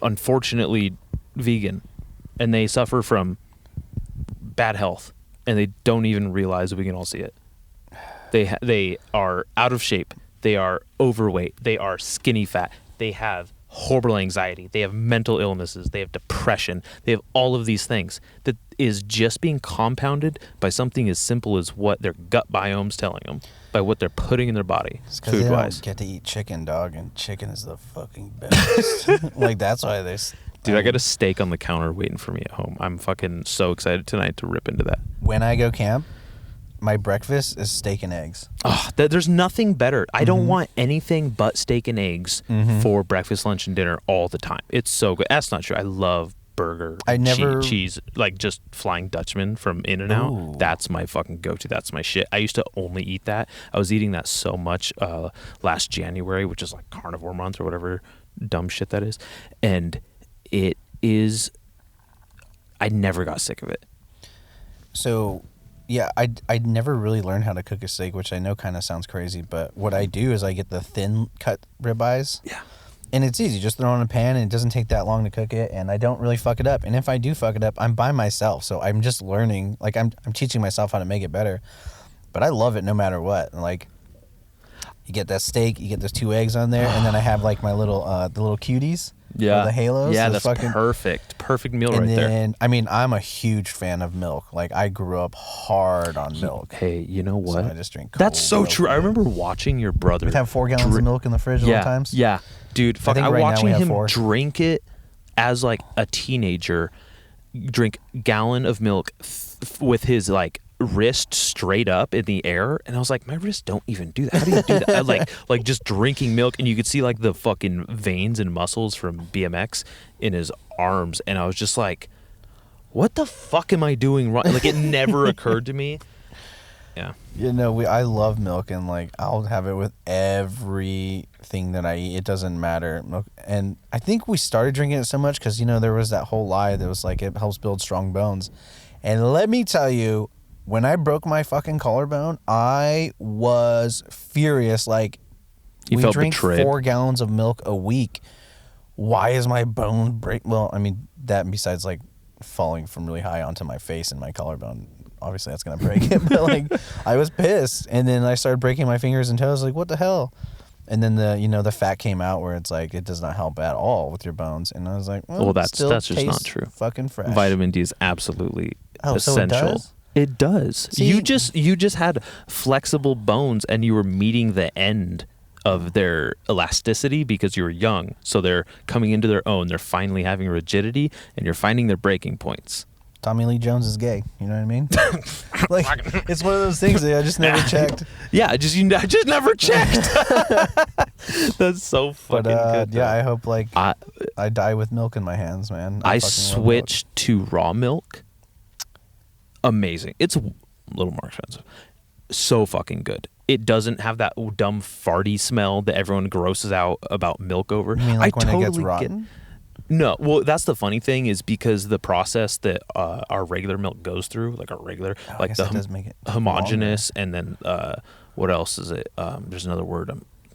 unfortunately vegan, and they suffer from bad health, and they don't even realize that we can all see it. They are out of shape. They are overweight. They are skinny fat. They have horrible anxiety. They have mental illnesses. They have depression. They have all of these things that is just being compounded by something as simple as what their gut biome's telling them, by what they're putting in their body, food wise. They don't get to eat chicken, dog, and chicken is the fucking best. Like that's why they. Dude, I got a steak on the counter waiting for me at home. I'm fucking so excited tonight to rip into that. When I go camp, my breakfast is steak and eggs. Oh, there's nothing better. I don't want anything but steak and eggs for breakfast, lunch, and dinner all the time. It's so good. That's not true. I love burger, cheese, like just Flying Dutchman from In-N-Out. Ooh. That's my fucking go-to. That's my shit. I used to only eat that. I was eating that so much last January, which is like carnivore month or whatever dumb shit that is. And it is, I never got sick of it. So, yeah, I never really learned how to cook a steak, which I know kind of sounds crazy, but what I do is I get the thin cut ribeyes. Yeah. And it's easy. Just throw it in a pan, and it doesn't take that long to cook it, and I don't really fuck it up. And if I do fuck it up, I'm by myself, so I'm just learning. Like, I'm teaching myself how to make it better. But I love it no matter what. And like, you get that steak, you get those 2 eggs on there, and then I have like my little the little cuties. Yeah. The halos. Yeah, that's perfect. Perfect meal right there. And I mean, I'm a huge fan of milk. Like, I grew up hard on milk. Hey, you know what? So I just drink That's cold so milk. true. I remember watching your brother. We'd have 4 gallons of milk in the fridge all the times. Yeah, dude. Fuck, think I right now watching we have him 4. drink it as like a teenager, drink gallon of milk with his like wrist straight up in the air, and I was like, my wrists don't even do that. How do you do that? I like just drinking milk, and you could see like the fucking veins and muscles from BMX in his arms, and I was just like, what the fuck am I doing wrong? Like, it never occurred to me. Yeah. You know, I love milk, and like I'll have it with everything that I eat. It doesn't matter. Milk, and I think we started drinking it so much because, you know, there was that whole lie that was like it helps build strong bones. And let me tell you, when I broke my fucking collarbone, I was furious. Like, You we felt drink betrayed. 4 gallons of milk a week. Why is my bone break? Well, I mean, that besides like falling from really high onto my face and my collarbone, obviously that's gonna break it. But like, I was pissed, and then I started breaking my fingers and toes. Like, what the hell? And then the fat came out where it's like it does not help at all with your bones. And I was like, well, That's still just not tastes true. Fucking fresh. Vitamin D is absolutely Oh, so it essential. does? It does. See- you just had flexible bones, and you were meeting the end of their elasticity because you were young. So they're coming into their own. They're finally having rigidity, and you're finding their breaking points. Tommy Lee Jones is gay. You know what I mean? Like, it's one of those things that I just never checked. Yeah, I just never checked. That's so fucking But good. yeah, though. I hope like I die with milk in my hands, man. I fucking love milk. switched to raw milk. Amazing. It's a little more expensive. So fucking good. It doesn't have that dumb farty smell that everyone grosses out about milk over. You mean like I when totally it gets rotten? No, well, that's the funny thing is because the process that our regular milk goes through, like our regular, I like guess the that does make it homogeneous, and then what else is it? There's another word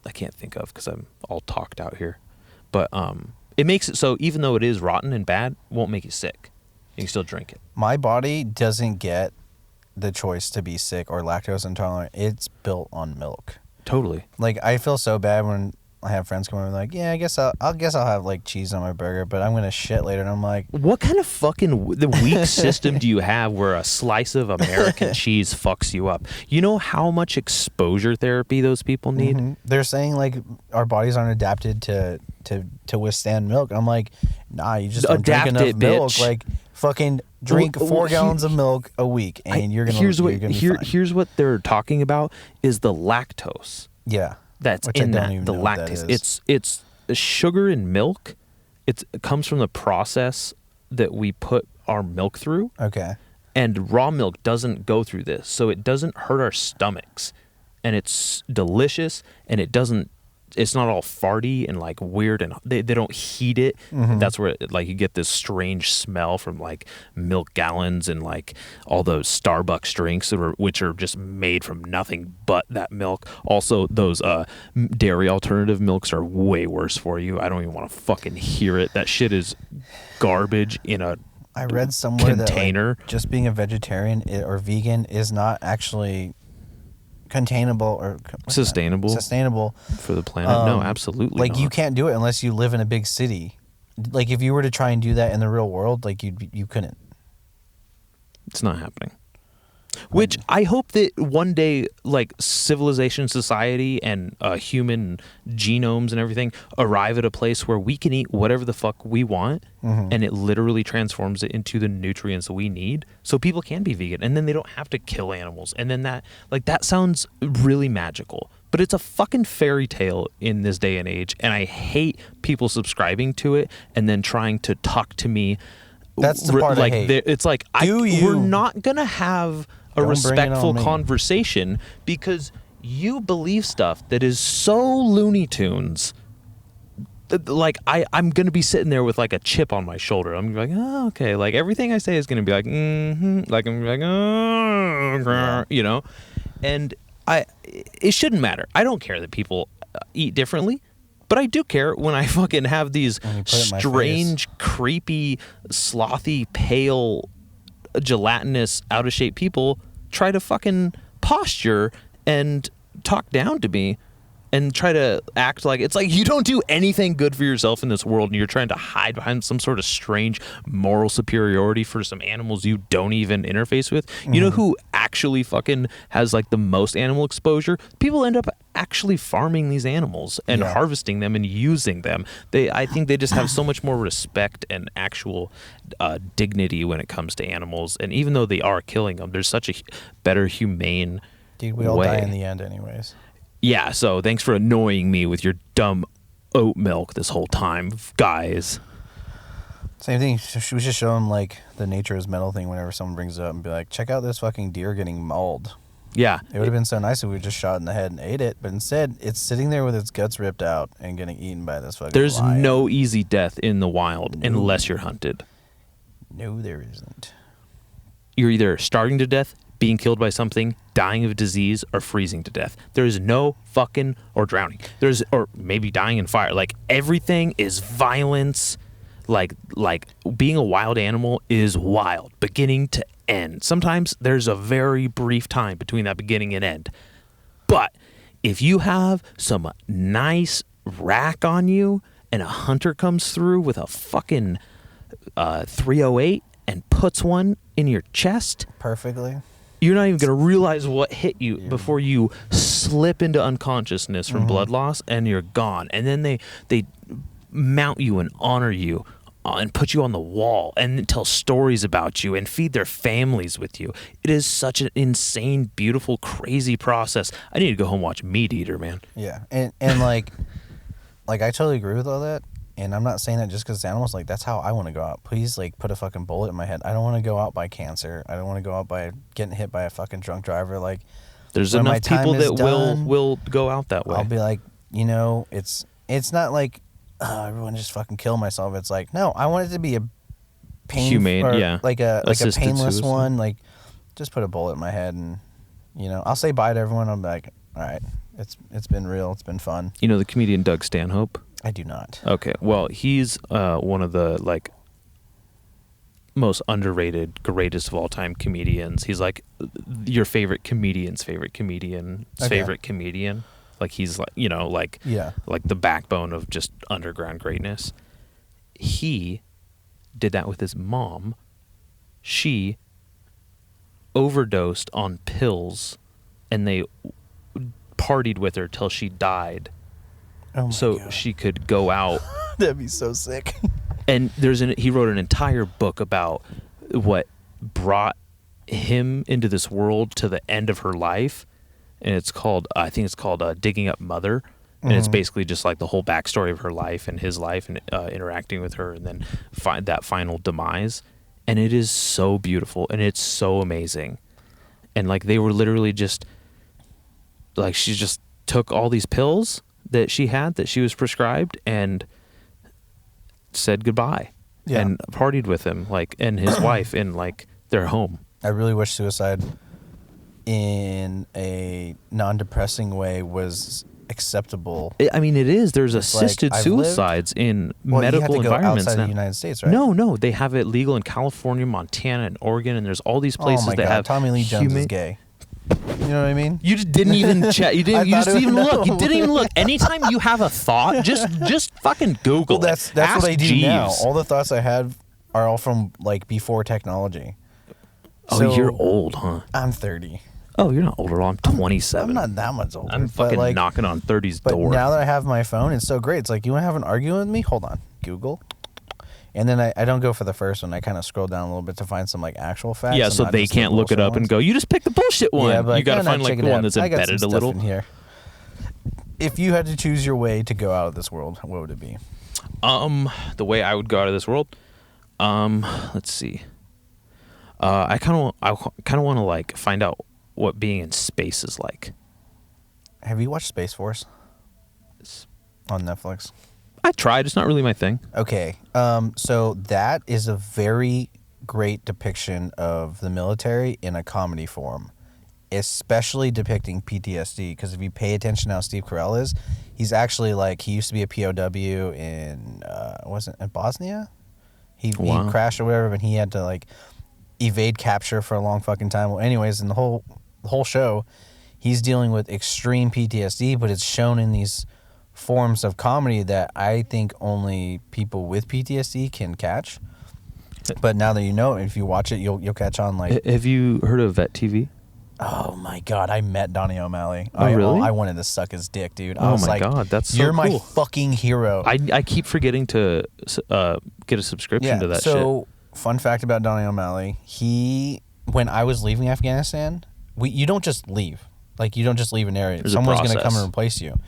I can't think of because I'm all talked out here, but it makes it so even though it is rotten and bad, it won't make you sick. You can still drink it. My body doesn't get the choice to be sick or lactose intolerant. It's built on milk. Totally. Like, I feel so bad when I have friends come over like, yeah, I guess I'll have like cheese on my burger, but I'm gonna shit later, and I'm like, what kind of fucking the weak system do you have where a slice of American cheese fucks you up? You know how much exposure therapy those people need? They're saying like our bodies aren't adapted to withstand milk. I'm like, nah, you just don't drink enough milk. Bitch. Like fucking drink 4 gallons of milk a week, and you're gonna be fine. Here's what they're talking about is the lactose. Yeah. That's Which in I don't that even the know what that lactase. is. It's sugar in milk. It comes from the process that we put our milk through. Okay. And raw milk doesn't go through this, so it doesn't hurt our stomachs, and it's delicious, and it's not all farty and like weird, and they don't heat it. That's where like you get this strange smell from like milk gallons and like all those Starbucks drinks which are just made from nothing but that milk. Also, those dairy alternative milks are way worse for you. I don't even want to fucking hear it. That shit is garbage in a I read somewhere container. that like, just being a vegetarian or vegan is not actually containable or sustainable for the planet. No, absolutely like not. you can't do it unless you live in a big city. Like if you were to try and do that in the real world, like you couldn't. It's not happening. Which I hope that one day, like civilization, society, and human genomes and everything arrive at a place where we can eat whatever the fuck we want, and it literally transforms it into the nutrients we need, so people can be vegan, and then they don't have to kill animals, and then that sounds really magical, but it's a fucking fairy tale in this day and age, and I hate people subscribing to it and then trying to talk to me. That's the part like I hate. it's like we're not gonna have a respectful conversation because you believe stuff that is so Looney Tunes. Like I'm gonna be sitting there with like a chip on my shoulder. I'm gonna be like, oh, okay. Like everything I say is gonna be like, like I'm gonna be like, oh, you know. And it shouldn't matter. I don't care that people eat differently. But I do care when I fucking have these strange, creepy, slothy, pale, gelatinous, out of shape people try to fucking posture and talk down to me and try to act like it's like you don't do anything good for yourself in this world and you're trying to hide behind some sort of strange moral superiority for some animals you don't even interface with. You know who actually fucking has like the most animal exposure? People end up actually farming these animals and harvesting them and using them. I think they just have so much more respect and actual dignity when it comes to animals, and even though they are killing them, there's such a better, humane Dude, we all die in the end anyways. Yeah, so thanks for annoying me with your dumb oat milk this whole time, guys. Same thing. We should show them like the nature is metal thing whenever someone brings it up and be like, check out this fucking deer getting mauled. Yeah. It would have been so nice if we just shot it in the head and ate it, but instead it's sitting there with its guts ripped out and getting eaten by this fucking There's lion. no easy death in the wild unless you're hunted. No, there isn't. You're either starving to death, being killed by something, dying of disease, or freezing to death. There is no fucking, or drowning. Or maybe dying in fire. Like, everything is violence. Like being a wild animal is wild, beginning to end. Sometimes there's a very brief time between that beginning and end. But if you have some nice rack on you and a hunter comes through with a fucking 308 and puts one in your chest Perfectly. You're not even going to realize what hit you before you slip into unconsciousness from blood loss and you're gone. And then they mount you and honor you and put you on the wall and tell stories about you and feed their families with you. It is such an insane, beautiful, crazy process. I need to go home and watch Meat Eater, man. Yeah. And like I totally agree with all that. And I'm not saying that just because it's animals. Like, that's how I want to go out. Please, like, put a fucking bullet in my head. I don't want to go out by cancer. I don't want to go out by getting hit by a fucking drunk driver. Like, there's enough people that will go out that way. I'll be like, you know, it's not like everyone just fucking kill myself. It's like, no, I want it to be a humane, like a painless suicide. one. Like, just put a bullet in my head, and you know, I'll say bye to everyone. I'm like, all right, it's been real. It's been fun. You know the comedian Doug Stanhope? I do not. Okay, well, he's one of the like most underrated, greatest of all time comedians. He's like your favorite comedian's favorite comedian's favorite comedian. Like he's like, you know, like Yeah. like the backbone of just underground greatness. He did that with his mom. She overdosed on pills, and they partied with her till she died, Oh my so God. she could go out. That'd be so sick. And he wrote an entire book about what brought him into this world to the end of her life, and it's called Digging Up Mother, and it's basically just like the whole backstory of her life and his life and interacting with her, and then find that final demise. And it is so beautiful and it's so amazing. And like they were literally just like, she just took all these pills that she was prescribed and said goodbye. Yeah. And partied with him, like, and his wife in like their home. I really wish suicide in a non-depressing way was acceptable. I mean, it is. There's It's like, assisted I've suicides in Well, you have medical to go environments outside now. the United States, right? No, they have it legal in California, Montana, and Oregon, and there's all these places oh my that God, have Tommy Lee Jones is gay. You know what I mean? You just didn't even check. You didn't. I You thought just it even was- look. You no. didn't even look. Anytime you have a thought, just fucking Google Well, it. that's Ask what I do Jeeves. now. All the thoughts I had are all from like before technology. Oh, So, you're old, huh? I'm 30. Oh, you're not older. I'm 27. I'm not that much older. I'm but fucking like, knocking on 30's But door. now that I have my phone, it's so great. It's like, you want to have an argument with me? Hold on. Google. And then I don't go for the first one. I kind of scroll down a little bit to find some like actual facts. yeah, and so not they just the can't look it bullshit up and ones. go, you just picked the bullshit one. Yeah, but you got to no, find like check the it one out. that's I got some embedded a stuff little. in here. If you had to choose your way to go out of this world, what would it be? The way I would go out of this world, let's see. I kind of want to like find out what being in space is like. Have you watched Space Force on Netflix? I tried. It's not really my thing. Okay. So that is a very great depiction of the military in a comedy form, especially depicting PTSD. Because if you pay attention to how Steve Carell is, he's actually like, he used to be a POW in, wasn't it Bosnia? He crashed or whatever, but he had to like evade capture for a long fucking time. Well, anyways, in the whole show, he's dealing with extreme PTSD, but it's shown in these forms of comedy that I think only people with PTSD can catch. But now that you know, if you watch it, you'll catch on. Like, Have you heard of Vet TV? oh my God, I met Donnie O'Malley. Oh, really? I wanted to suck his dick, dude. I Oh was my like, God, that's so you're my cool. fucking hero. I keep forgetting to get a subscription to that so, fun fact about Donnie O'Malley, when I was leaving Afghanistan, you don't just leave. Like, you don't just leave an area. There's a Someone's going to come process. and replace you.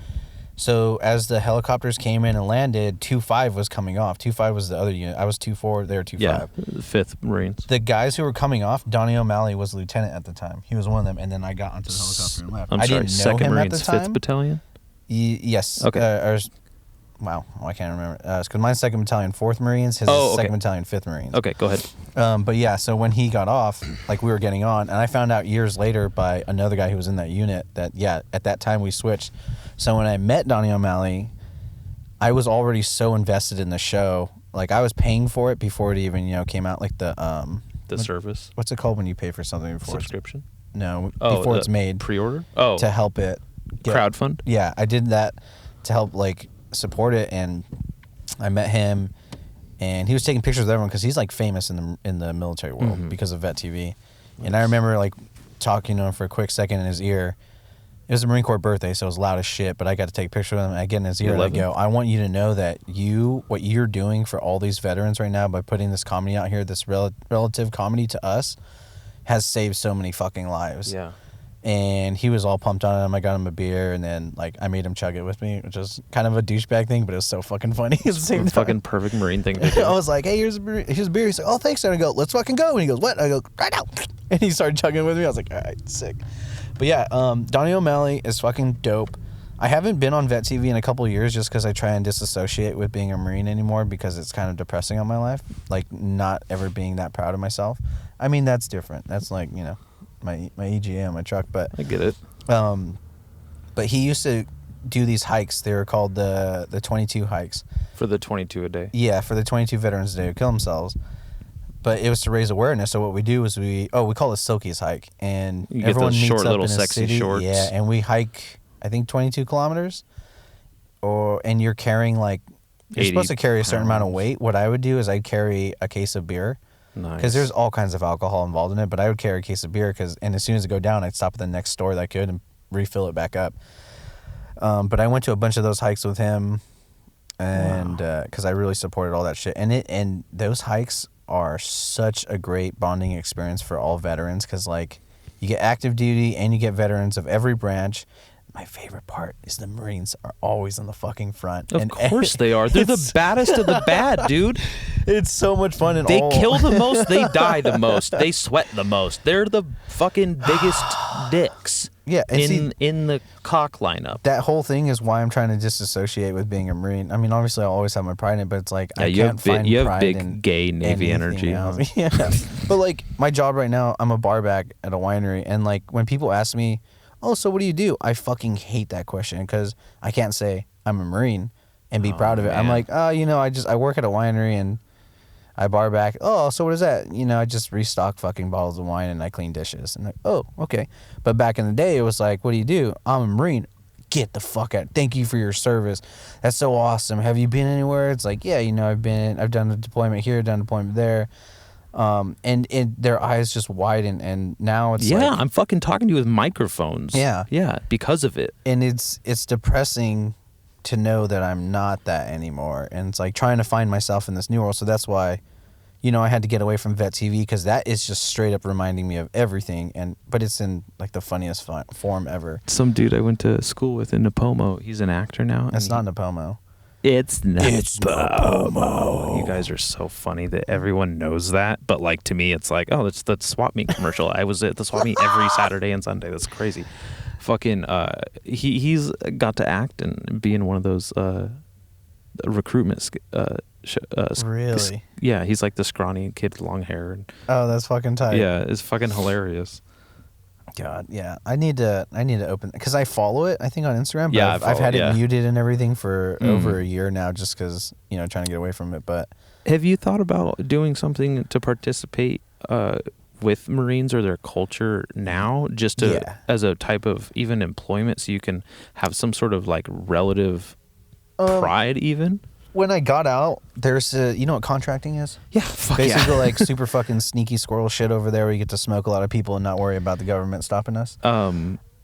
So as the helicopters came in and landed, 2-5 was coming off. 2-5 was the other unit. I was 2-4, they were 2-5. Yeah, the 5th Marines. The guys who were coming off, Donnie O'Malley was lieutenant at the time. He was one of them, and then I got onto the helicopter and left. I'm I sorry, didn't know 2nd him Marines, at the 5th time. Battalion? Yes. Okay. Wow, I can't remember. Because mine's 2nd Battalion, 4th Marines. His Oh, is okay. 2nd Battalion, 5th Marines. Okay, go ahead. But yeah, so when he got off, like, we were getting on, and I found out years later by another guy who was in that unit that, yeah, at that time we switched. So when I met Donnie O'Malley, I was already so invested in the show. Like, I was paying for it before it even, came out. Like the service what's it called when you pay for something before subscription. before it's made pre-order. Oh, to help it crowdfund. Yeah, I did that to help like support it, and I met him, and he was taking pictures of everyone because he's like famous in the military world because of Vet TV. And I remember like talking to him for a quick second in his ear. It was a Marine Corps birthday, so it was loud as shit, but I got to take a picture with him. I get in his ear and I go, I want you to know that what you're doing for all these veterans right now by putting this comedy out here, this relative comedy to us, has saved so many fucking lives. Yeah. And he was all pumped on him. I got him a beer, and then like I made him chug it with me, which is kind of a douchebag thing, but it was so fucking funny at the same time. Fucking perfect Marine thing to do. I was like, hey, here's a beer. He's like, oh, thanks. And I go, let's fucking go. And he goes, what? I go, right now. And he started chugging with me. I was like, all right, sick. But yeah, Donnie O'Malley is fucking dope. I haven't been on Vet TV in a couple of years just because I try and disassociate with being a Marine anymore because it's kind of depressing on my life. Like, not ever being that proud of myself. I mean, that's different. That's like, my EGA on my truck. But I get it. But he used to do these hikes. They were called the 22 hikes. For the 22 a day. Yeah, for the 22 veterans a day who kill themselves. But it was to raise awareness. So what we do is we call it Silky's hike, and You get everyone those meets short up little in a sexy city. shorts. Yeah, and we hike I think 22 kilometers, and you're carrying like, you're supposed to carry a certain amount of weight. What I would do is I'd carry a case of beer. Nice. Because there's all kinds of alcohol involved in it, but I would carry a case of beer and as soon as it go down, I'd stop at the next store that I could and refill it back up. But I went to a bunch of those hikes with him, and because I really supported all that shit. And those hikes are such a great bonding experience for all veterans, because like you get active duty and you get veterans of every branch. My favorite part is the Marines are always on the fucking front. Of course they are. They're the baddest of the bad, dude. It's so much fun. And they kill the most. They die the most. They sweat the most. They're the fucking biggest dicks. Yeah, and in the cock lineup. That whole thing is why I'm trying to disassociate with being a Marine. I mean, obviously, I always have my pride in it, but it's like I can't find you have pride big in gay Navy energy. Yeah, but like my job right now, I'm a barback at a winery, and like when people ask me, "Oh, so what do you do?" I fucking hate that question because I can't say I'm a Marine and be proud of it. Man. I'm like, oh, I work at a winery and I bar back. Oh, so what is that? I just restock fucking bottles of wine and I clean dishes. And like, oh, okay. But back in the day, it was like, what do you do? I'm a Marine. Get the fuck out. Thank you for your service. That's so awesome. Have you been anywhere? It's like, yeah, I've done a deployment here, done a deployment there. And their eyes just widen, and now it's like, I'm fucking talking to you with microphones. Yeah, because of it. And it's depressing to know that I'm not that anymore, and it's like trying to find myself in this new world. So that's why, I had to get away from Vet TV, because that is just straight up reminding me of everything, but it's in like the funniest form ever. Some dude I went to school with in Napomo, he's an actor now. That's not Napomo. It's Napomo. You guys are so funny that everyone knows that, but like to me, it's like, oh, that's the swap meet commercial. I was at the swap meet every Saturday and Sunday. That's crazy. Fucking, he's got to act and be in one of those recruitment. Really? Yeah, he's like the scrawny kid with long hair. Oh, that's fucking tight. Yeah, it's fucking hilarious. God, yeah. I need to open, because I follow it, I think, on Instagram. But Yeah, I've had it muted and everything for over a year now, just because trying to get away from it. But have you thought about doing something to participate with Marines or their culture now, just to as a type of even employment, so you can have some sort of like relative pride even? When I got out, there's you know what contracting is? Yeah, fuck basically yeah. like super fucking sneaky squirrel shit over there where you get to smoke a lot of people and not worry about the government stopping us.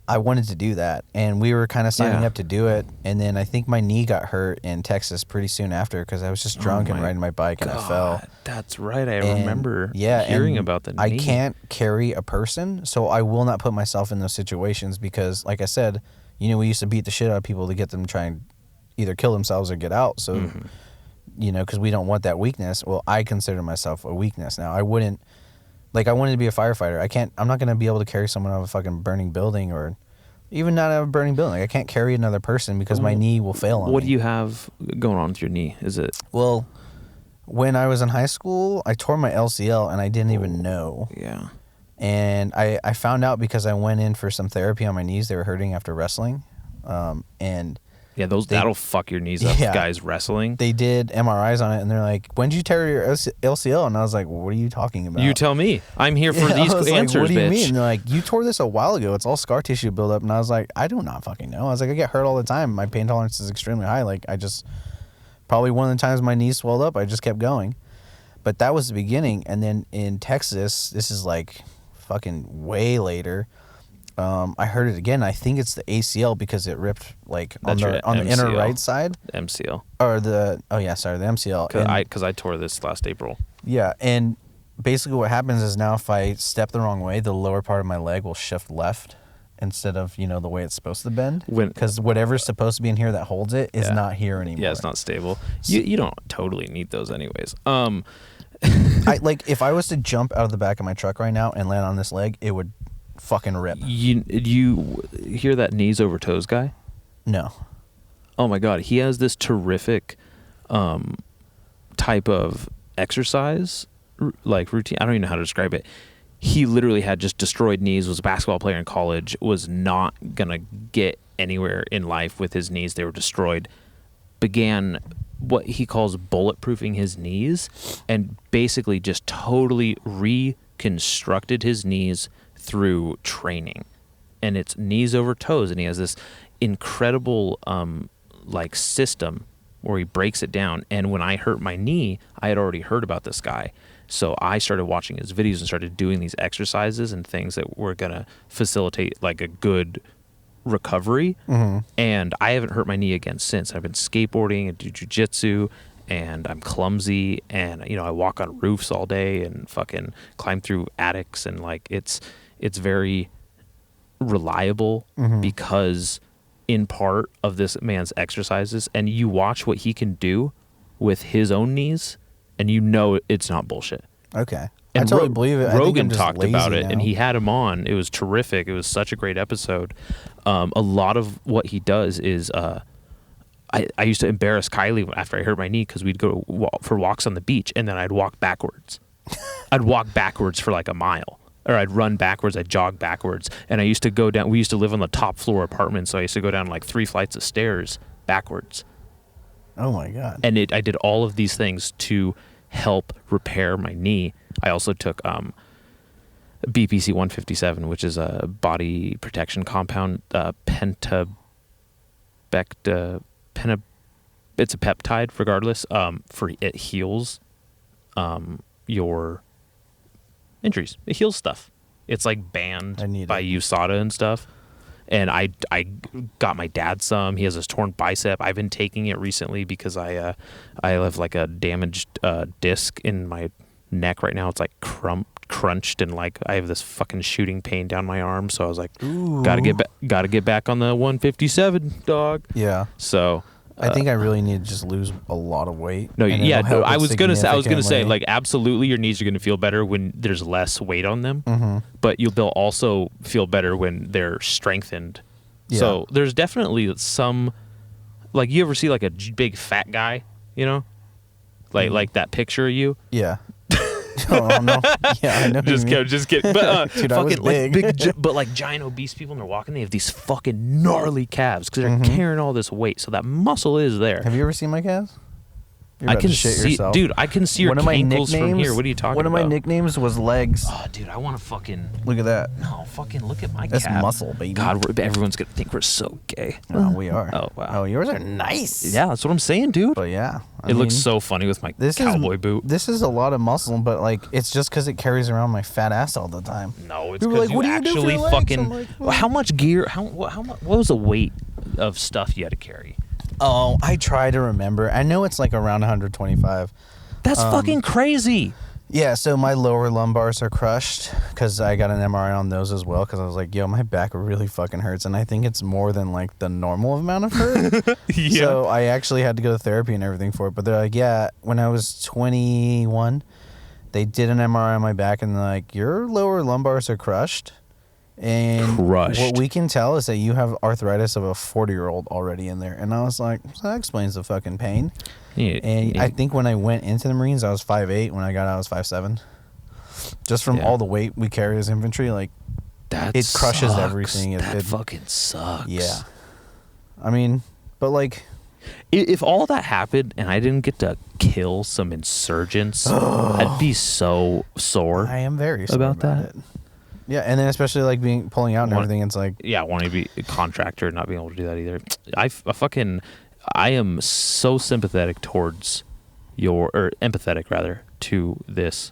I wanted to do that, and we were kind of signing up to do it, and then I think my knee got hurt in Texas pretty soon after, because I was just drunk and riding my bike and I fell. That's right. I remember hearing about the knee. I can't carry a person, so I will not put myself in those situations, because like I said, we used to beat the shit out of people to get them to try and either kill themselves or get out. So, because we don't want that weakness. Well, I consider myself a weakness now. I wouldn't, like, I wanted to be a firefighter. I'm not going to be able to carry someone out of a fucking burning building, or even not out of a burning building. Like, I can't carry another person because my knee will fail on me. What do you have going on with your knee? Is it? Well, when I was in high school, I tore my LCL and I didn't even know. Yeah. And I found out because I went in for some therapy on my knees. They were hurting after wrestling. And yeah, that'll fuck your knees up, guys wrestling. They did MRIs on it, and they're like, when did you tear your LCL? And I was like, what are you talking about? You tell me. I'm here for these answers, like, what do you bitch. mean? And they're like, you tore this a while ago. It's all scar tissue buildup. And I was like, I do not fucking know. I was like, I get hurt all the time. My pain tolerance is extremely high. Like, probably one of the times my knees swelled up, I just kept going. But that was the beginning. And then in Texas, this is like fucking way later, I heard it again. I think it's the ACL, because it ripped like on the inner right side. MCL. Or the MCL. Because I tore this last April. Yeah, and basically what happens is now if I step the wrong way, the lower part of my leg will shift left instead of the way it's supposed to bend. Because whatever's supposed to be in here that holds it is not here anymore. Yeah, it's not stable. You don't totally need those anyways. If I was to jump out of the back of my truck right now and land on this leg, it would fucking rip. You hear that knees over toes guy? No. Oh my god, he has this terrific type of exercise like routine. I don't even know how to describe it. He literally had just destroyed knees, was a basketball player in college, was not gonna get anywhere in life with his knees. They were destroyed. Began what he calls bulletproofing his knees, and basically just totally reconstructed his knees through training. and it's knees over toes, and he has this incredible like system where he breaks it down. And when I hurt my knee, I had already heard about this guy, so I started watching his videos and started doing these exercises and things that were gonna facilitate like a good recovery. And I haven't hurt my knee again since. I've been skateboarding and do jujitsu, and I'm clumsy, and I walk on roofs all day and fucking climb through attics, and like it's very reliable because in part of this man's exercises, and you watch what he can do with his own knees, and it's not bullshit. Okay. And I totally believe it. Rogan talked about it, now. and he had him on. It was terrific. It was such a great episode. A lot of what he does is, I used to embarrass Kylie after I hurt my knee because we'd go for walks on the beach, and then I'd walk backwards. I'd walk backwards for like a mile. Or I'd run backwards, I'd jog backwards. And I used to go down, we used to live on the top floor apartment, so I used to go down like 3 flights of stairs backwards. Oh my God. And I did all of these things to help repair my knee. I also took BPC 157, which is a body protection compound, it's a peptide regardless, it heals your injuries. It heals stuff. It's like banned by USADA and stuff. And I got my dad some. He has this torn bicep. I've been taking it recently because I have like a damaged disc in my neck right now. It's like crunched, and like I have this fucking shooting pain down my arm. So I was like, gotta get back on the 157, dog. Yeah. So I think I really need to just lose a lot of weight. No, yeah, no, I was gonna say, like, absolutely, your knees are gonna feel better when there's less weight on them, but they'll also feel better when they're strengthened. Yeah. So there's definitely some, like, you ever see like a big fat guy, like that picture of you? Yeah. Oh no! Yeah, I know. Just kidding. But dude, fucking like big, but like giant obese people, and they're walking. They have these fucking gnarly calves because they're carrying all this weight. So that muscle is there. Have you ever seen my calves? I can see, yourself. Dude. I can see your cankles from here. What are you talking about? One of my nicknames was legs. Oh, dude, I want to fucking look at that. No, fucking look at my That's calf. muscle, baby. God, everyone's gonna think we're so gay. No, we are. Oh wow. Oh, yours are nice. Yeah, that's what I'm saying, dude. But yeah, it looks so funny with my cowboy boot. This is a lot of muscle, but like it's just because it carries around my fat ass all the time. No, it's because you actually fucking. Like, how much gear? What was the weight of stuff you had to carry? Oh, I try to remember. I know it's like around 125. That's fucking crazy. Yeah, so my lower lumbars are crushed because I got an MRI on those as well because I was like, yo, my back really fucking hurts. And I think it's more than like the normal amount of hurt. Yeah. So I actually had to go to therapy and everything for it. But they're like, yeah, when I was 21, they did an MRI on my back and they're like, your lower lumbars are crushed. And what we can tell is that you have arthritis of a 40-year-old already in there. And I was like, so that explains the fucking pain. I think when I went into the Marines, I was 5'8". When I got out, I was 5'7". Just from all the weight we carry as infantry, like, it crushes everything. That fucking sucks. Yeah. I mean, but like... If all that happened and I didn't get to kill some insurgents, I'd be so sore. I am very sore about that. Yeah, and then especially like pulling out and everything, it's like wanting to be a contractor and not being able to do that either. I am so sympathetic towards empathetic rather to this.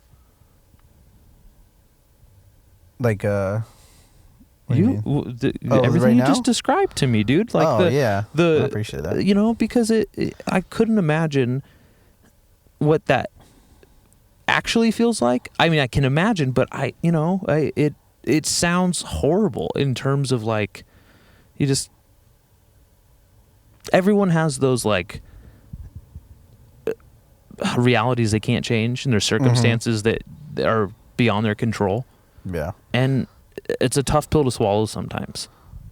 Like everything right you now? just described to me, dude. Like I appreciate that. Because I couldn't imagine what that actually feels like. I mean, I can imagine, but it sounds horrible in terms of like, everyone has those like realities they can't change and their circumstances that are beyond their control. Yeah. And it's a tough pill to swallow sometimes.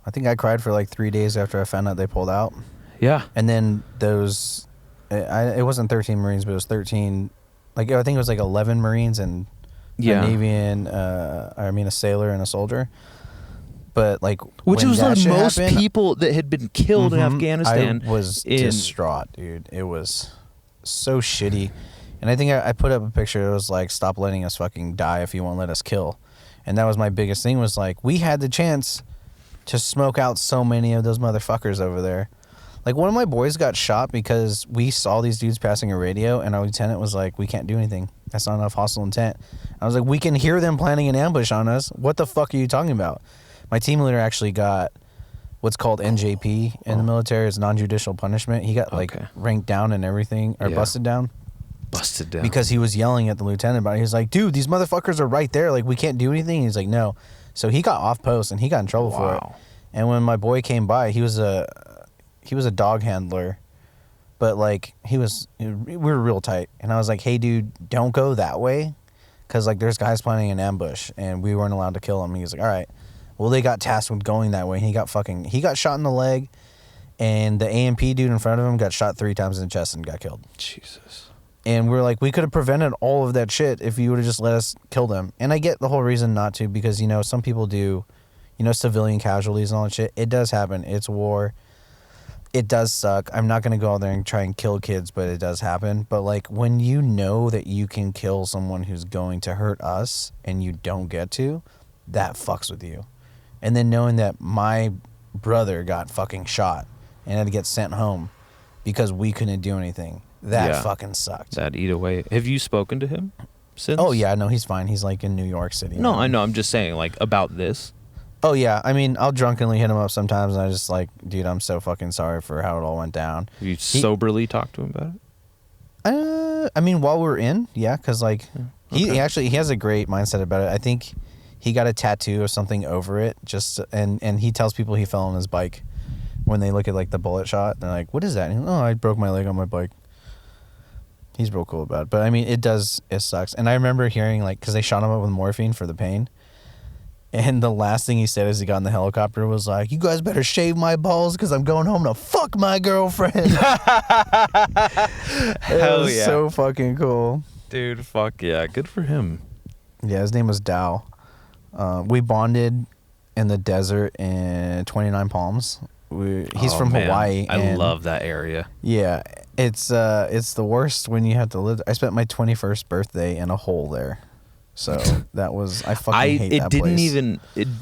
I think I cried for like 3 days after I found out they pulled out. Yeah. And then it wasn't 13 Marines, but it was 13, like I think it was like 11 Marines and a Navy and a sailor and a soldier. But like, which was like most people that had been killed in Afghanistan. I was distraught, dude. It was so shitty. And I think I put up a picture. It was like, stop letting us fucking die if you won't let us kill. And that was my biggest thing, was like, we had the chance to smoke out so many of those motherfuckers over there. Like, one of my boys got shot because we saw these dudes passing a radio, and our lieutenant was like, we can't do anything. That's not enough hostile intent. I was like, we can hear them planning an ambush on us. What the fuck are you talking about? My team leader actually got what's called NJP in the military. It's non-judicial punishment. He got, like, ranked down and everything, or busted down. Busted down. Because he was yelling at the lieutenant about it. He was like, dude, these motherfuckers are right there. Like, we can't do anything. He's like, no. So he got off post, and he got in trouble for it. And when my boy came by, he was a dog handler, but like we were real tight, and I was like, hey dude, don't go that way, because like there's guys planning an ambush and we weren't allowed to kill him. He was like, all right. Well, they got tasked with going that way, and he got shot in the leg, and the AMP dude in front of him got shot 3 times in the chest and got killed. Jesus. And we're like, we could have prevented all of that shit if you would have just let us kill them. And I get the whole reason not to, because some people do, civilian casualties and all that shit. It does happen. It's war. It does suck. I'm not going to go out there and try and kill kids, but it does happen. But, like, when you know that you can kill someone who's going to hurt us and you don't get to, that fucks with you. And then knowing that my brother got fucking shot and had to get sent home because we couldn't do anything, that fucking sucked. That eat away. Have you spoken to him since? Oh, yeah. No, he's fine. He's, like, in New York City. No, I know. I'm just saying, like, about this. Oh, yeah. I mean, I'll drunkenly hit him up sometimes, and I just like, dude, I'm so fucking sorry for how it all went down. You soberly talked to him about it? I mean, while we're in, yeah, because, like, he has a great mindset about it. I think he got a tattoo or something over it, and he tells people he fell on his bike when they look at, like, the bullet shot. They're like, what is that? And I broke my leg on my bike. He's real cool about it. But, I mean, it sucks. And I remember hearing, like, because they shot him up with morphine for the pain. And the last thing he said as he got in the helicopter was like, you guys better shave my balls because I'm going home to fuck my girlfriend. Hell yeah. So fucking cool. Dude, fuck yeah. Good for him. Yeah, his name was Dow. We bonded in the desert in 29 Palms. He's from Hawaii. I love that area. Yeah, it's the worst when you have to live. I spent my 21st birthday in a hole there. So that was I hate that place. It didn't even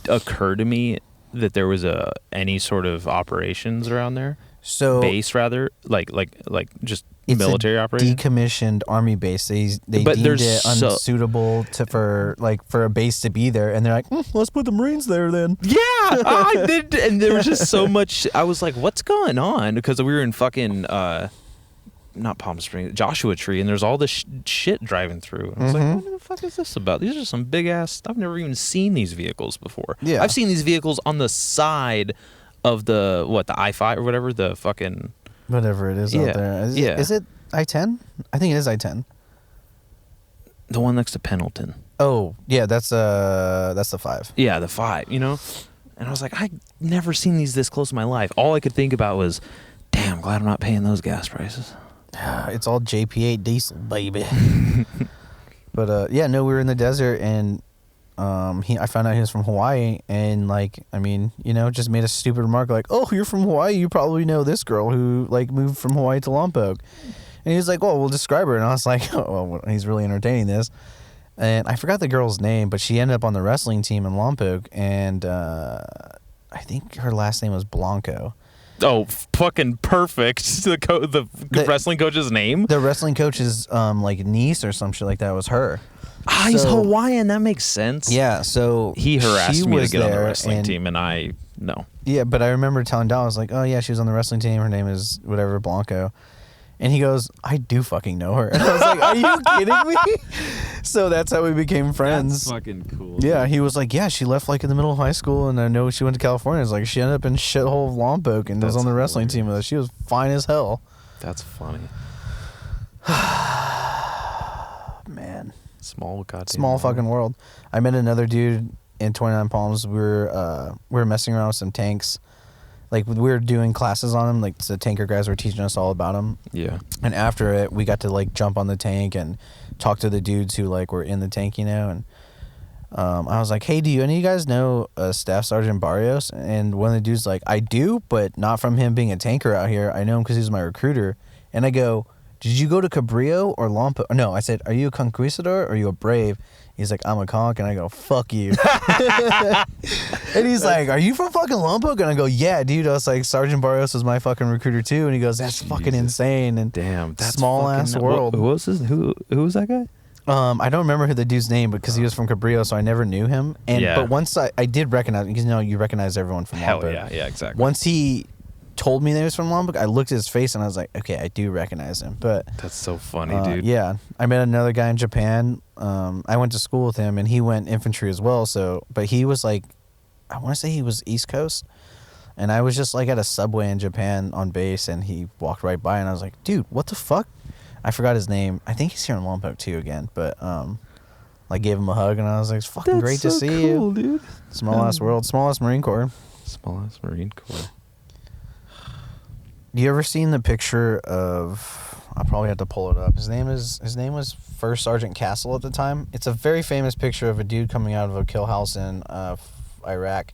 occur to me that there was any sort of operations around there. So base rather, like just it's military operations. Decommissioned army base. They deemed it unsuitable for a base to be there, and they're like, let's put the Marines there then. Yeah, I did, and there was just so much. I was like, what's going on? Because we were in fucking. Not Palm Springs, Joshua Tree, and there's all this shit driving through. And I was like, what the fuck is this about? These are some big ass. I've never even seen these vehicles before. Yeah, I've seen these vehicles on the side of the I-5 or whatever, the fucking whatever it is out there. Is it I-10? I think it is I-10. The one next to Pendleton. Oh yeah, that's the 5. Yeah, the 5. And I was like, I've never seen these this close in my life. All I could think about was, damn, glad I'm not paying those gas prices. It's all JP8 diesel, baby. But we were in the desert, and I found out he was from Hawaii, and just made a stupid remark like, "Oh, you're from Hawaii. You probably know this girl who moved from Hawaii to Lompoc." And he was like, "Well, we'll describe her." And I was like, "Oh, well, he's really entertaining this." And I forgot the girl's name, but she ended up on the wrestling team in Lompoc, and I think her last name was Blanco. Oh, fucking perfect. The wrestling coach's name? The wrestling coach's niece or some shit like that was her. He's Hawaiian. That makes sense. Yeah, so he harassed me to get on the wrestling team, and I no. Yeah, but I remember telling Don, I was like, oh yeah, she was on the wrestling team. Her name is whatever, Blanco. And he goes, I do fucking know her. And I was like, are you kidding me? So that's how we became friends. That's fucking cool. Yeah, he was like, yeah, she left in the middle of high school, and I know she went to California. It's like she ended up in shithole of Lompoc and was on the wrestling team with us. She was fine as hell. That's funny. Man. Small fucking world. I met another dude in 29 Palms. We were messing around with some tanks. We were doing classes on them, the tanker guys were teaching us all about them. Yeah. And after it, we got to jump on the tank and talk to the dudes who were in the tank, and I was like, hey, do any of you guys know Staff Sergeant Barrios? And one of the dudes I do, but not from him being a tanker out here. I know him because he's my recruiter. And I go, did you go to Cabrillo or Lompoc? No, I said, are you a conquistador or are you a brave? He's like, I'm a conch, and I go, fuck you. And he's like, are you from fucking Lompoc? And I go, yeah, dude. I was like, Sergeant Barrios was my fucking recruiter too. And he goes, that's fucking insane. And damn, that's small ass world. Who was who was that guy? I don't remember who the dude's name, because he was from Cabrillo, so I never knew him. And but once I did recognize him, because you recognize everyone from Hell Lompoc. yeah, exactly. Once he told me that he was from Lompoc, I looked at his face and I was like, okay, I do recognize him. But that's so funny, dude. Yeah, I met another guy in Japan. I went to school with him, and he went infantry as well. So, but he was like, I want to say he was East Coast, and I was just like at a subway in Japan on base, and he walked right by, and I was like, dude, what the fuck? I forgot his name. I think he's here in Lompoc too again, but like gave him a hug, and I was like, it's fucking great to see you, dude. Small ass world, small ass Marine Corps. Small ass Marine Corps. You ever seen the picture of? I'll probably have to pull it up. His name was First Sergeant Castle at the time. It's a very famous picture of a dude coming out of a kill house in Iraq.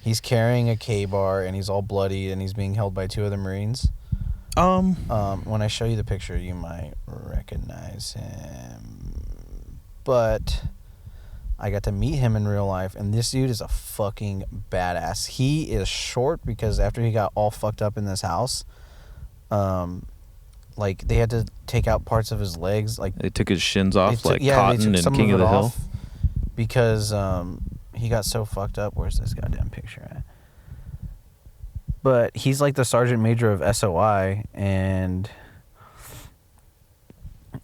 He's carrying a K-bar and he's all bloody and he's being held by two other Marines. When I show you the picture, you might recognize him. But I got to meet him in real life, and this dude is a fucking badass. He is short because after he got all fucked up in this house, like they had to take out parts of his legs. Like they took his shins off, like Cotton and King of the Hill, because he got so fucked up. Where's this goddamn picture at? But he's like the sergeant major of SOI, and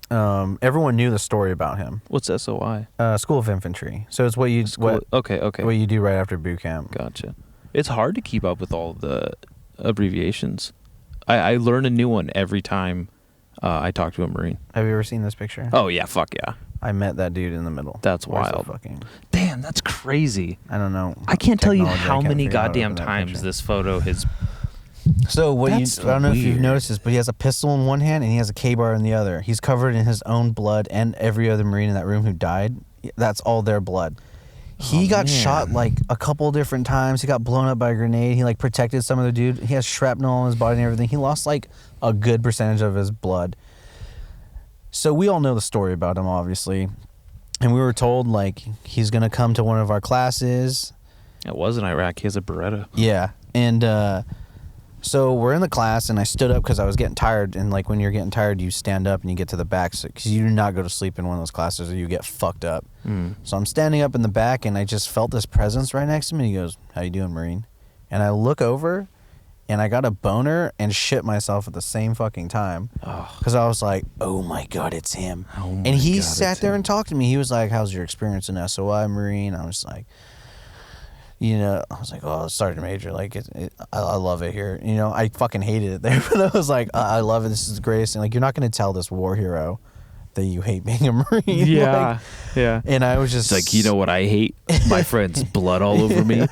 everyone knew the story about him. What's SOI? School of Infantry. So it's what you okay. What you do right after boot camp. Gotcha. It's hard to keep up with all the abbreviations. I learn a new one every time I talk to a Marine. Have you ever seen this picture? Oh yeah, fuck yeah. I met that dude in the middle. That's wild. Damn, that's crazy. I don't know. I can't tell you how many goddamn times this photo has. So I don't know if you've noticed this, but he has a pistol in one hand and he has a K-bar in the other. He's covered in his own blood and every other Marine in that room who died. That's all their blood. He got shot like a couple different times. He got blown up by a grenade. He like protected some of the dude. He has shrapnel on his body and everything. He lost like a good percentage of his blood. So we all know the story about him, obviously. And we were told like he's going to come to one of our classes. It was in Iraq. He has a Beretta. Yeah. And so we're in the class, and I stood up because I was getting tired. And like when you're getting tired, you stand up and you get to the back because you do not go to sleep in one of those classes or you get fucked up. So I'm standing up in the back, and I just felt this presence right next to me. He goes, "How you doing, Marine?" And I look over, and I got a boner and shit myself at the same fucking time because I was like, "Oh my god, it's him!" And he sat there and talked to me. He was like, "How's your experience in SOI, Marine?" I was like, I was like, "Oh, Sergeant Major, like, I love it here." I fucking hated it there, but I was like, "I love it. This is the greatest." And like, you're not going to tell this war hero that you hate being a Marine. Yeah, yeah. And I was just like, you know what I hate? My friend's blood all over me.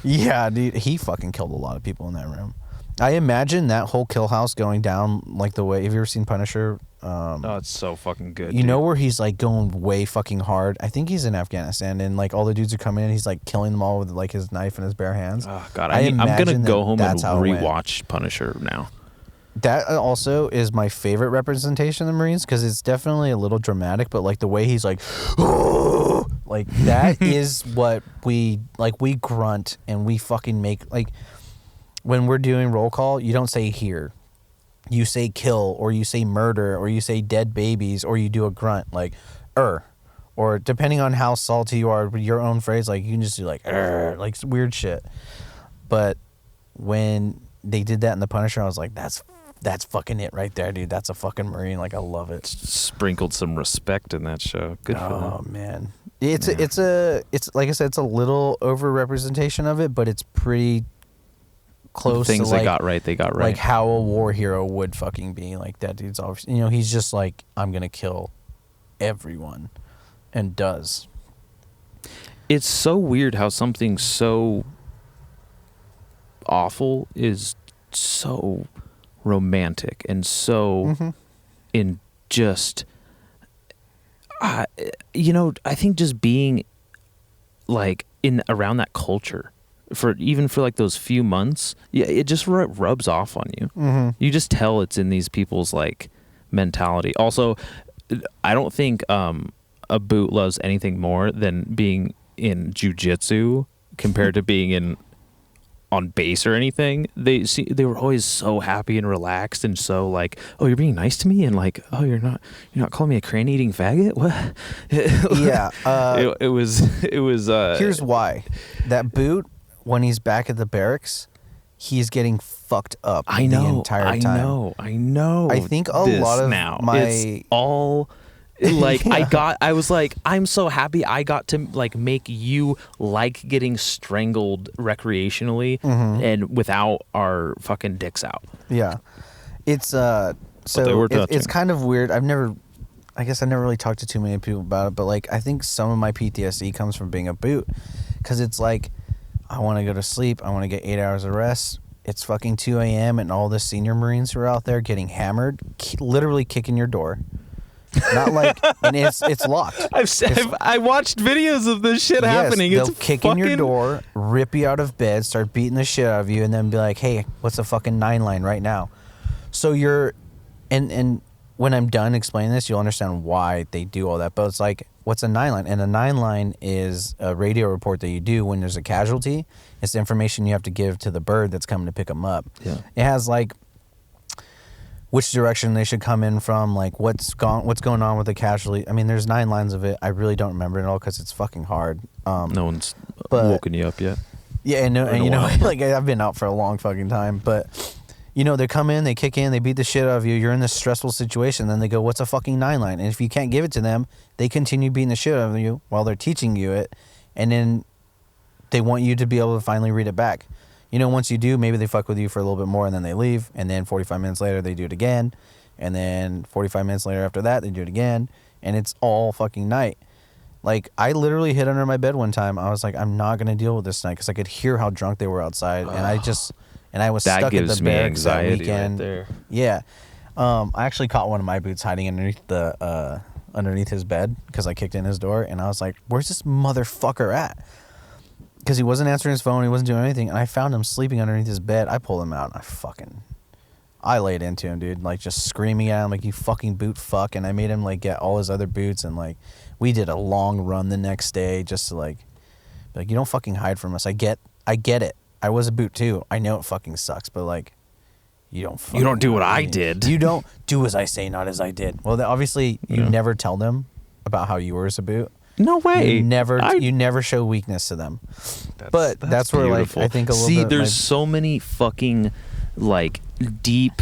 Yeah, dude, he fucking killed a lot of people in that room. I imagine that whole kill house going down like the way. Have you ever seen Punisher? Oh, it's so fucking good. You know where he's like going way fucking hard? I think he's in Afghanistan, and like all the dudes are coming in, he's like killing them all with like his knife in his bare hands. Oh god, I'm gonna go home and rewatch Punisher now. That also is my favorite representation of the Marines because it's definitely a little dramatic, but like the way he's like, oh, like that is what we grunt and we fucking make. Like when we're doing roll call, you don't say here. You say kill, or you say murder, or you say dead babies, or you do a grunt like or depending on how salty you are with your own phrase, like you can just do like like weird shit. But when they did that in the Punisher, I was like, that's fucking it right there, dude. That's a fucking Marine. Like, I love it. Sprinkled some respect in that show. Good for them. Oh man, it's like I said, it's a little over representation of it, but it's pretty close. Things to, they got right. Like how a war hero would fucking be. Like that dude's obviously, he's just like, I'm gonna kill everyone, and does. It's so weird how something so awful is so romantic and so in just I think just being like in around that culture for like those few months, it just rubs off on you. You just tell it's in these people's like mentality. Also, I don't think a boot loves anything more than being in jujitsu compared to being on base or anything. They were always so happy and relaxed and so like, oh, you're being nice to me, and like, oh, you're not calling me a cranny eating faggot. What? Yeah. It was. Here's why. That boot, when he's back at the barracks, he's getting fucked up the entire time. I know. I think a lot of now. my It's all like Yeah. I was like, I'm so happy I got to like make you like getting strangled recreationally and without our fucking dicks out. Yeah. It's they were it's touching. kind of weird. I guess I never really talked to too many people about it, but like I think some of my PTSD comes from being a boot, because it's like I want to go to sleep, I want to get 8 hours of rest. It's fucking 2 a.m. and all the senior Marines who are out there getting hammered, literally kicking your door. Not like, and it's locked. I watched videos of this shit happening. They'll It's kick fucking... in your door, rip you out of bed, start beating the shit out of you, and then be like, "Hey, what's a fucking 9-line right now?" So you're, and when I'm done explaining this, you'll understand why they do all that. But it's like, what's a 9-line? And a 9-line is a radio report that you do when there's a casualty. It's the information you have to give to the bird that's coming to pick them up. Yeah. It has like which direction they should come in from, like what's going on with the casualty. I mean, there's 9 lines of it. I really don't remember it all because it's fucking hard. No one's but- woken you up yet. Yeah, and In a you know, while. like I've been out for a long fucking time, but you know, they come in, they kick in, they beat the shit out of you. You're in this stressful situation. Then they go, "What's a fucking 9-line?" And if you can't give it to them, they continue beating the shit out of you while they're teaching you it, and then they want you to be able to finally read it back. You know, once you do, maybe they fuck with you for a little bit more and then they leave. And then 45 minutes later, they do it again. And then 45 minutes later after that, they do it again. And it's all fucking night. Like, I literally hid under my bed one time. I was like, I'm not going to deal with this night because I could hear how drunk they were outside. And I was That stuck at gives the me barracks that anxiety weekend. right there. Yeah. I actually caught one of my boots hiding underneath his bed because I kicked in his door. And I was like, where's this motherfucker at? Because he wasn't answering his phone, he wasn't doing anything, and I found him sleeping underneath his bed. I pulled him out, and I laid into him, dude, like just screaming at him, like, "You fucking boot fuck!" And I made him like get all his other boots, and like we did a long run the next day just to like, be like, you don't fucking hide from us. I get it. I was a boot too. I know it fucking sucks, but like, you don't do what I did. You don't do as I say, not as I did. Well, obviously, you Yeah. never tell them about how you were as a boot. No way. You never show weakness to them. But that's where beautiful. like I think a little See, bit. there's so many fucking like deep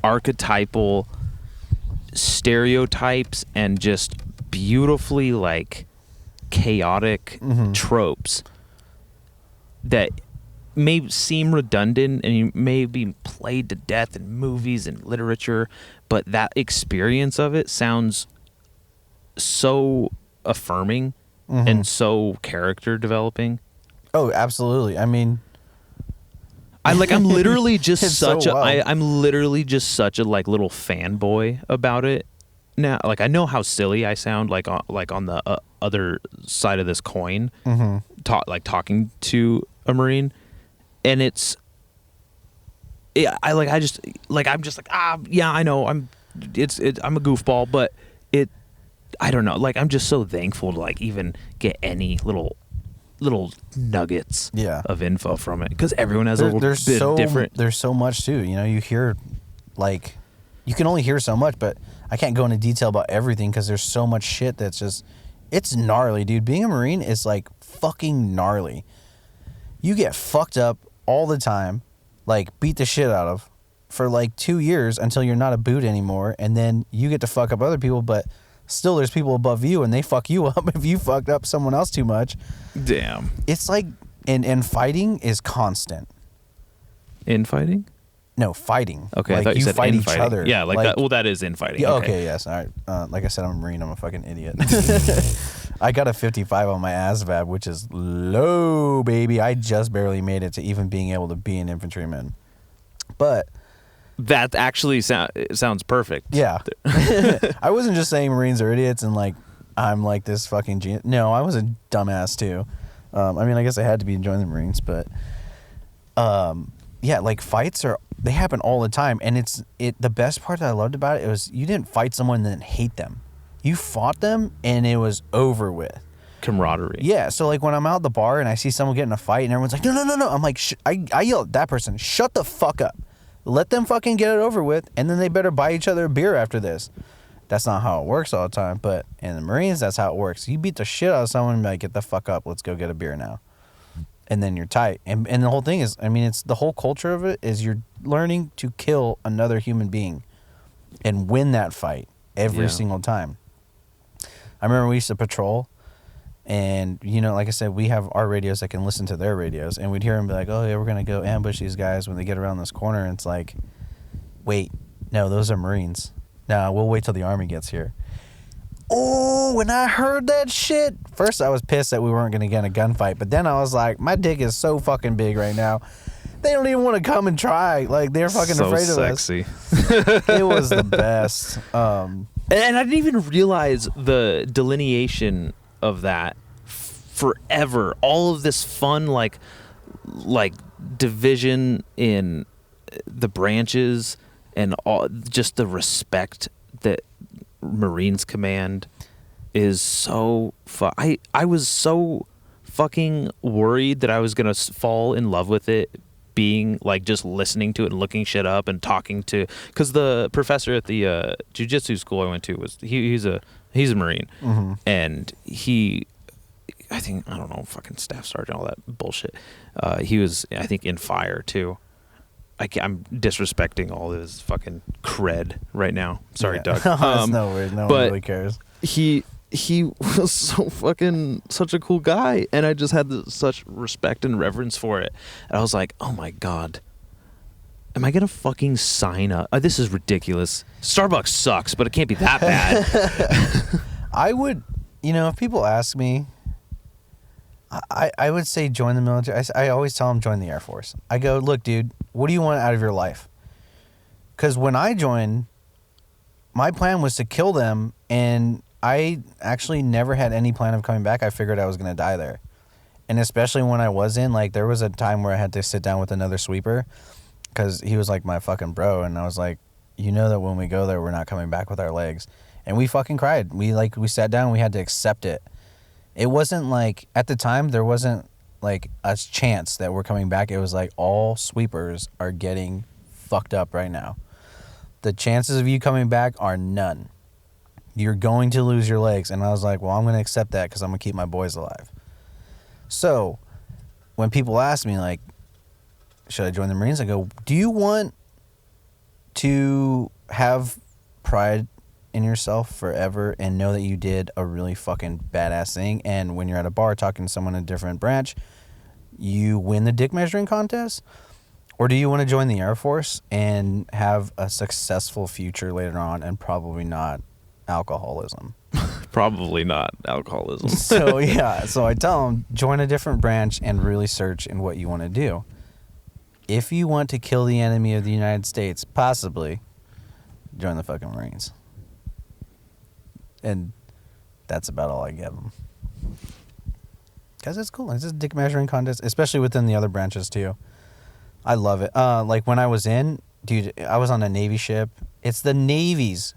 archetypal stereotypes and just beautifully like chaotic tropes that may seem redundant and you may be played to death in movies and literature, but that experience of it sounds so affirming and so character developing. Oh, absolutely. I mean, I'm literally just It's such so well. I'm literally just such a like little fanboy about it now. Like I know how silly I sound like on the other side of this coin, talking to a Marine, and I'm just like yeah, I know I'm a goofball, but I don't know, like I'm just so thankful to like even get any little nuggets of info from it, because everyone has a little bit different. There's so much too. You know, you hear like you can only hear so much, but I can't go into detail about everything because there's so much shit that's just it's gnarly, dude. Being a Marine is like fucking gnarly. You get fucked up all the time, like beat the shit out of for like 2 years until you're not a boot anymore, and then you get to fuck up other people, but still there's people above you and they fuck you up if you fucked up someone else too much. Damn. It's like and fighting is constant. Infighting? No, fighting. Okay, like I thought you said fight infighting. each other. Yeah, like that. Well, that is infighting. Yeah, okay, yes. All right. Like I said, I'm a Marine. I'm a fucking idiot. I got a 55 on my ASVAB, which is low, baby. I just barely made it to even being able to be an infantryman. But that actually sounds perfect. yeah, I wasn't just saying Marines are idiots and like I'm like this fucking genius. No, I was a dumbass too. I mean, I guess I had to be enjoying the Marines, but yeah, like fights are They happen all the time, and the best part that I loved about it was you didn't fight someone and then hate them. You fought them, and it was over with. Camaraderie. Yeah, so like when I'm out at the bar and I see someone get in a fight and everyone's like, no, I'm like, I yell at that person, shut the fuck up. Let them fucking get it over with, and then they better buy each other a beer after this. That's not how it works all the time, but in the Marines, that's how it works. You beat the shit out of someone and be like, get the fuck up, let's go get a beer now. And then you're tight. And the whole thing is, I mean, it's the whole culture of it is you're learning to kill another human being and win that fight every single time. I remember we used to patrol, and, you know, like I said, we have our radios that can listen to their radios, and we'd hear them be like, oh, yeah, we're going to go ambush these guys when they get around this corner, and it's like, wait, no, those are Marines. No, we'll wait till the Army gets here. Oh, when I heard that shit, first I was pissed that we weren't going to get in a gunfight, but then I was like, my dick is so fucking big right now. They don't even want to come and try. Like, they're fucking so afraid sexy. of us. It was the best. And I didn't even realize the delineation of that forever. All of this fun, like division in the branches and all, just the respect that Marines command is so I was so fucking worried that I was gonna fall in love with it, being like just listening to it and looking shit up and talking to, because the professor at the jiu-jitsu school I went to was he's a Marine, and I think, I don't know, fucking staff sergeant, all that bullshit. He was, I think, in fire too. I'm disrespecting all his fucking cred right now. Sorry, Doug. That's no worries. No one really cares. He was so fucking such a cool guy, and I just had such respect and reverence for it. And I was like, oh my God, am I gonna fucking sign up? This is ridiculous. Starbucks sucks, but it can't be that bad. I would, if people ask me, I would say join the military. I always tell them join the Air Force. I go, look, dude, what do you want out of your life? Because when I joined, my plan was to kill them, and I actually never had any plan of coming back. I figured I was going to die there. And especially when I was in, like, there was a time where I had to sit down with another sweeper because he was like my fucking bro. And I was like, you know that when we go there, we're not coming back with our legs. And we fucking cried. We sat down, we had to accept it. It wasn't like, at the time, there wasn't like a chance that we're coming back. It was like all sweepers are getting fucked up right now. The chances of you coming back are none. You're going to lose your legs. And I was like, well, I'm going to accept that because I'm going to keep my boys alive. So when people ask me, like, should I join the Marines? I go, do you want to have pride in yourself forever and know that you did a really fucking badass thing, and when you're at a bar talking to someone in a different branch, you win the dick measuring contest? Or do you want to join the Air Force and have a successful future later on, and probably not alcoholism? Probably not alcoholism. So I tell them, join a different branch and really search in what you want to do. If you want to kill the enemy of the United States, possibly, join the fucking Marines. And that's about all I give them. Because it's cool. It's just a dick measuring contest, especially within the other branches, too. I love it. Like, when I was in, dude, I was on a Navy ship. It's the Navy's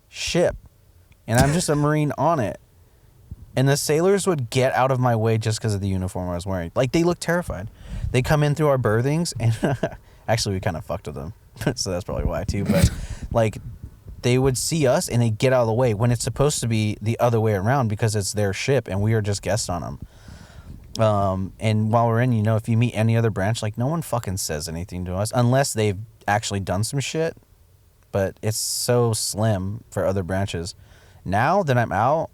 ship. And I'm just a Marine on it. And the sailors would get out of my way just because of the uniform I was wearing. Like, they looked terrified. They come in through our berthings, and actually, we kind of fucked with them. So that's probably why, too. But, like, they would see us and they get out of the way when it's supposed to be the other way around because it's their ship and we are just guests on them. And while we're in, if you meet any other branch, like, no one fucking says anything to us unless they've actually done some shit. But it's so slim for other branches. Now that I'm out,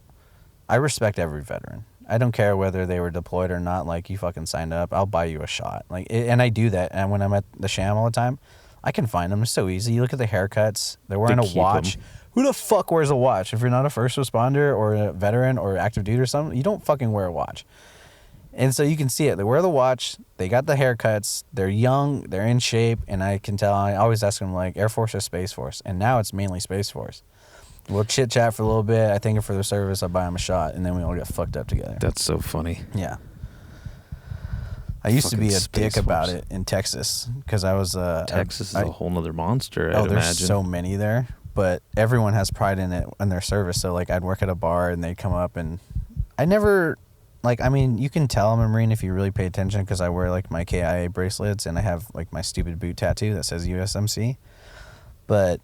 I respect every veteran. I don't care whether they were deployed or not. Like, you fucking signed up, I'll buy you a shot. Like, and I do that. And when I'm at the Sham all the time, I can find them. It's so easy. You look at the haircuts. They're wearing a watch. Who the fuck wears a watch? If you're not a first responder or a veteran or active duty or something, you don't fucking wear a watch. And so you can see it. They wear the watch. They got the haircuts. They're young. They're in shape. And I can tell. I always ask them, like, Air Force or Space Force? And now it's mainly Space Force. We'll chit-chat for a little bit. I thank them for their service. I buy them a shot. And then we all get fucked up together. That's so funny. Yeah. I used to be a Fucking dick Space about Force. it in Texas because I was Texas is a whole nother monster. Oh, I'd there's imagine. so many there, but everyone has pride in it and their service. So like, I'd work at a bar and they'd come up and I never, like, I mean, you can tell I'm a Marine if you really pay attention because I wear like my KIA bracelets and I have like my stupid boot tattoo that says USMC. But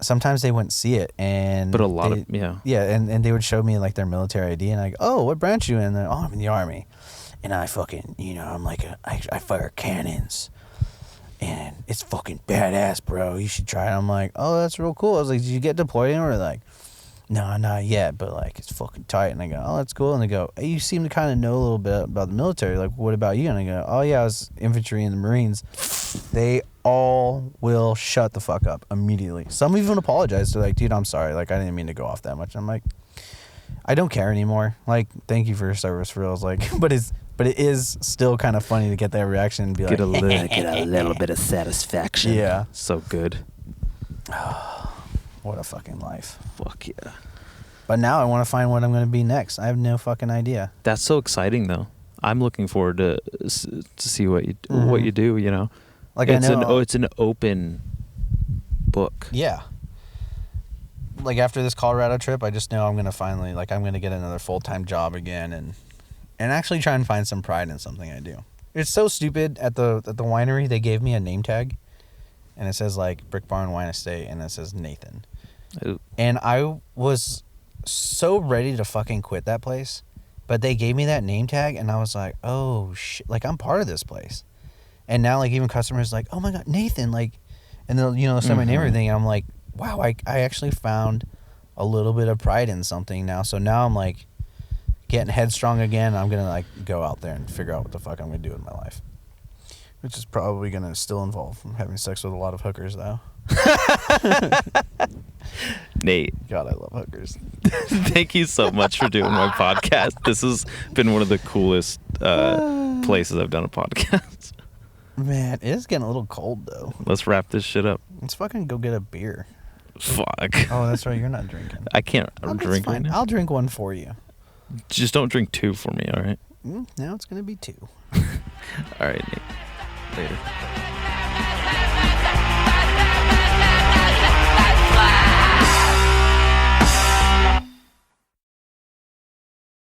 sometimes they wouldn't see it, and But a lot of yeah. and they would show me like their military ID, and I go, oh, what branch you in? And they're, oh, I'm in the Army, and I fucking, I'm like I fire cannons, and it's fucking badass, bro. You should try it. I'm like, oh, that's real cool. I was like, did you get deployed anywhere? Like, no, not yet, but like it's fucking tight. And I go, oh, that's cool. And they go, hey, you seem to kind of know a little bit about the military. Like, what about you? And I go, oh yeah, I was infantry in the Marines. They all will shut the fuck up immediately. Some even apologize. They're like, dude, I'm sorry. Like, I didn't mean to go off that much. I'm like, I don't care anymore. Like, thank you for your service, for real. Like, but it is still kind of funny to get that reaction and be Get like, get a little bit of satisfaction. Yeah. So good. what a fucking life. Fuck yeah. But now I want to find what I'm going to be next. I have no fucking idea. That's so exciting though. I'm looking forward to see what you do, you know. Like, it's I know. it's an open book. Yeah. Like, after this Colorado trip, I just know I'm going to finally, like, I'm going to get another full-time job again and actually try and find some pride in something I do. It's so stupid. At the winery, they gave me a name tag, and it says, like, Brick Barn Wine Estate, and it says Nathan. Ooh. And I was so ready to fucking quit that place, but they gave me that name tag, and I was like, oh, shit. Like, I'm part of this place. And now, like, even customers like, oh, my God, Nathan, like, and they'll, they'll say my name and everything, and I'm like, wow, I actually found a little bit of pride in something now. So now I'm, like, getting headstrong again. I'm going to, like, go out there and figure out what the fuck I'm going to do in my life. Which is probably going to still involve having sex with a lot of hookers, though. Nate, God, I love hookers. thank you so much for doing my podcast. This has been one of the coolest places I've done a podcast. Man, it is getting a little cold, though. Let's wrap this shit up. Let's fucking go get a beer. Fuck. Oh, that's right. You're not drinking. I can't Oh, that's drink right fine. now. I'll drink one for you. Just don't drink 2 for me, all right? Now it's going to be 2. All right, Nate. Later.